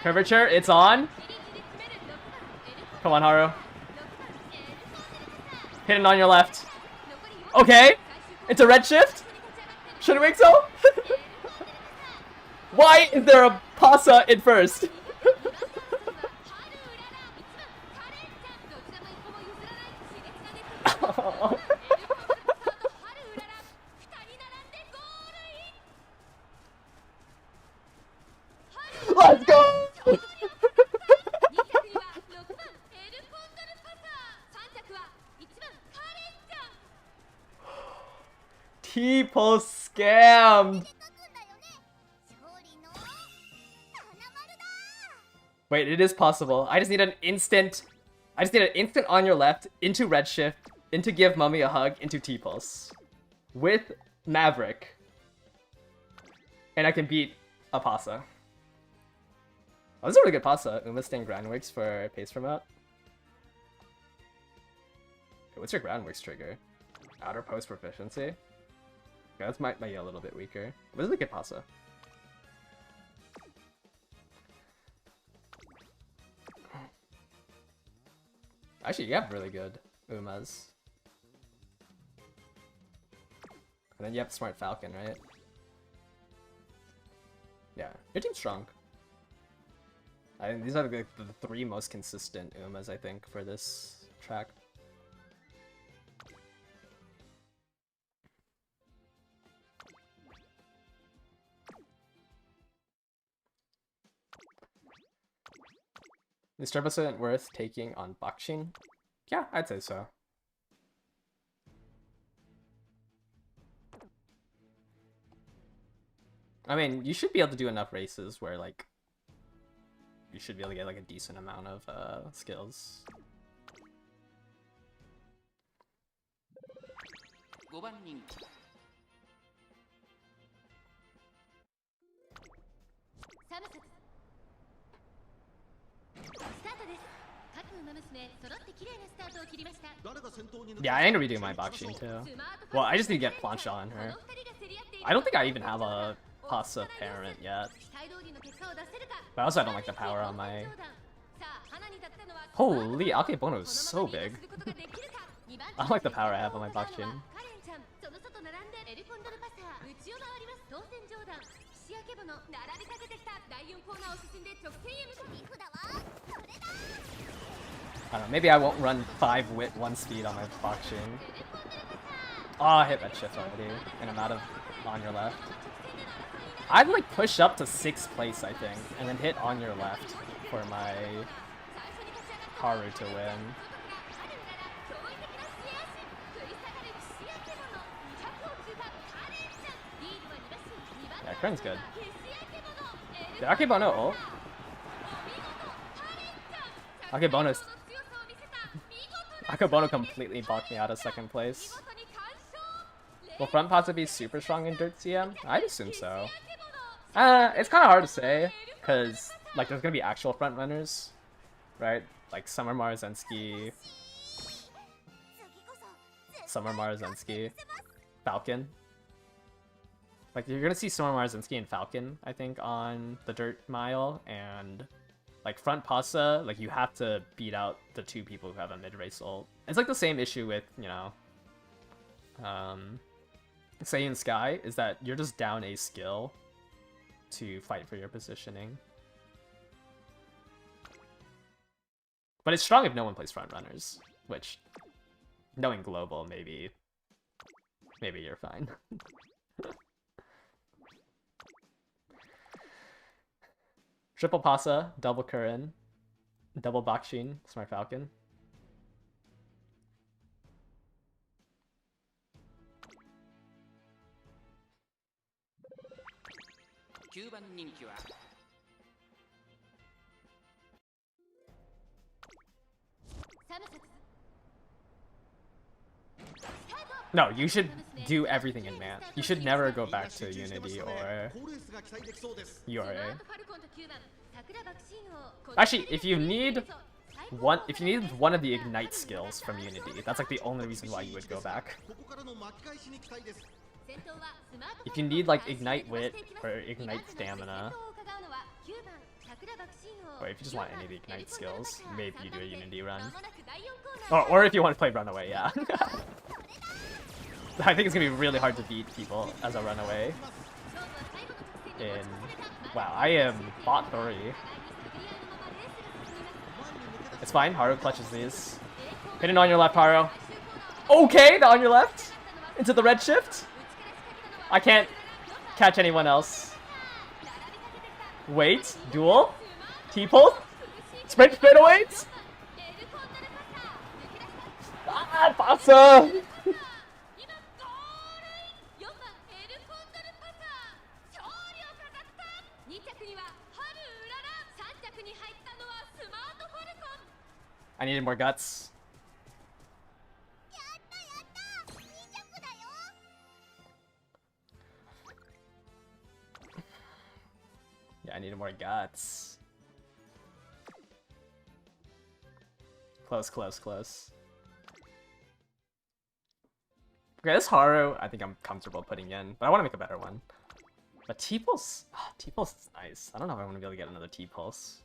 Curvature, it's on. Come on, Haru. Hit it on your left. Okay. It's a red shift. Should it so? Why is there a pasa in first? Oh. Let's go! T-Pulse scammed! Wait, it is possible. I just need an instant on your left, into Redshift, into Give Mummy a Hug, into T-Pulse. With Maverick. And I can beat a Pasa. Oh, this is a really good Pasa. Umasting Groundworks for pace promote. Okay, what's your Groundworks trigger? Outer post proficiency? Okay, that's might be a little bit weaker. But this is a good Pasa. Actually, you have really good Umas. And then you have Smart Falcon, right? Yeah, your team's strong. I think these are the 3 most consistent Umas, I think, for this track. Is Turboson worth taking on Bakshin? Yeah, I'd say so. I mean, you should be able to do enough races where, like, you should be able to get, like, a decent amount of, skills. Yeah, I need to redo my Bakshin too. Well, I just need to get Plancha on her. I don't think I even have a Pasa parent yet. But also I don't like the power on my... Holy, Akebono is so big. I don't like the power I have on my Bakshin.
ちゃんその外並んでエルコンドルパサー内を回ります当選上段岸焼けボノ並びかけてきた第4コーナーを進んで直線へ向かうリフだわそれだ
I don't know, maybe I won't run 5 wit 1 speed on my boxing. Oh, I hit that shift already, and I'm out of on your left. I'd like push up to 6th place, I think, and then hit on your left for my Haru to win. Yeah, Kren's good. Did Akebono ult? Akebono completely blocked me out of 2nd place. Will front pasta be super strong in Dirt CM? I'd assume so. It's kind of hard to say, because like there's gonna be actual front runners, right? Like Summer Marzensky, Falcon. Like you're gonna see Summer Marzensky and Falcon, I think, on the Dirt Mile, and like front pasta, like you have to beat out the 2 people who have a mid-race ult. It's like the same issue with, you know, Saiyan Sky, is that you're just down a skill to fight for your positioning. But it's strong if no one plays front runners, which, knowing global, maybe you're fine. Triple Pasa, double Kurin, double Bakshin, Smart Falcon. No, you should do everything in Man. You should never go back to Unity or URA. Actually, if you need one of the Ignite skills from Unity, that's like the only reason why you would go back. If you need like Ignite Wit or Ignite Stamina, or if you just want any of the Ignite skills, maybe you do a Unity run. Or if you want to play Runaway, yeah. I think it's gonna be really hard to beat people as a Runaway. Wow, I am bot 3. It's fine, Haru clutches these. Hidden on your left, Haru. Okay, the on your left! Into the red shift? I can't catch anyone else. Wait, duel? T-pulse? Sprint fadeaways? Ah, Pasa! I needed more guts. Yeah, I needed more guts. Close, close, close. Okay, this Haru, I think I'm comfortable putting in, but I want to make a better one. But T-Pulse? Oh, T-Pulse is nice. I don't know if I want to be able to get another T-Pulse.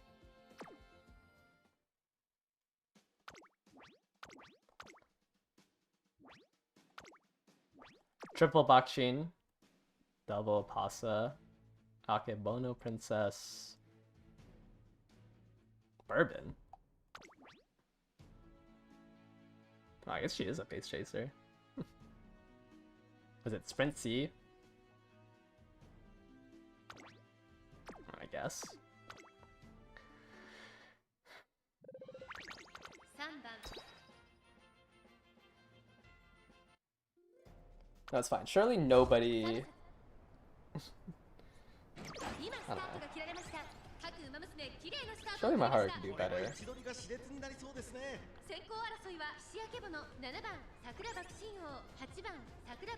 Triple Bakshin, double Pasa, Akebono Princess, Bourbon. Oh, I guess she is a base chaser. Was it Sprint C? I guess. That's fine. Surely nobody... I don't know. Surely my heart can do better.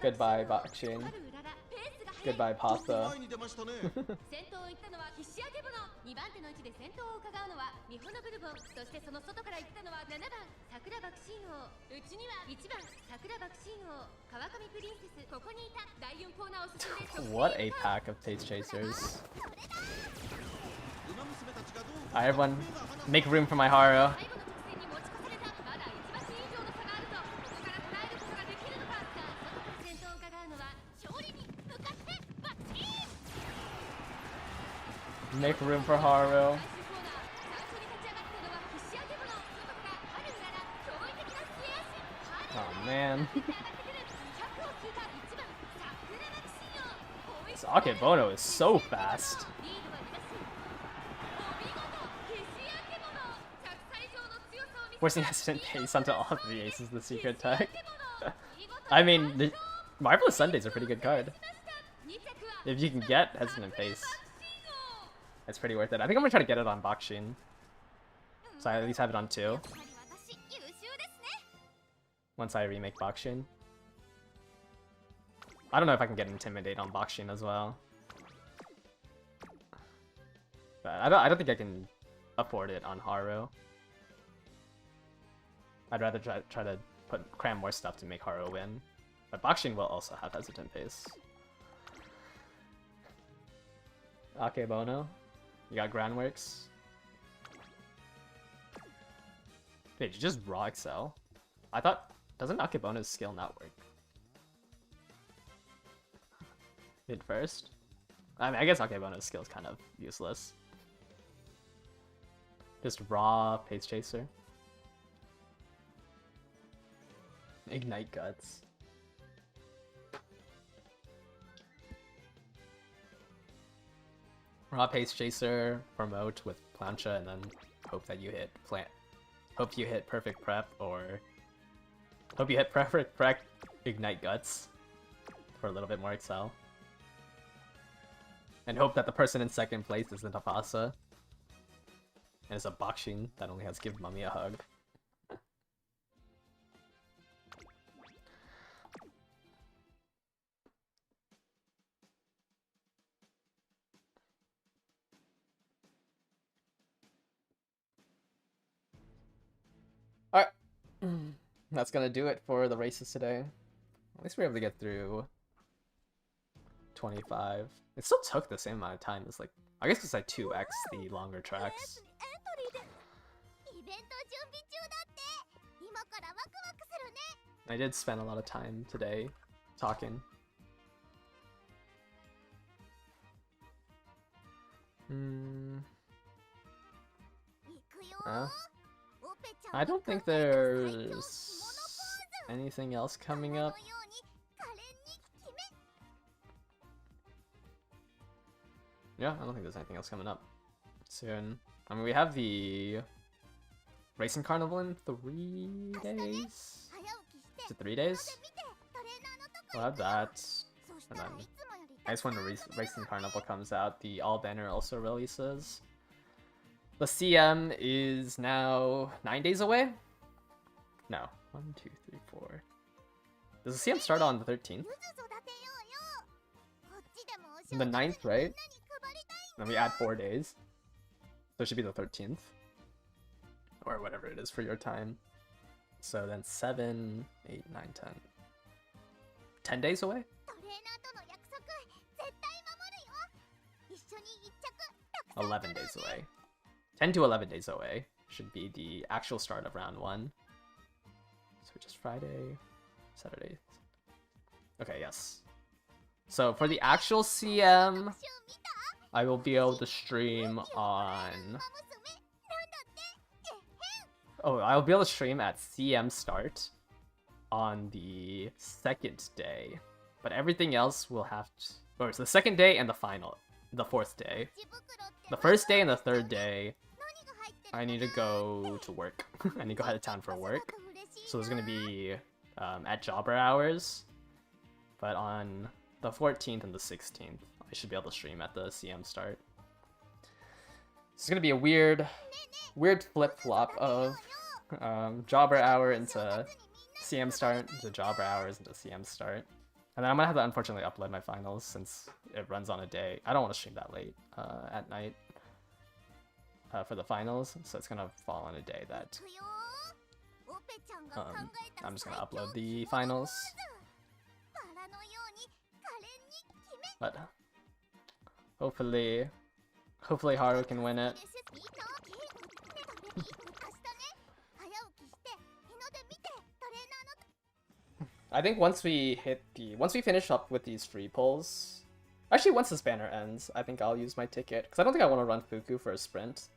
Goodbye, Bakshin. Goodbye, Pasta. What a pack of Pace Chasers. Alright, everyone, make room for my Haru. Make room for Haru. Oh man. This Akebono is so fast. Forcing instant pace onto all 3 aces of the secret tech. I mean, the Marvelous Sundays are a pretty good card. If you can get hesitant pace, it's pretty worth it. I think I'm gonna try to get it on Bakshin. So I at least have it on 2. Once I remake Bakshin. I don't know if I can get Intimidate on Bakshin as well. But I don't think I can afford it on Haru. I'd rather try to cram more stuff to make Haru win. But Bakshin will also have hesitant pace. Akebono. You got Groundworks. Wait, did you just raw Excel? I thought... Doesn't Akebono's skill not work? Mid first? I mean, I guess Akebono's skill is kind of useless. Just raw Pace Chaser. Ignite Guts. Raw Pace Chaser, promote with Plancha, and then hope that you hit hope you hit Perfect Prep, or hope you hit Perfect Prep, Ignite Guts for a little bit more Excel. And hope that the person in second place is the Tafasa. And it's a Bakshin that only has Give Mummy a Hug. Alright. That's gonna do it for the races today. At least we were able to get through 25. It still took the same amount of time as, like, I guess because I 2x the longer tracks. I did spend a lot of time today talking. I don't think there's anything else coming up. Yeah, I don't think there's anything else coming up soon. I mean, we have the Racing Carnival in 3 days? Is it 3 days? We'll have that. And then, I guess when the Racing Carnival comes out, the All Banner also releases. The CM is now 9 days away? No. 1, 2, 3, 4. Does the CM start on the 13th? The 9th, right? Then we add 4 days. So it should be the 13th. Or whatever it is for your time. So then 7, 8, 9, 10. 10 days away? 11 days away. 10 to 11 days away should be the actual start of round 1. So just Friday, Saturday. Okay, yes. So for the actual CM, I will be able to stream on... Oh, I'll be able to stream at CM start on the 2nd day. But everything else will have to... Or it's the 2nd day and the final. The 4th day. The 1st day and the 3rd day, I need to go to work. I need to go out of town for work. So there's going to be at jobber hours. But on the 14th and the 16th, I should be able to stream at the CM start. It's going to be a weird flip-flop of jobber hour into CM start, into jobber hours into CM start. And then I'm going to have to unfortunately upload my finals since it runs on a day. I don't want to stream that late at night for the finals, so it's going to fall on a day that I'm just going to upload the finals. But hopefully Haru can win it. I think once we finish up with these free pulls, Actually, once this banner ends, I think I'll use my ticket. Because I don't think I want to run Fuku for a sprint. So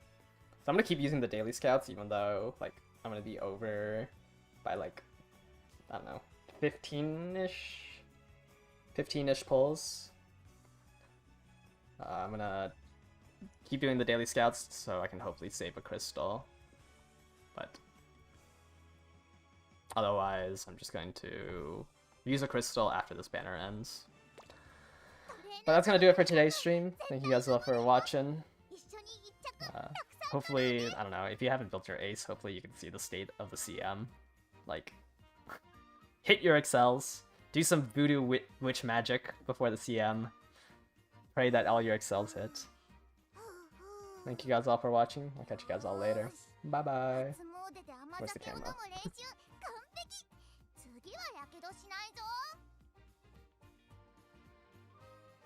I'm going to keep using the daily scouts, even though, like, I'm going to be over by, like, I don't know, 15-ish? 15-ish pulls. I'm going to keep doing the daily scouts so I can hopefully save a crystal. But otherwise, I'm just going to use a crystal after this banner ends. But that's gonna do it for today's stream. Thank you guys all for watching. Hopefully, I don't know, if you haven't built your ace, hopefully you can see the state of the CM. Like, hit your excels, do some voodoo witch magic before the CM. Pray that all your excels hit. Thank you guys all for watching. I'll catch you guys all later. Bye bye. Where's the camera?